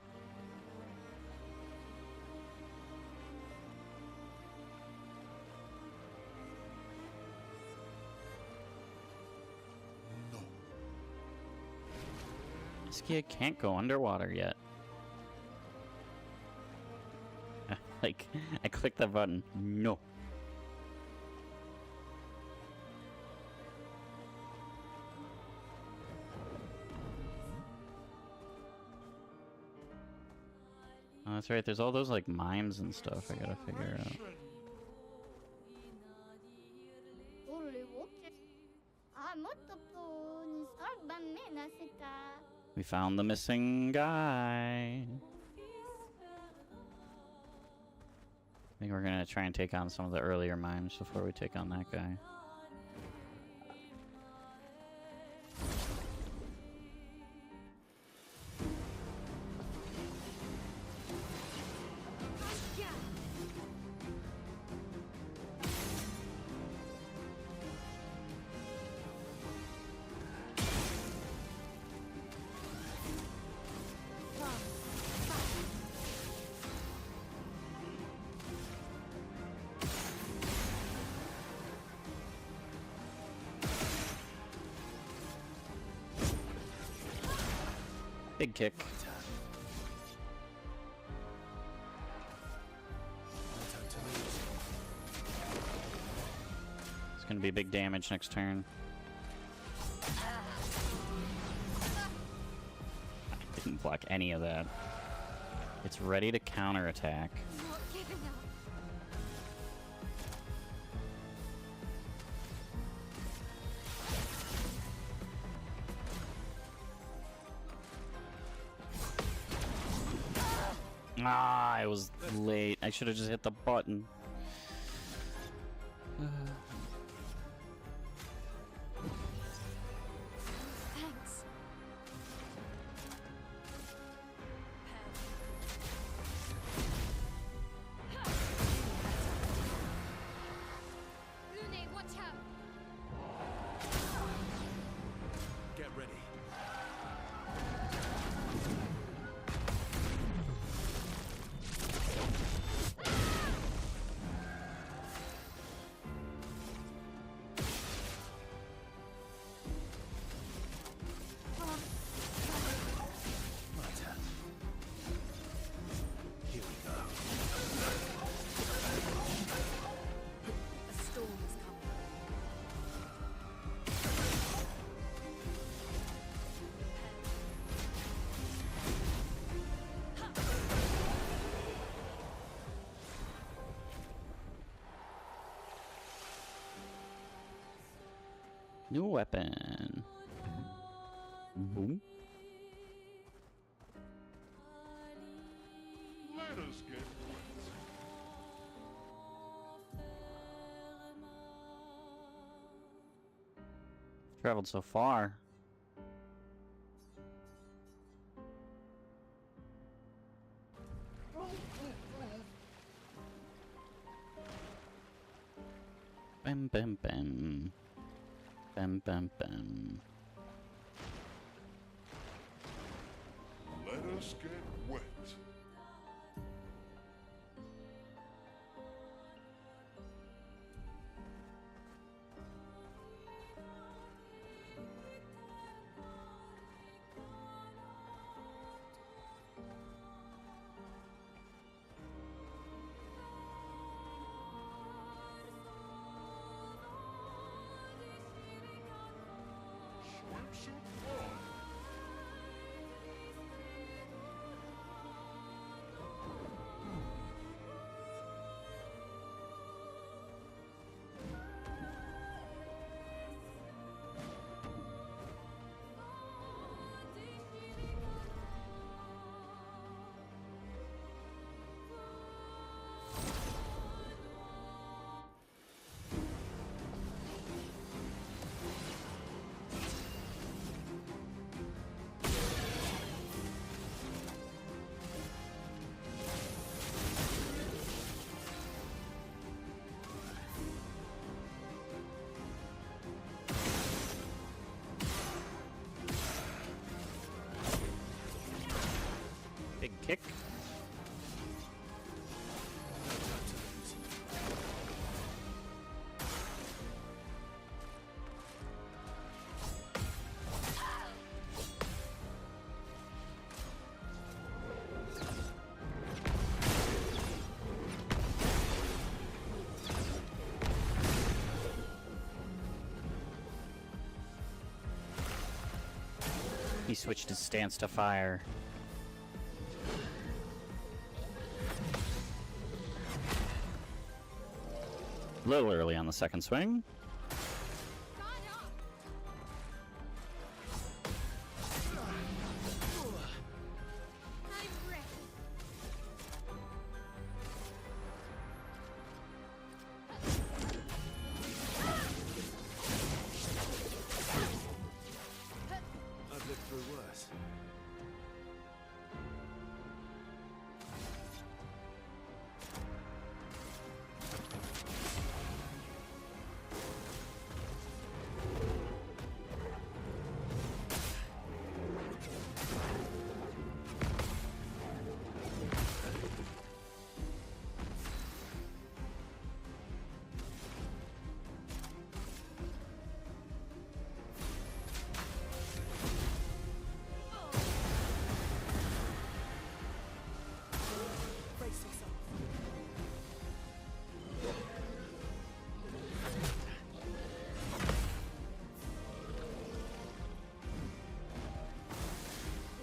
No. This kid can't go underwater yet. Like, I clicked that button. No. Oh, that's right. There's all those, like, mimes and stuff I gotta figure out. We found the missing guy. I think we're gonna try and take on some of the earlier mimes before we take on that guy. Big kick. It's gonna be big damage next turn. I didn't block any of that. It's ready to counterattack. Ah, I was late. I should have just hit the button. Thanks. Lune, watch out! Get ready. Here we go. A storm is coming. New weapon. Boom. Let us get wet. Traveled so far. Bam bam bam. Bam bam bam. Let us get wet. Swimsuit on. kick. He switched his stance to fire. A little early on the second swing. I've lived through worse.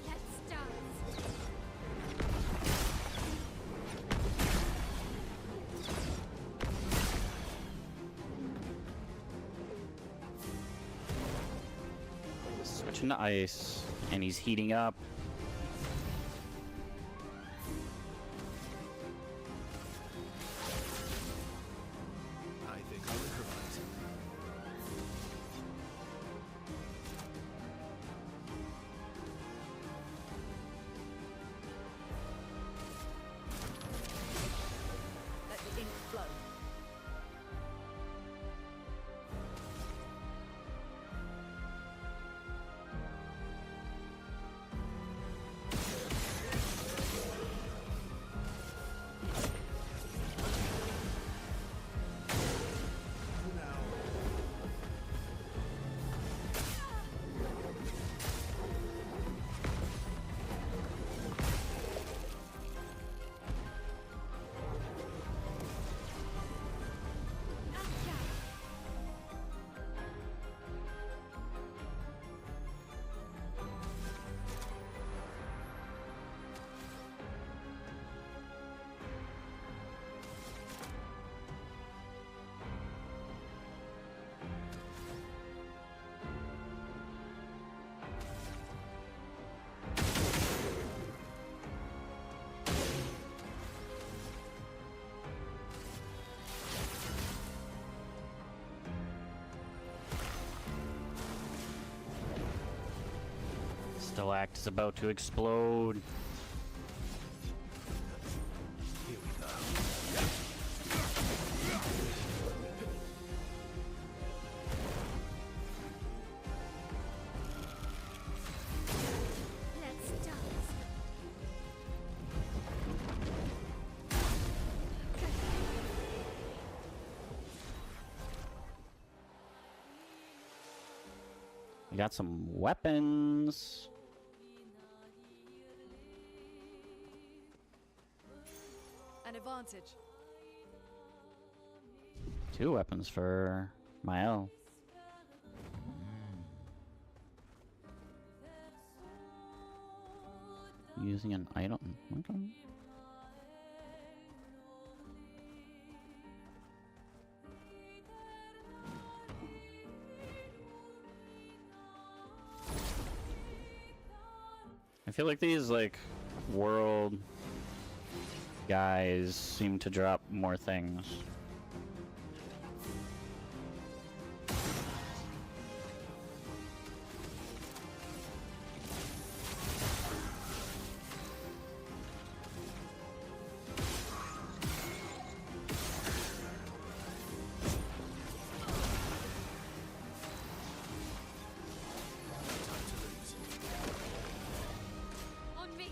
Let's dance. Switching to ice, and he's heating up. I think I'll improvise. Let the ink flow. Stillact is about to explode. Here we go. Let's dance. We got some weapons. An advantage. 2 weapons for Mael. Using an item. Okay. I feel like these, like, world guys seem to drop more things. On me.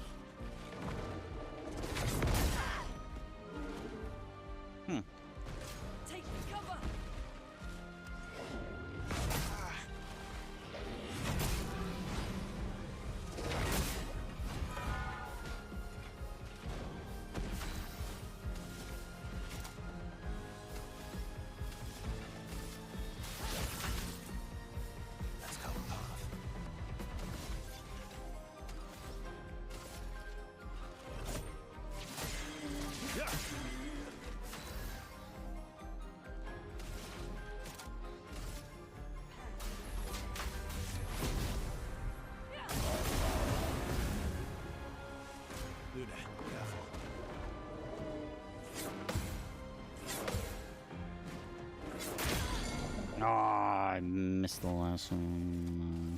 missed the last one.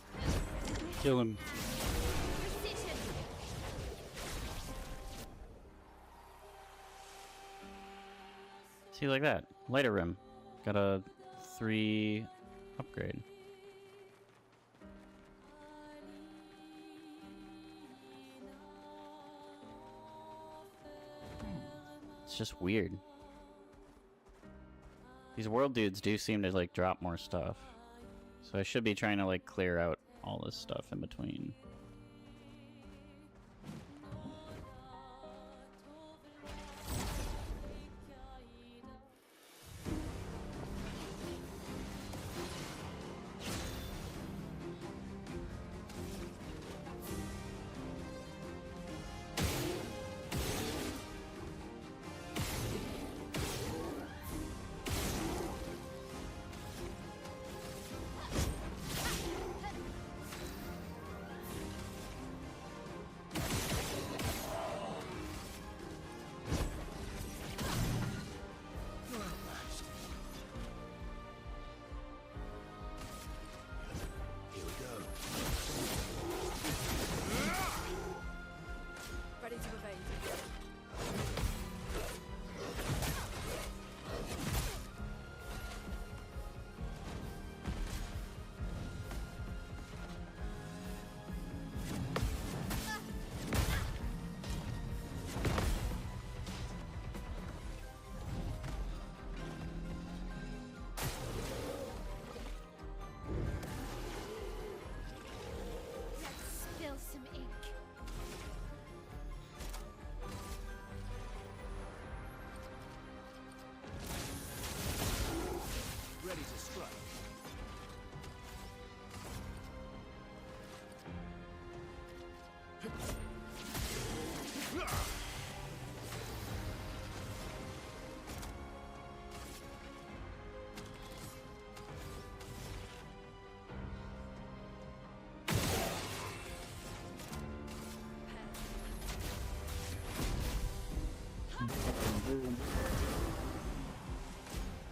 Kill him. See, like that. Lighter rim. Got a 3 upgrade. It's just weird. These world dudes do seem to like drop more stuff. So I should be trying to like clear out all this stuff in between. Ready to evade. Spill some ink. Ready to strike.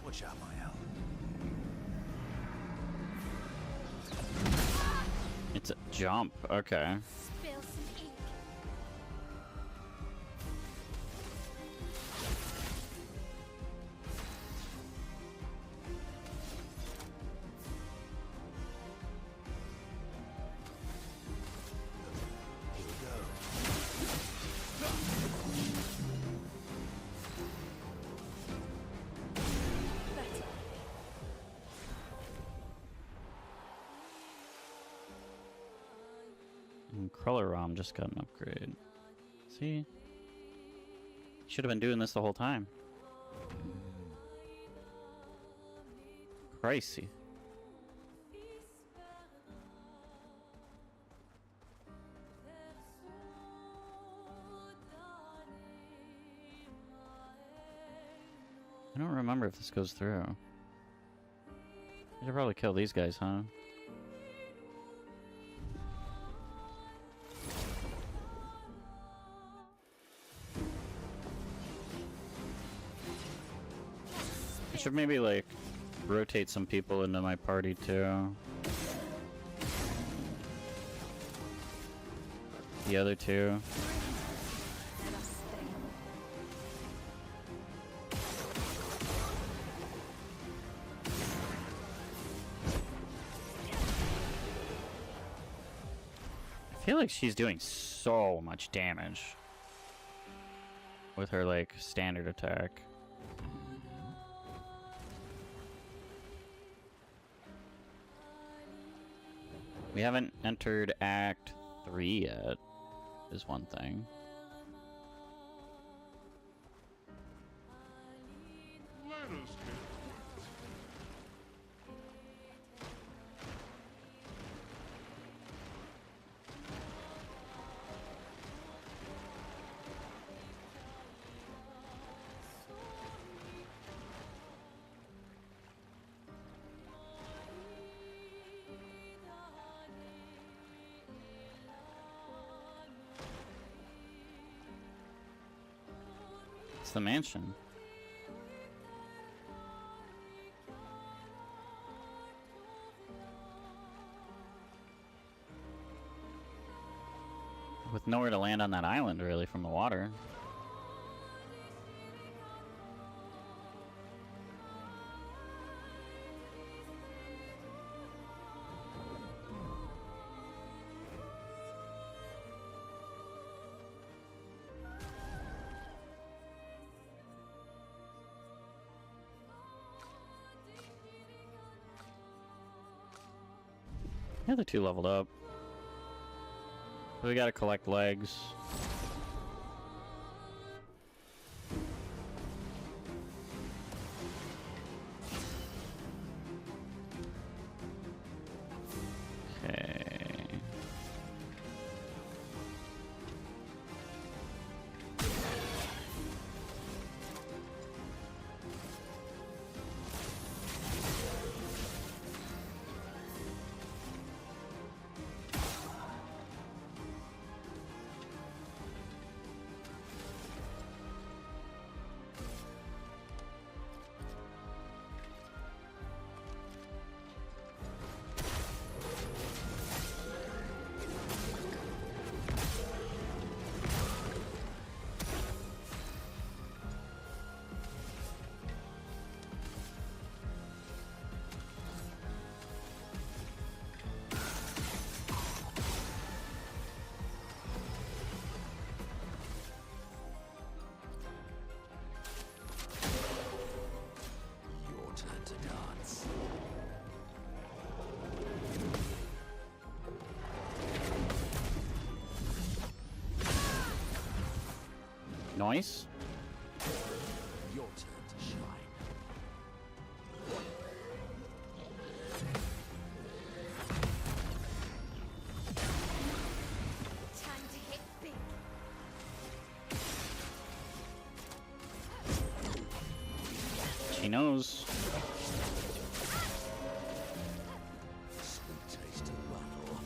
Watch out, my owl. It's a jump. Okay. Spill some ink. Here we go. Better. And Crawler-Rom just got an upgrade. See? Should have been doing this the whole time. Pricey. I don't remember if this goes through. I should probably kill these guys, huh? I should maybe like rotate some people into my party too. The other two. Let us stay. I feel like she's doing so much damage with her like standard attack. We haven't entered Act 3 yet, is one thing. Let us get It's the mansion. With nowhere to land on that island, really, from the water. The other two leveled up. We gotta collect legs. Okay. Your turn to dance. Nice. Your turn to shine. Time to hit big. She knows. Sweet taste of battle.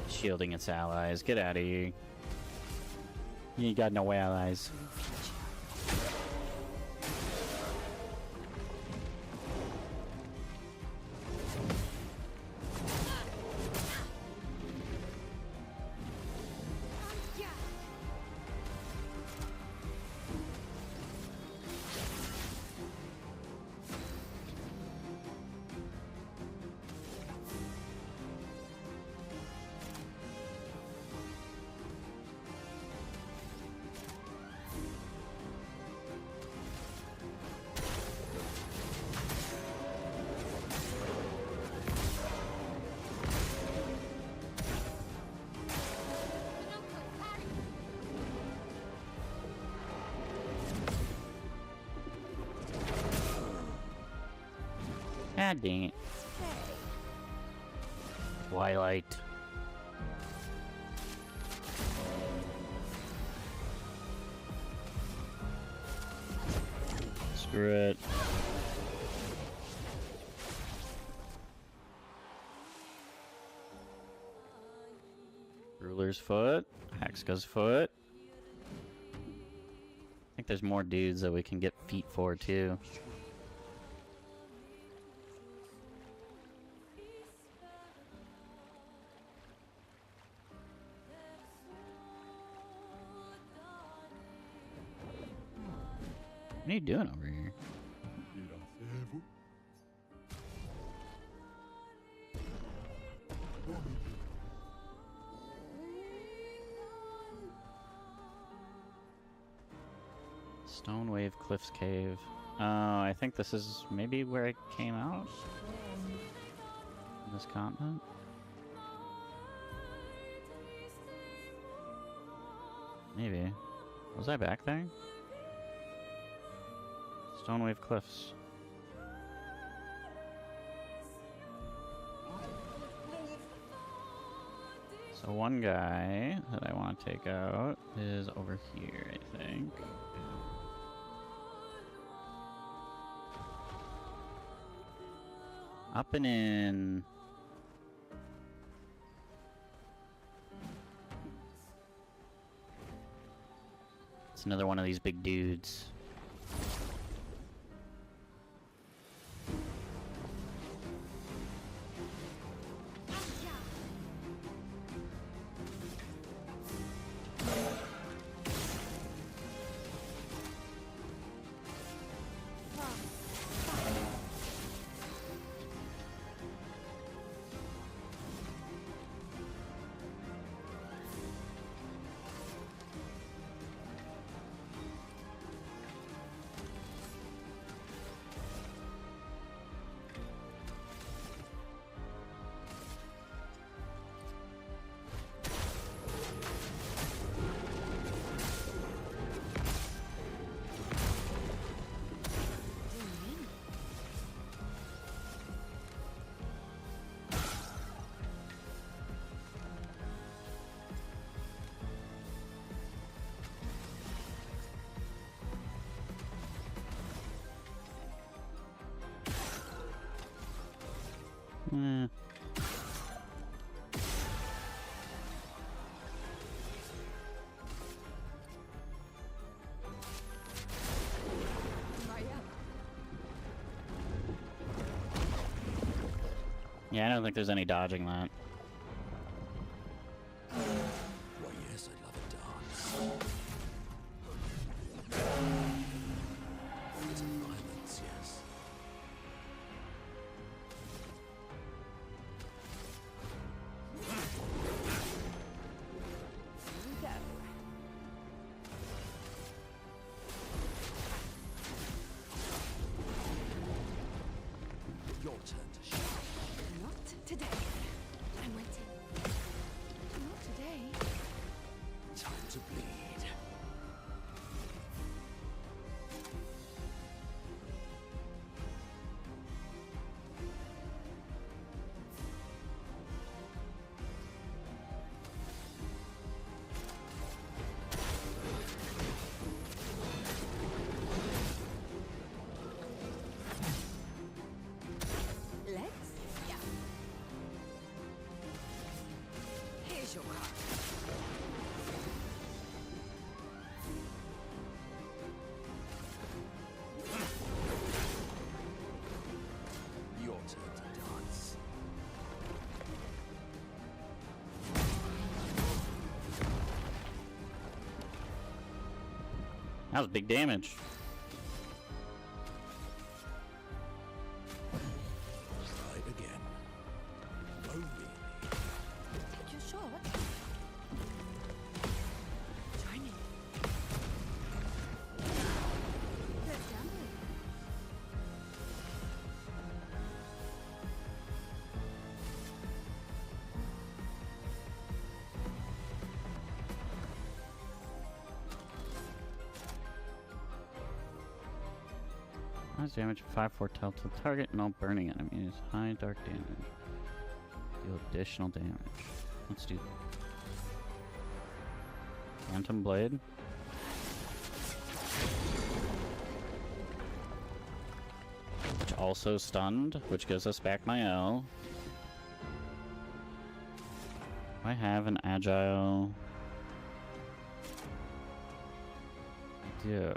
Shielding its allies. Get out of here. You ain't got no allies. God dang it. Twilight. Screw it. Ruler's foot. Hexka's foot. I think there's more dudes that we can get feet for too. What are you doing over here? Stone Wave Cliffs Cave. Oh, I think this is maybe where I came out? This continent? Maybe. Was I back there? Stone Wave Cliffs. So one guy that I want to take out is over here, I think. Up and in. It's another one of these big dudes. Eh. Yeah, I don't think there's any dodging that. Why, yes, I'd love a dance. It's violence, yes. Your turn to shine. Not today. I'm waiting. Not today. Time to bleed. Let's. Yeah. Here's your card. Your turn to dance. That was big damage. Try again. Oh, really? Take your shot. Join in. Let's gamble. Nice damage, 5/4 tilt to target, no burning enemies. High dark damage. Deal additional damage. Let's do that. Phantom Blade. Which also stunned, which gives us back my L. I have an agile. Yeah.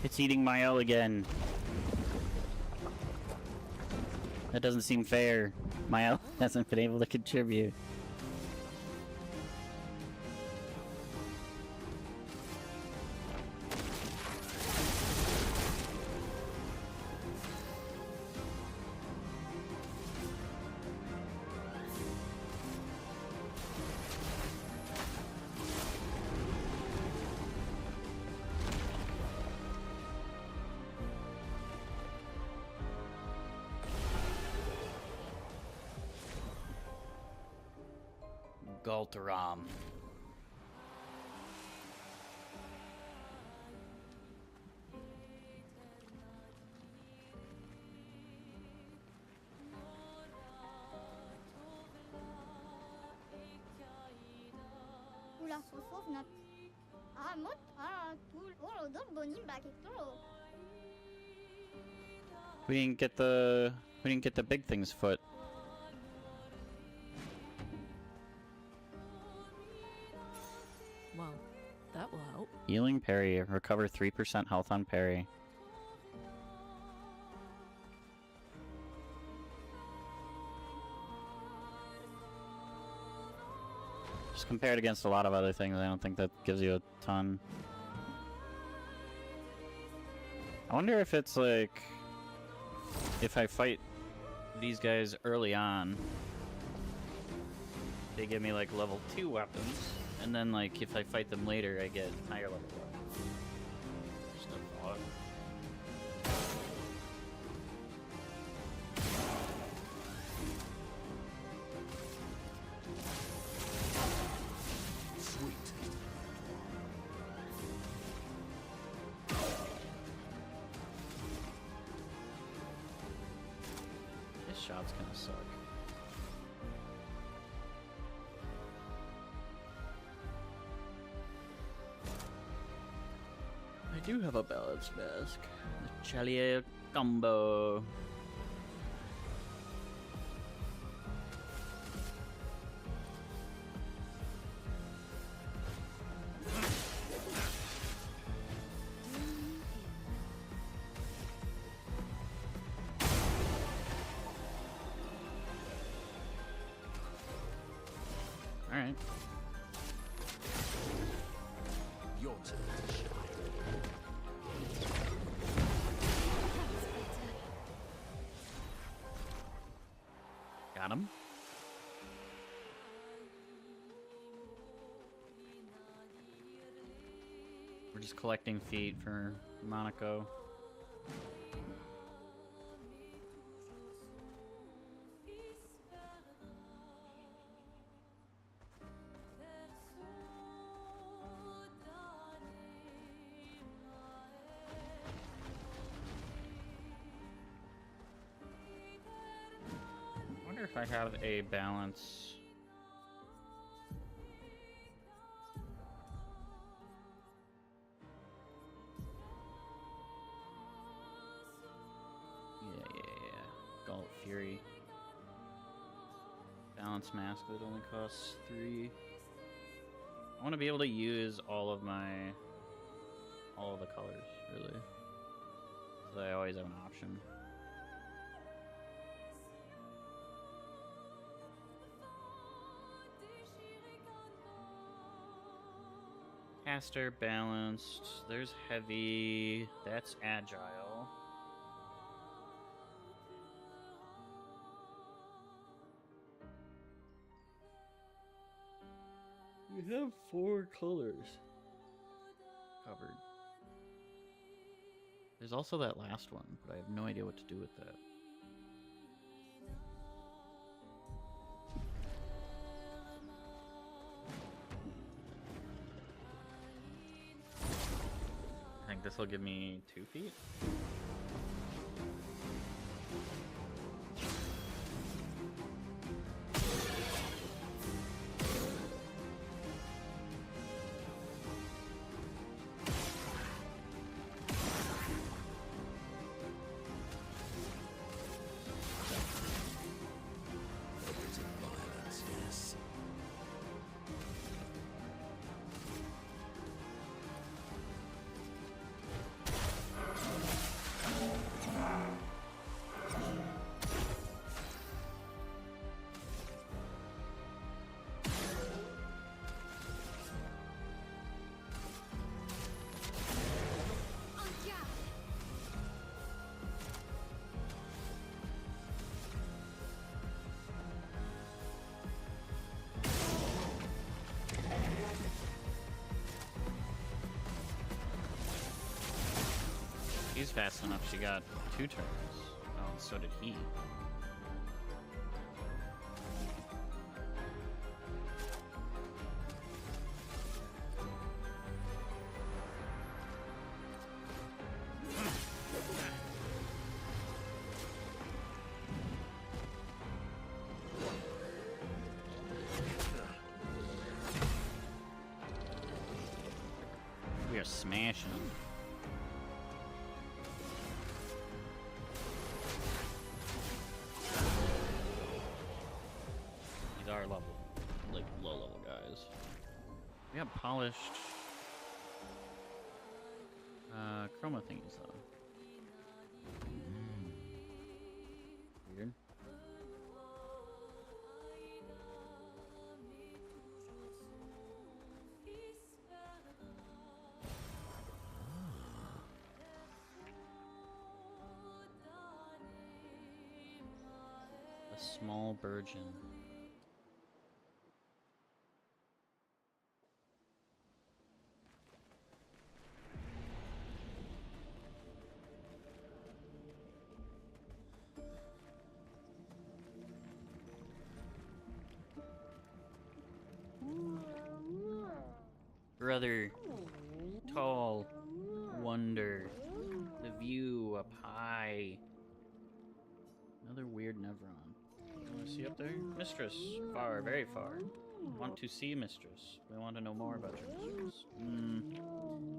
It's eating my L again. That doesn't seem fair. My L hasn't been able to contribute. Galtaram. Ula sosovnat. Amot tul oro dor bonim bracket toro. We didn't get the big thing's foot. Well, that will help. Healing parry. Recover 3% health on parry. Just compared against a lot of other things, I don't think that gives you a ton. I wonder if it's like... if I fight these guys early on, they give me like level 2 weapons, and then like if I fight them later, I get higher level weapons. Just a thought. Sweet. His shots kind of suck. I do have a balance mask. The Chalier combo. Alright. Your turn to shine. Got him. We're just collecting feet for Monaco. I wonder if I have a balance. Yeah. Galt Fury. Balance mask that only costs 3. I want to be able to use all of the colors, really. So I always have an option. Caster balanced. There's heavy. That's agile. We have 4 colors covered. There's also that last one, but I have no idea what to do with that. I think this will give me 2 feet. Operative violence, yes. She's fast enough, she got 2 turns. Oh, and so did he. smashing them. These are level, like low level guys. We got polished chroma thingies though. Weird. A small burgeon. Brother, tall, wonder, the view up high. Another weird Nevron. You want to see up there? Mistress, far, very far. Want to see Mistress. We want to know more about your mistress.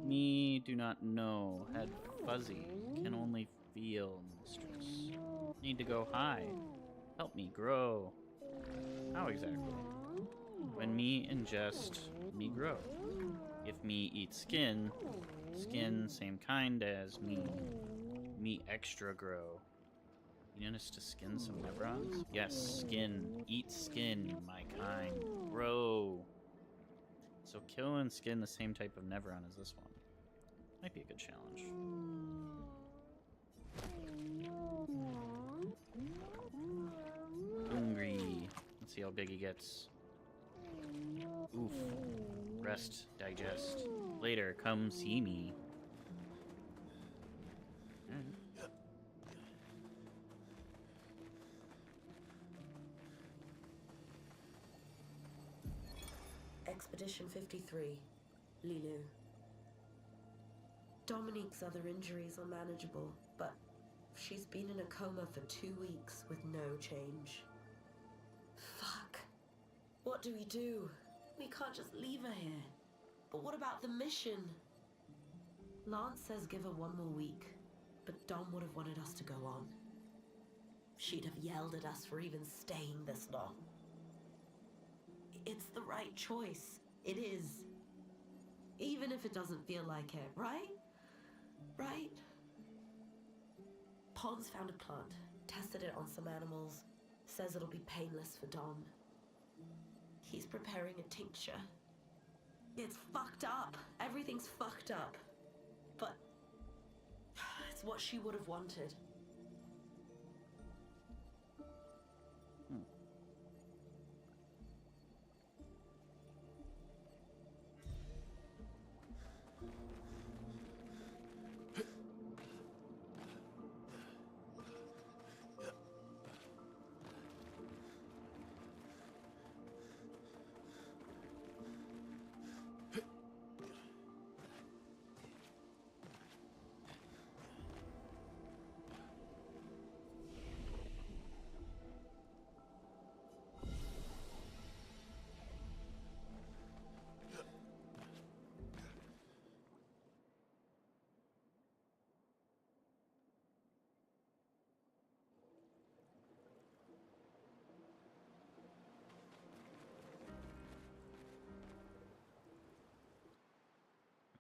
Me do not know. Head fuzzy. Can only feel Mistress. Need to go high. Help me grow. How exactly? When me ingest, me grow. If me eat skin, skin same kind as me. Me extra grow. You want us to skin some Nevrons? Yes, skin. Eat skin, my kind. Grow. So kill and skin the same type of Nevron as this one. Might be a good challenge. Hungry. Let's see how big he gets. Oof. Rest, digest. Later, come see me. Expedition 53, Lilu. Dominique's other injuries are manageable, but she's been in a coma for 2 weeks with no change. Fuck. What do we do? We can't just leave her here. But what about the mission? Lance says give her 1 more week, but Dom would have wanted us to go on. She'd have yelled at us for even staying this long. It's the right choice. It is. Even if it doesn't feel like it, right? Right? Pons found a plant, tested it on some animals, says it'll be painless for Dom. He's preparing a tincture. It's fucked up. Everything's fucked up. But it's what she would have wanted.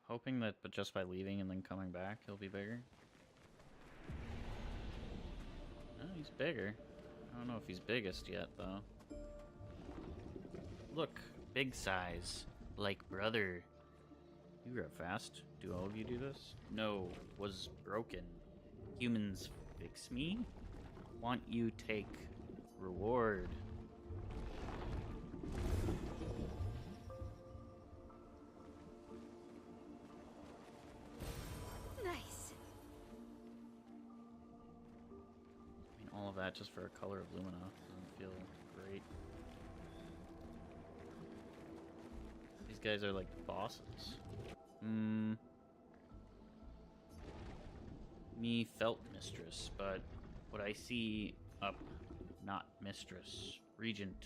Hoping that, but just by leaving and then coming back, he'll be bigger. Oh, he's bigger. I don't know if he's biggest yet, though. Look, big size, like brother. You grow fast. Do all of you do this? No, was broken. Humans fix me? Want you take reward. All of that just for a color of Lumina doesn't feel great. These guys are like bosses. Me felt mistress, but what I see up, not mistress. Regent.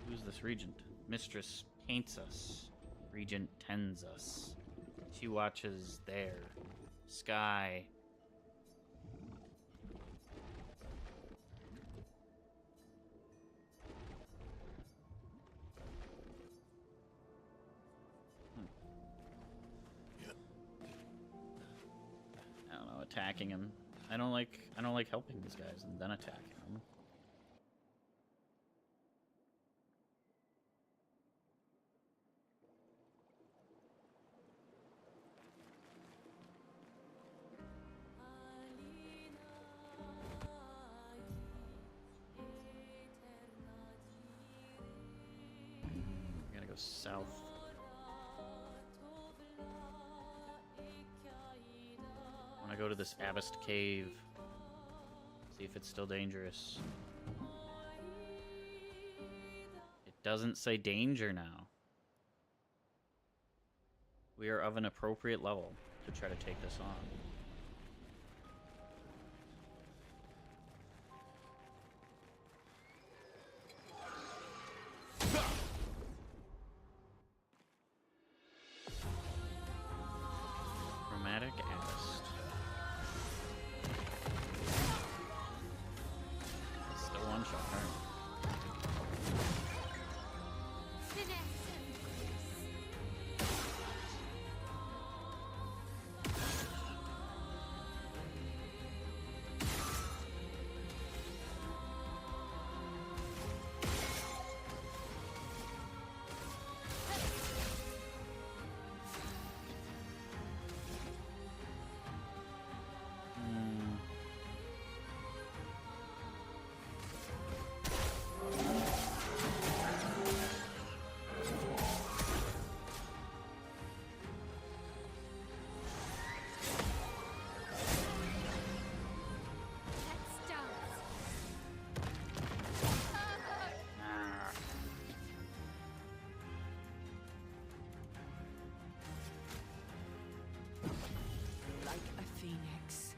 Who's this regent? Mistress paints us. Regent tends us. She watches there. Sky. I don't know, attacking him. I don't like helping these guys and then attacking them. We're gonna go south. I wanna go to this Abyssed Cave. See if it's still dangerous. It doesn't say danger now. We are of an appropriate level to try to take this on. Chromatic Abyssed. Still one shot, right? Like a phoenix.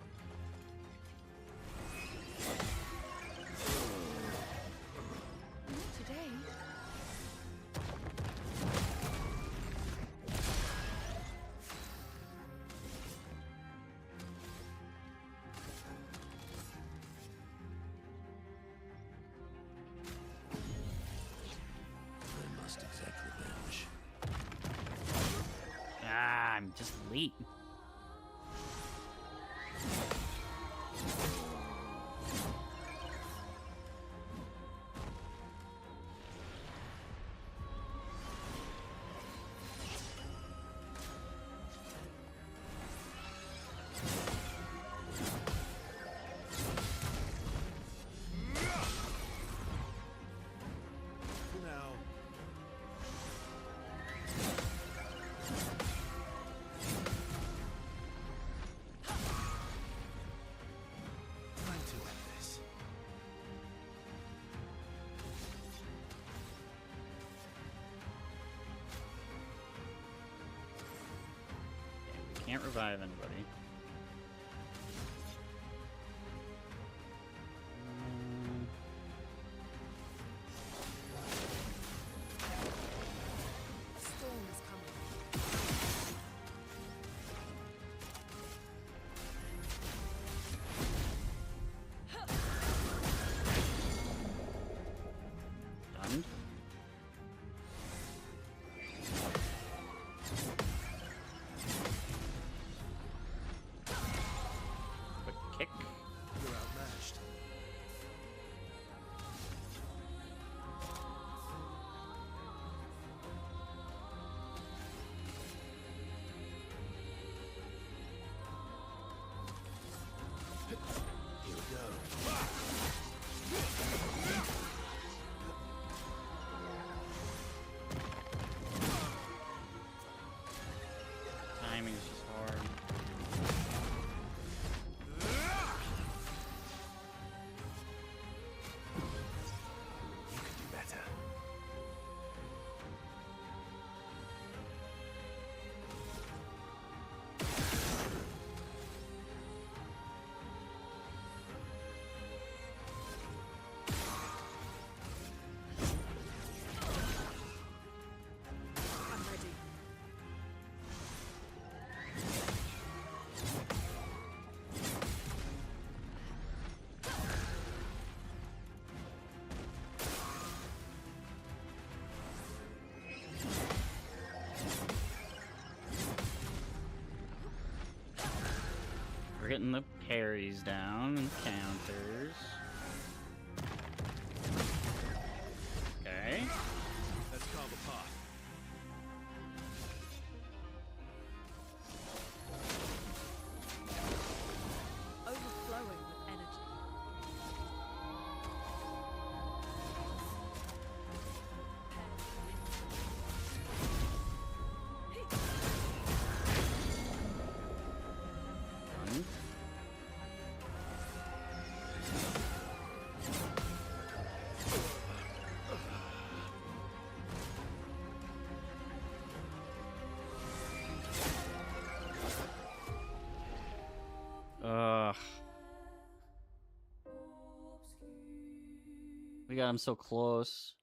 Not today. I must exact revenge. Ah, I'm just late. Now, time to end this. Can't revive anybody. Storm is coming. Done. Quick kick. You're outmatched. Here we go. Timing is just hard. You could do better. getting the parries down and counters. Okay. Let's carve a path. Overflowing with energy. Done. Ugh. We got him so close.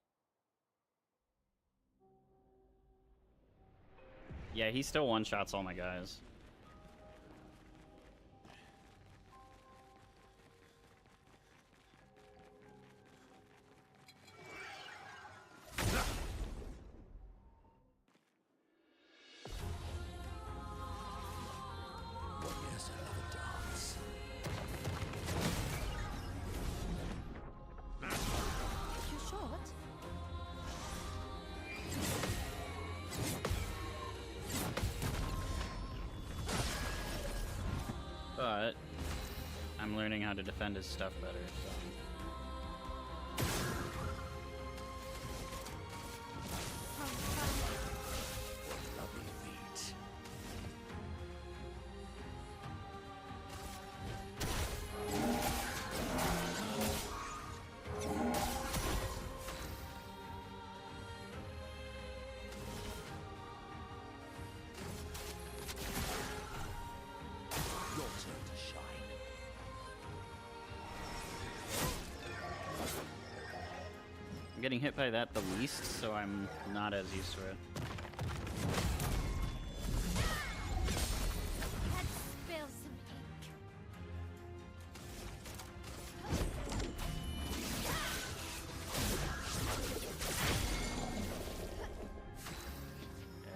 Yeah, he still one-shots all my guys. Yes, I love a dance. You shot? But I'm learning how to defend his stuff better, so. Lovely feet. Your turn to shine. I'm getting hit by that the least, so I'm not as used to it. Let's spill some ink.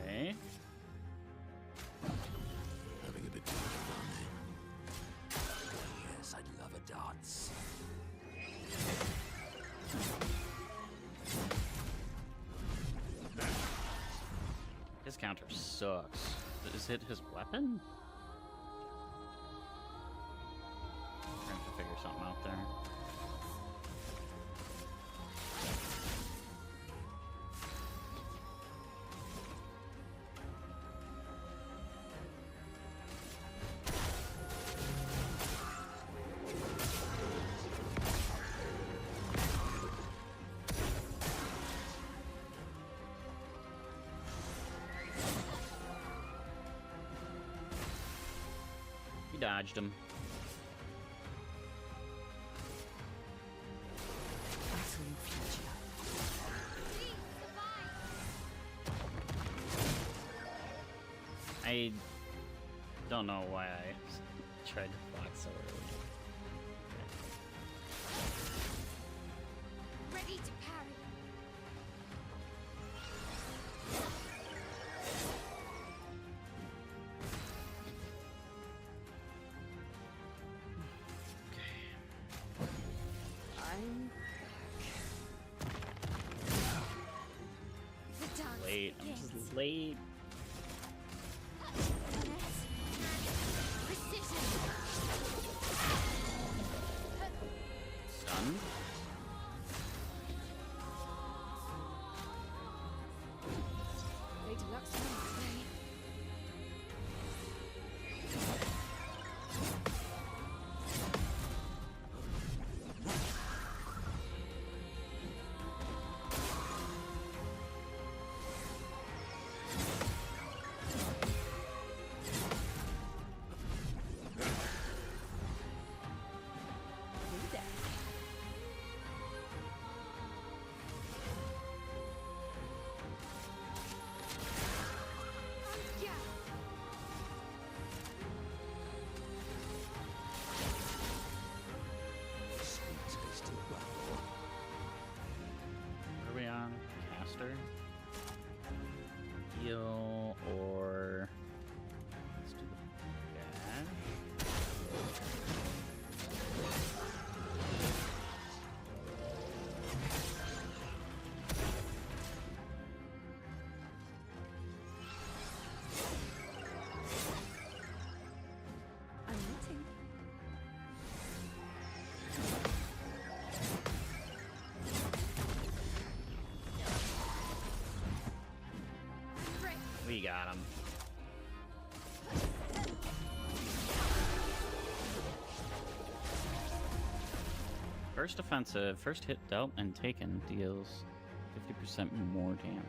Okay. Having a bit too much fun, eh? Yes, I'd love a dance. His counter sucks. Is it his weapon? Trying to figure something out there. He dodged him. Battle your future. I don't know why I tried to block so early. Ready to parry. I'm The dance Late. I'm begins. just late. Finesse and precision. Stunned. Lady Luck's on today. got him. First offensive, first hit dealt and taken deals 50% more damage.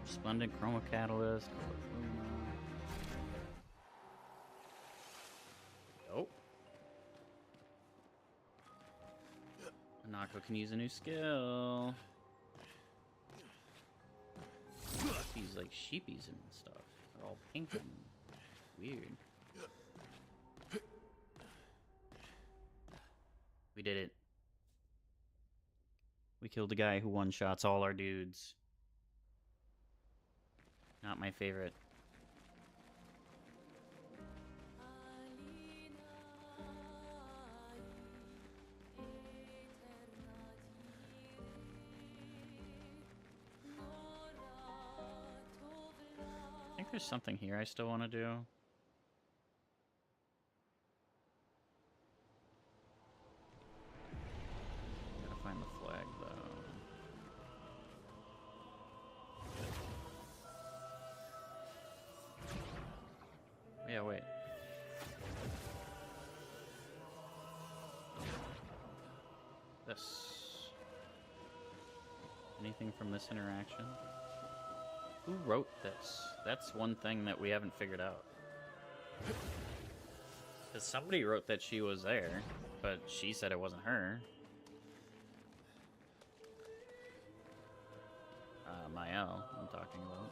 Splendid Chroma Catalyst. Oh. Hanako can use a new skill. These like sheepies and stuff. They're all pink and weird. We did it. We killed the guy who one-shots all our dudes. Not my favorite. I think there's something here I still want to do. Gotta find the flag, though. Yeah, wait. This. Anything from this interaction? Who wrote this? That's one thing that we haven't figured out. Because somebody wrote that she was there, but she said it wasn't her. Mael, I'm talking about.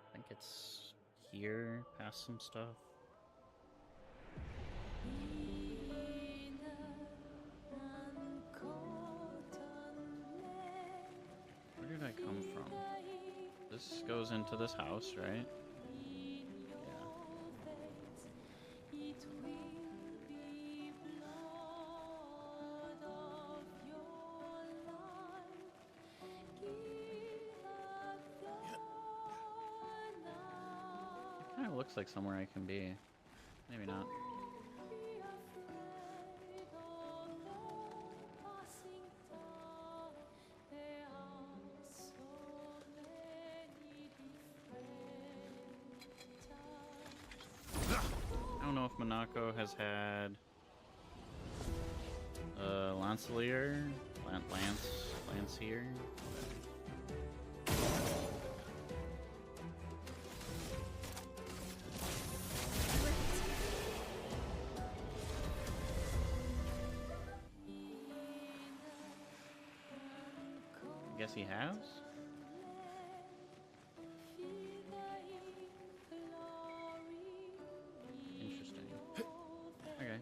I think it's here, past some stuff. Where did I come from? This goes into this house, right? Kind of looks like somewhere I can be. Maybe not. I don't know if Monaco has had Lancelier, Lance here. Guess he has? Interesting. Okay.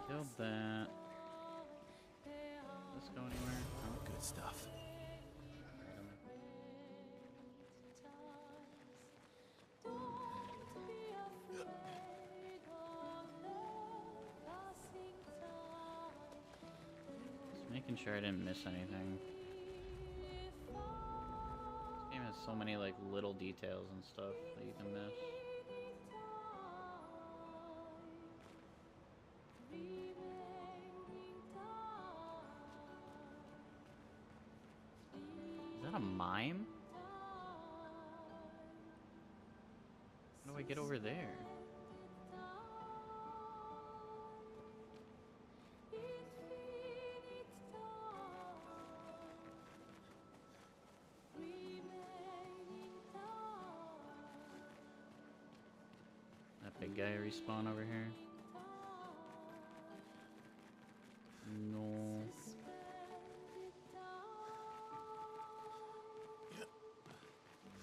Killed that. Let's go anywhere. Oh, Good stuff. Just making sure I didn't miss anything. This game has so many like little details and stuff that you can miss. Is that a mime? How do I get over there? That big guy respawn over here? No.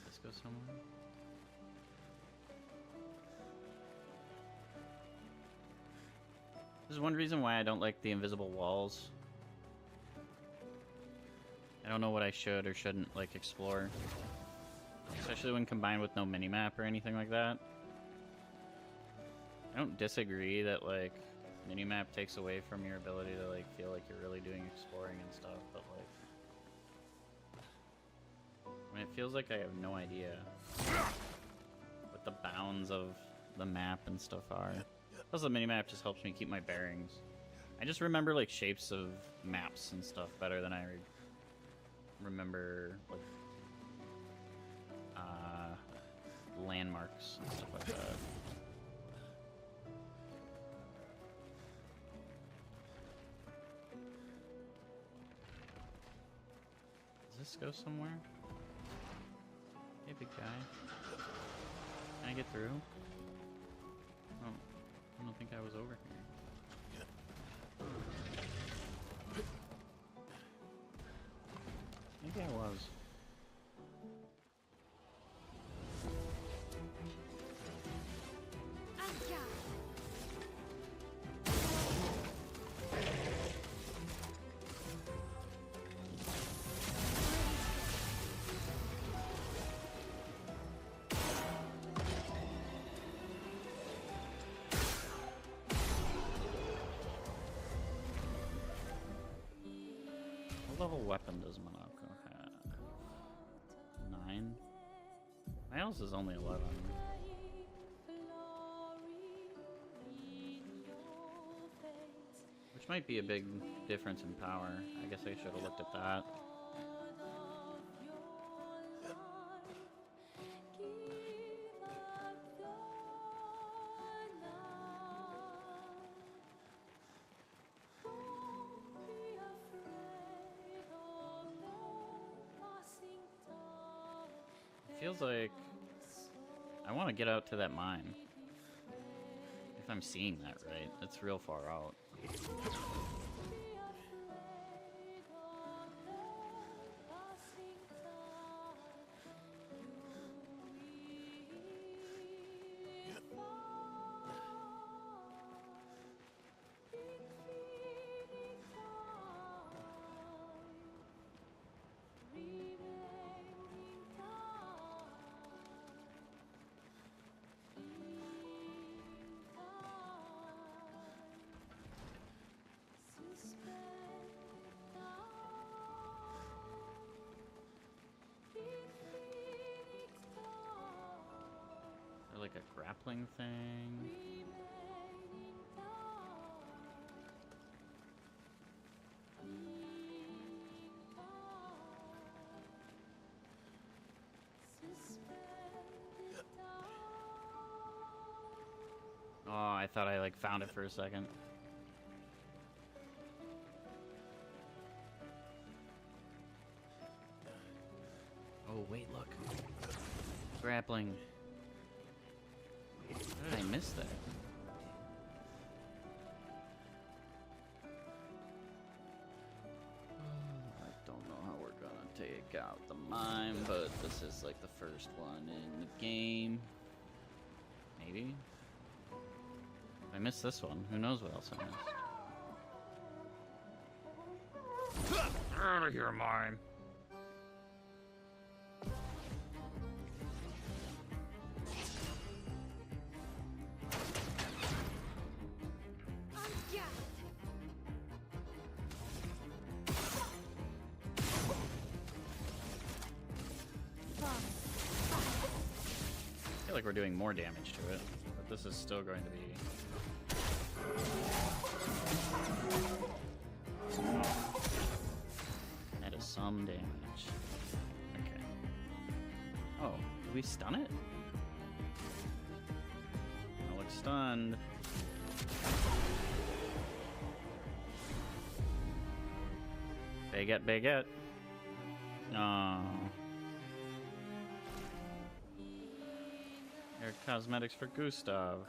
Let's go somewhere. This is one reason why I don't like the invisible walls. I don't know what I should or shouldn't like explore. especially when combined with no minimap or anything like that. I don't disagree that like minimap takes away from your ability to like feel like you're really doing exploring and stuff, but like I mean, it feels like I have no idea what the bounds of the map and stuff are. Plus the minimap just helps me keep my bearings. I just remember like shapes of maps and stuff better than I remember like landmarks and stuff like that. Does this go somewhere? Hey, big guy. Can I get through? Oh, I don't think I was over here. Maybe I was. What level weapon does Monoko have? 9? My else is only 11. Which might be a big difference in power. I guess I should have looked at that. Feels like I want to get out to that mine. If I'm seeing that right, it's real far out. Like a grappling thing. Oh, I thought I like found it for a second. Oh, wait, look. Grappling. How did I miss that? I don't know how we're gonna take out the mine, but this is like the first one in the game. Maybe? If I missed this one, who knows what else I missed. Out of here, mine! I feel like we're doing more damage to it, but this is still going to be... That is some damage. Okay. Oh, did we stun it? It looks stunned. Baguette, baguette. Oh. Hair cosmetics for Gustav.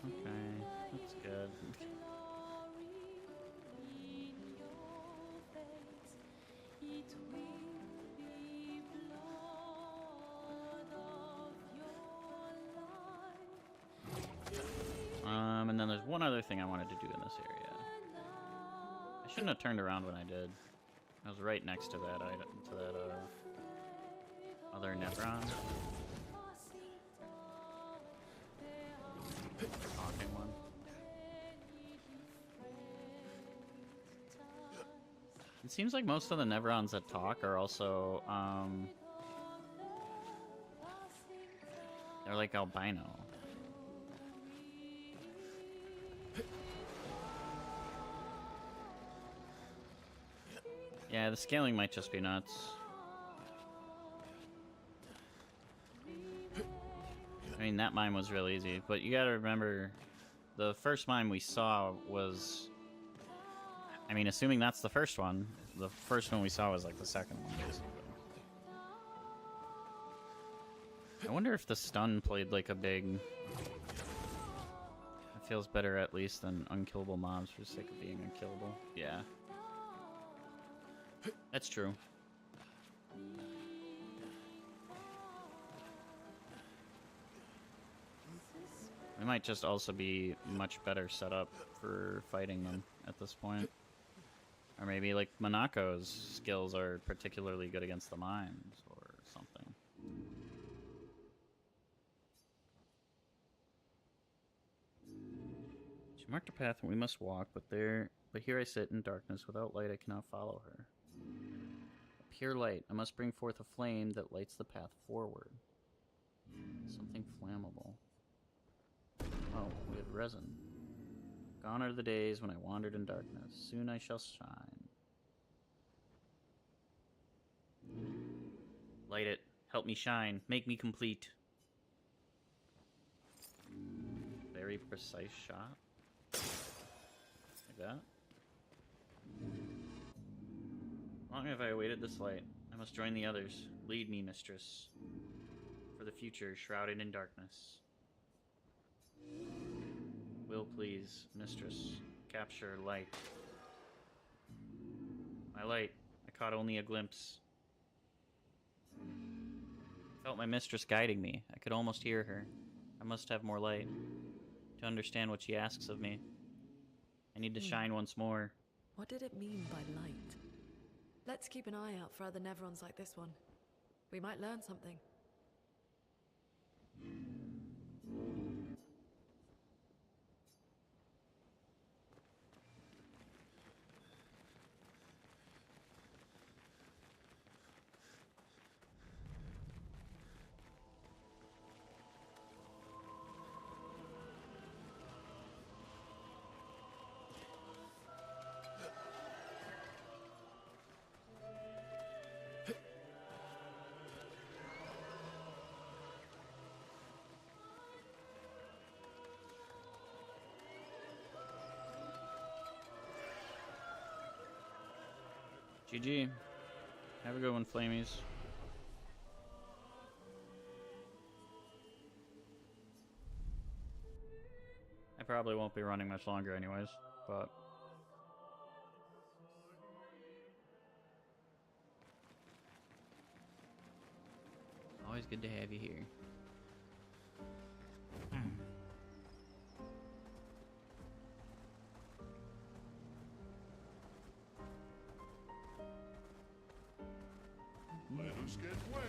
Okay. That's good. And then there's one other thing I wanted to do in this area. I shouldn't have turned around when I did. I was right next to that item, to that other Nevron. Talking one. It seems like most of the Nevrons that talk are also, they're like albino. Yeah, the scaling might just be nuts. I mean, that mime was real easy, but you gotta remember, the first mime we saw was... I mean, assuming that's the first one we saw was like the second one, basically. I wonder if the stun played like a big... It feels better at least than unkillable mobs for the sake of being unkillable. Yeah. That's true. We might just also be much better set up for fighting them at this point. Or maybe like Monaco's skills are particularly good against the mines or something. She marked a path and we must walk, but here I sit in darkness. Without light I cannot follow her. A pure light. I must bring forth a flame that lights the path forward. Something flammable. Oh, we have resin. Gone are the days when I wandered in darkness. Soon I shall shine. Light it. Help me shine. Make me complete. Very precise shot. Like that. Long have I awaited this light. I must join the others. Lead me, mistress. For the future, shrouded in darkness. Will, please, mistress, capture light. My light. I caught only a glimpse. I felt my mistress guiding me. I could almost hear her. I must have more light to understand what she asks of me. I need to shine once more. What did it mean by light? Let's keep an eye out for other Nevrons like this one. We might learn something. GG. Have a good one, Flamies. I probably won't be running much longer anyways, but... Always good to have you here. Let us get wet.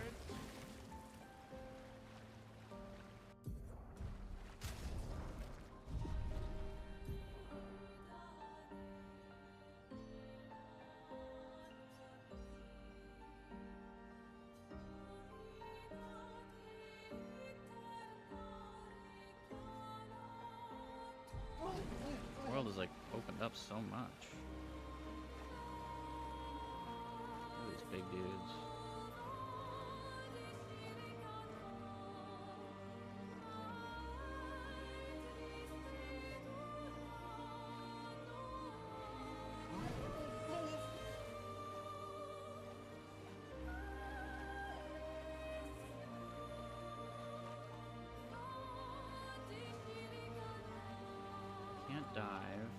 The world is like opened up so much. Look at these big dudes. Can't dive.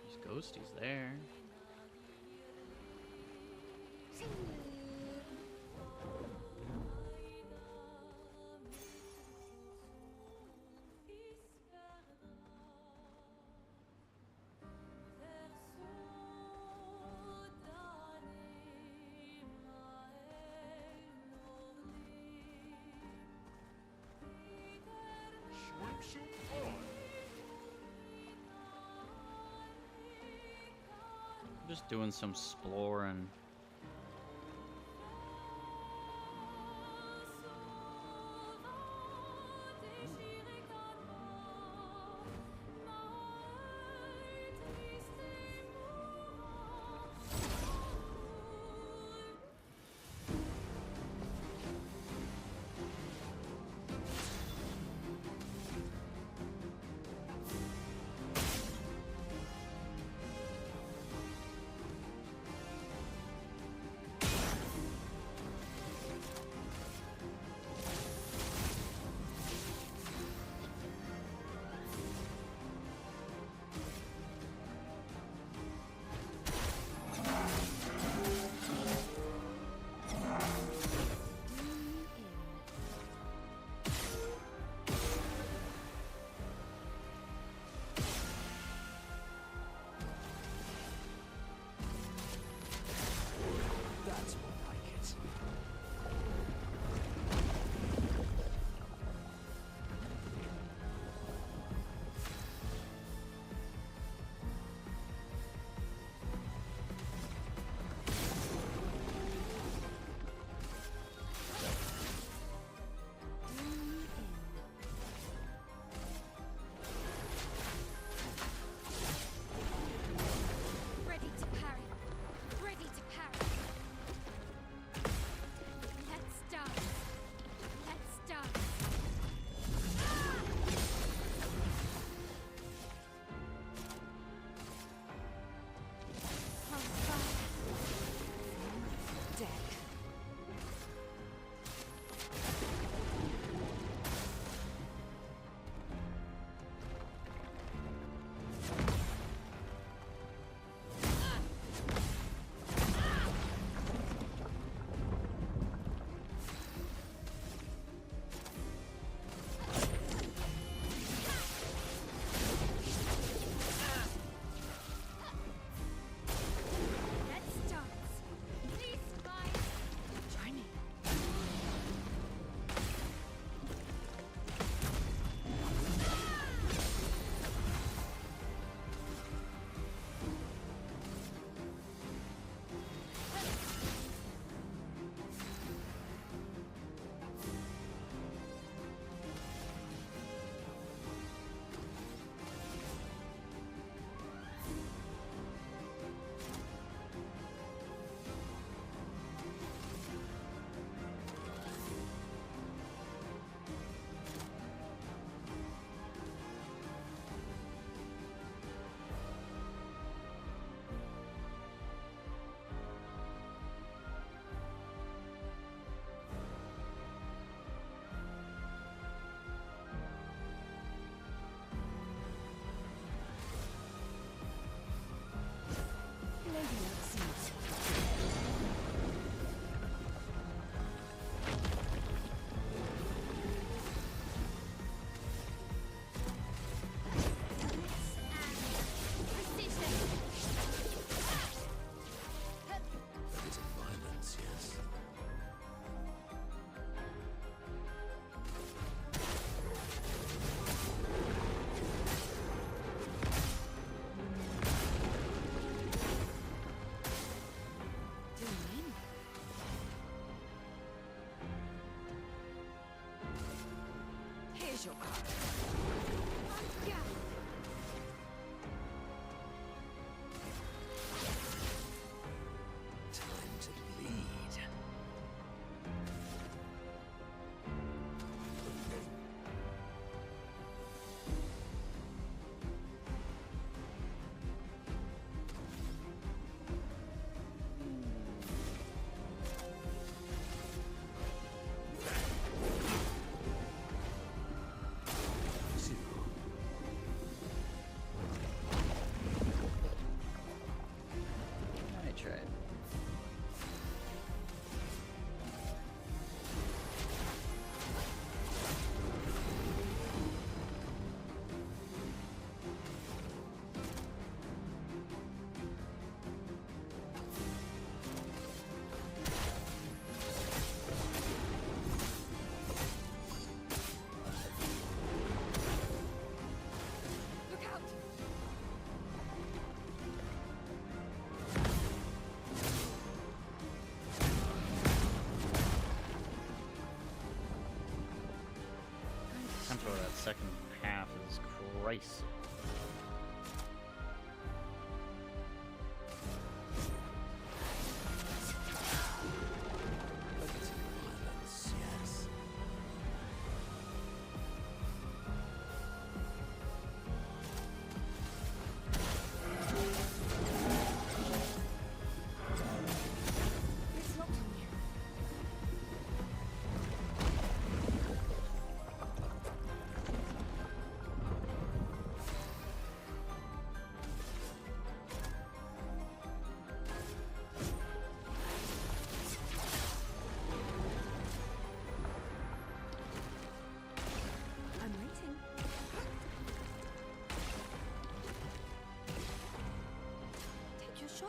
There's ghosties there. Just doing some exploring. second half is crazy. Violence, yes. It's not on you. I'm waiting. Take your shot.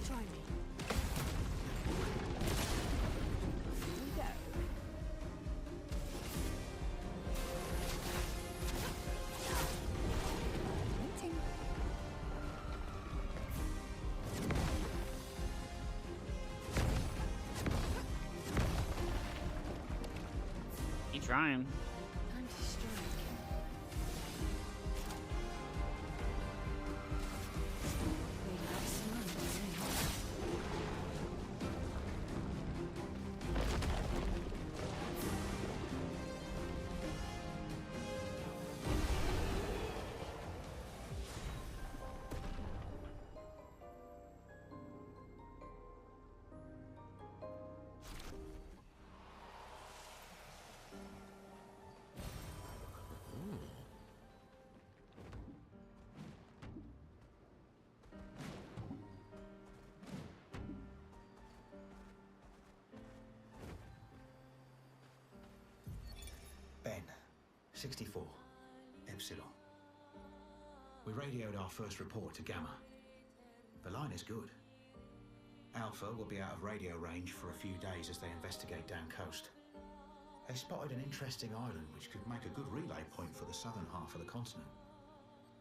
Try me. Here we go. Waiting. Keep trying. Time to strike. We have some Ben, 64, Epsilon. We radioed our first report to Gamma. The line is good. Alpha will be out of radio range for a few days as they investigate down coast. They spotted an interesting island which could make a good relay point for the southern half of the continent.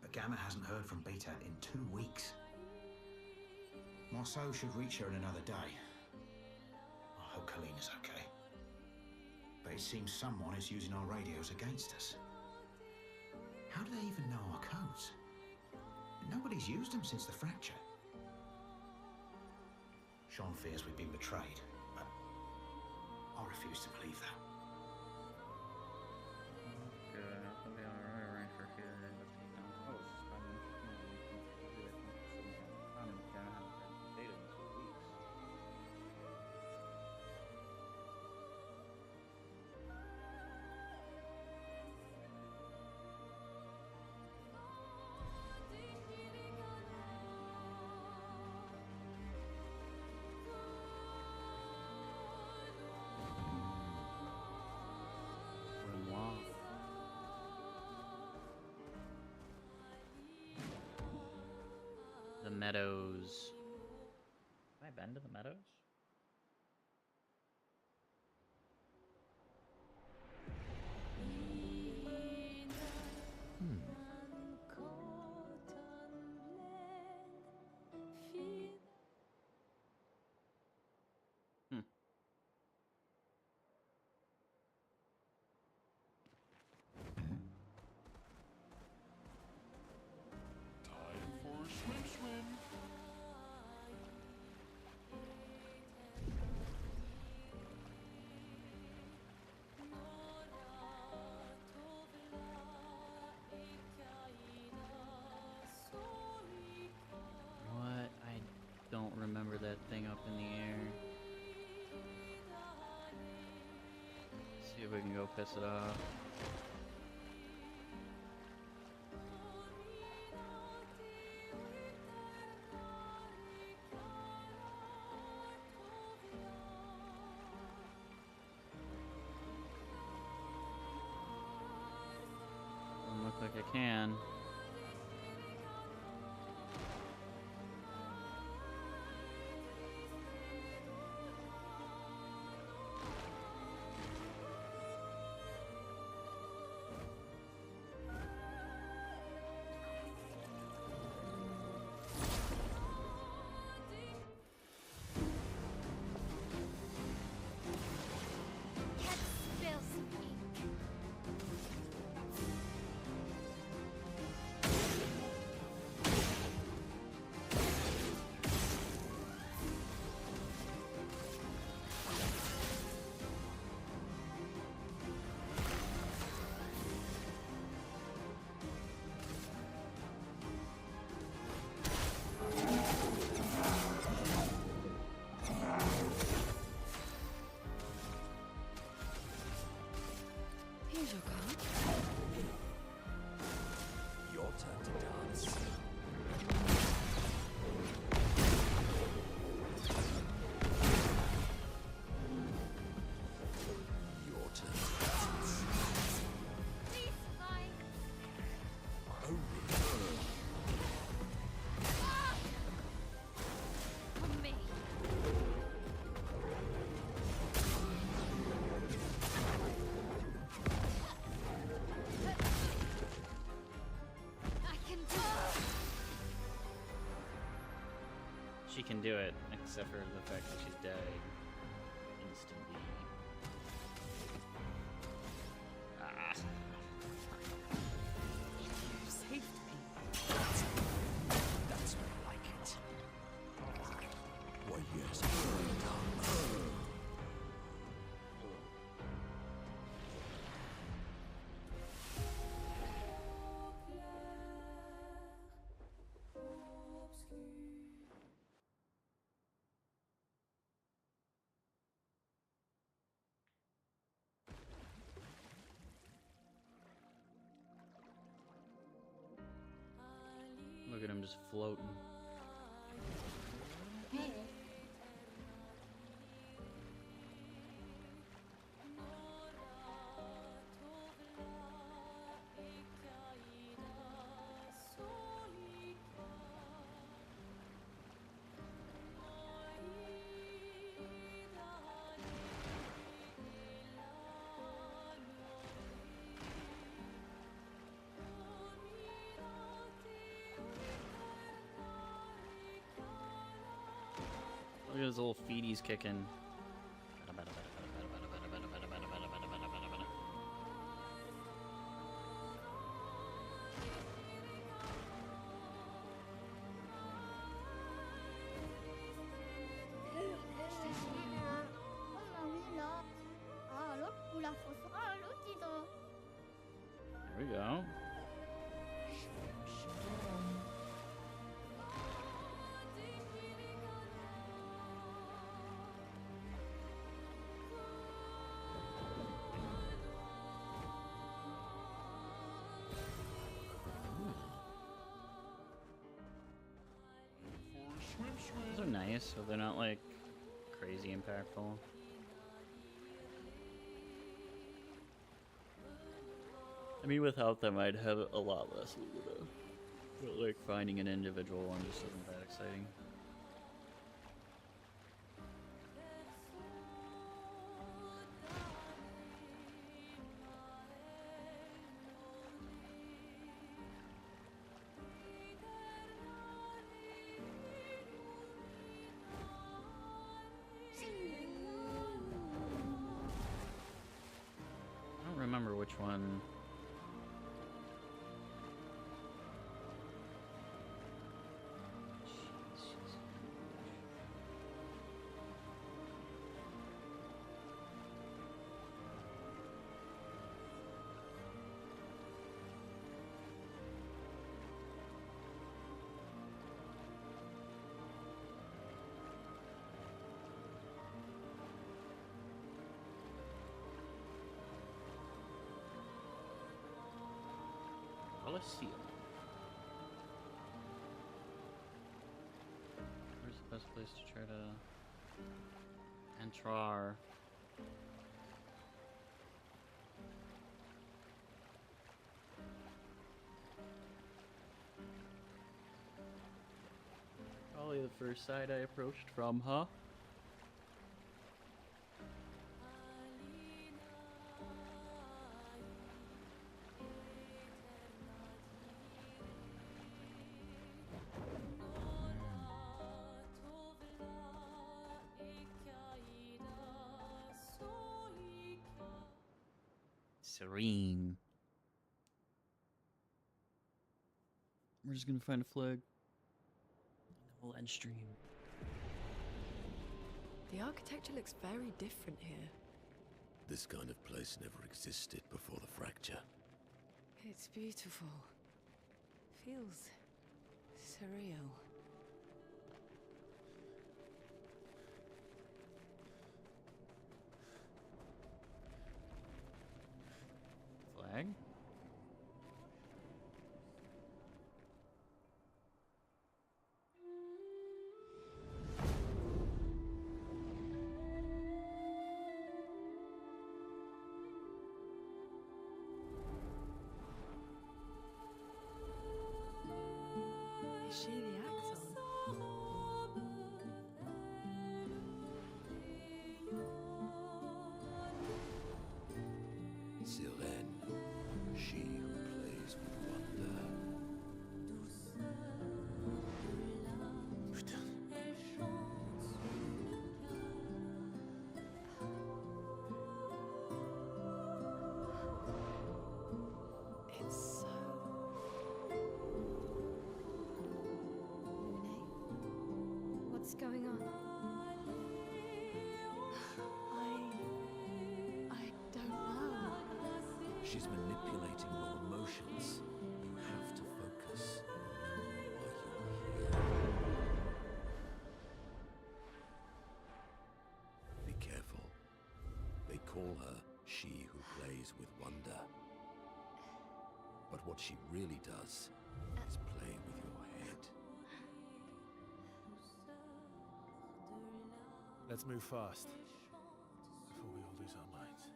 But Gamma hasn't heard from Beta in 2 weeks. Marceau should reach her in another day. I hope Colleen is okay. But it seems someone is using our radios against us. How do they even know our codes? Nobody's used them since the fracture. Sean fears we've been betrayed, but I refuse to believe that. The meadows. Have I been to the meadows? Time for swim swim. What? I don't remember that thing up in the air. See if we can go piss it off. Doesn't look like I can. She can do it, except for the fact that she's dying instantly. Ah. You saved me. That's more like it. Why, yes. Look at him just floating. Look at his little feet he's kicking. Oh oui là. Ah l'autre ou la fausse. Ah l'autre il doit. There we go. Those are nice, so they're not like crazy impactful. I mean, without them, I'd have a lot less Luna. But like finding an individual one just isn't that exciting. I don't remember which one. Coliseum. Where's the best place to try to enter? Probably the first side I approached from, huh? Serene. We're just gonna find a flag. And we'll end stream. The architecture looks very different here. This kind of place never existed before the fracture. It's beautiful. Feels surreal. Flag? Is she the What's going on? I don't know. She's manipulating your emotions. You have to focus. Why you're here. Be careful. They call her she who plays with wonder. But what she really does is play with your head. Let's move fast before we all lose our minds.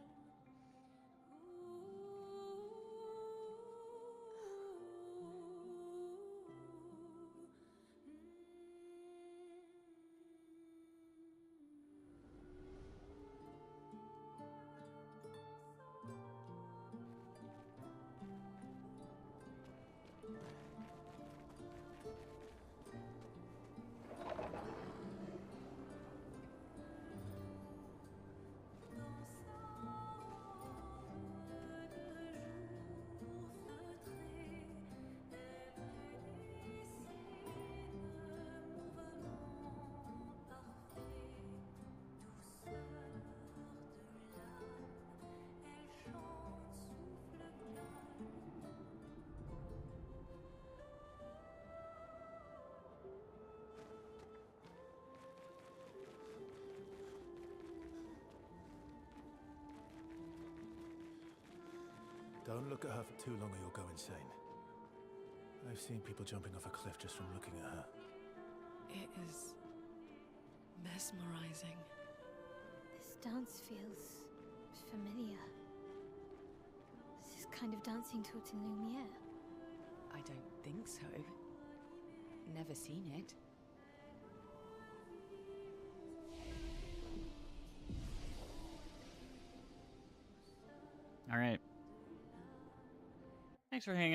Don't look at her for too long or you'll go insane. I've seen people jumping off a cliff just from looking at her. It is mesmerizing. This dance feels familiar. This is kind of dancing taught in Lumiere. I don't think so. Never seen it. All right. Thanks for hanging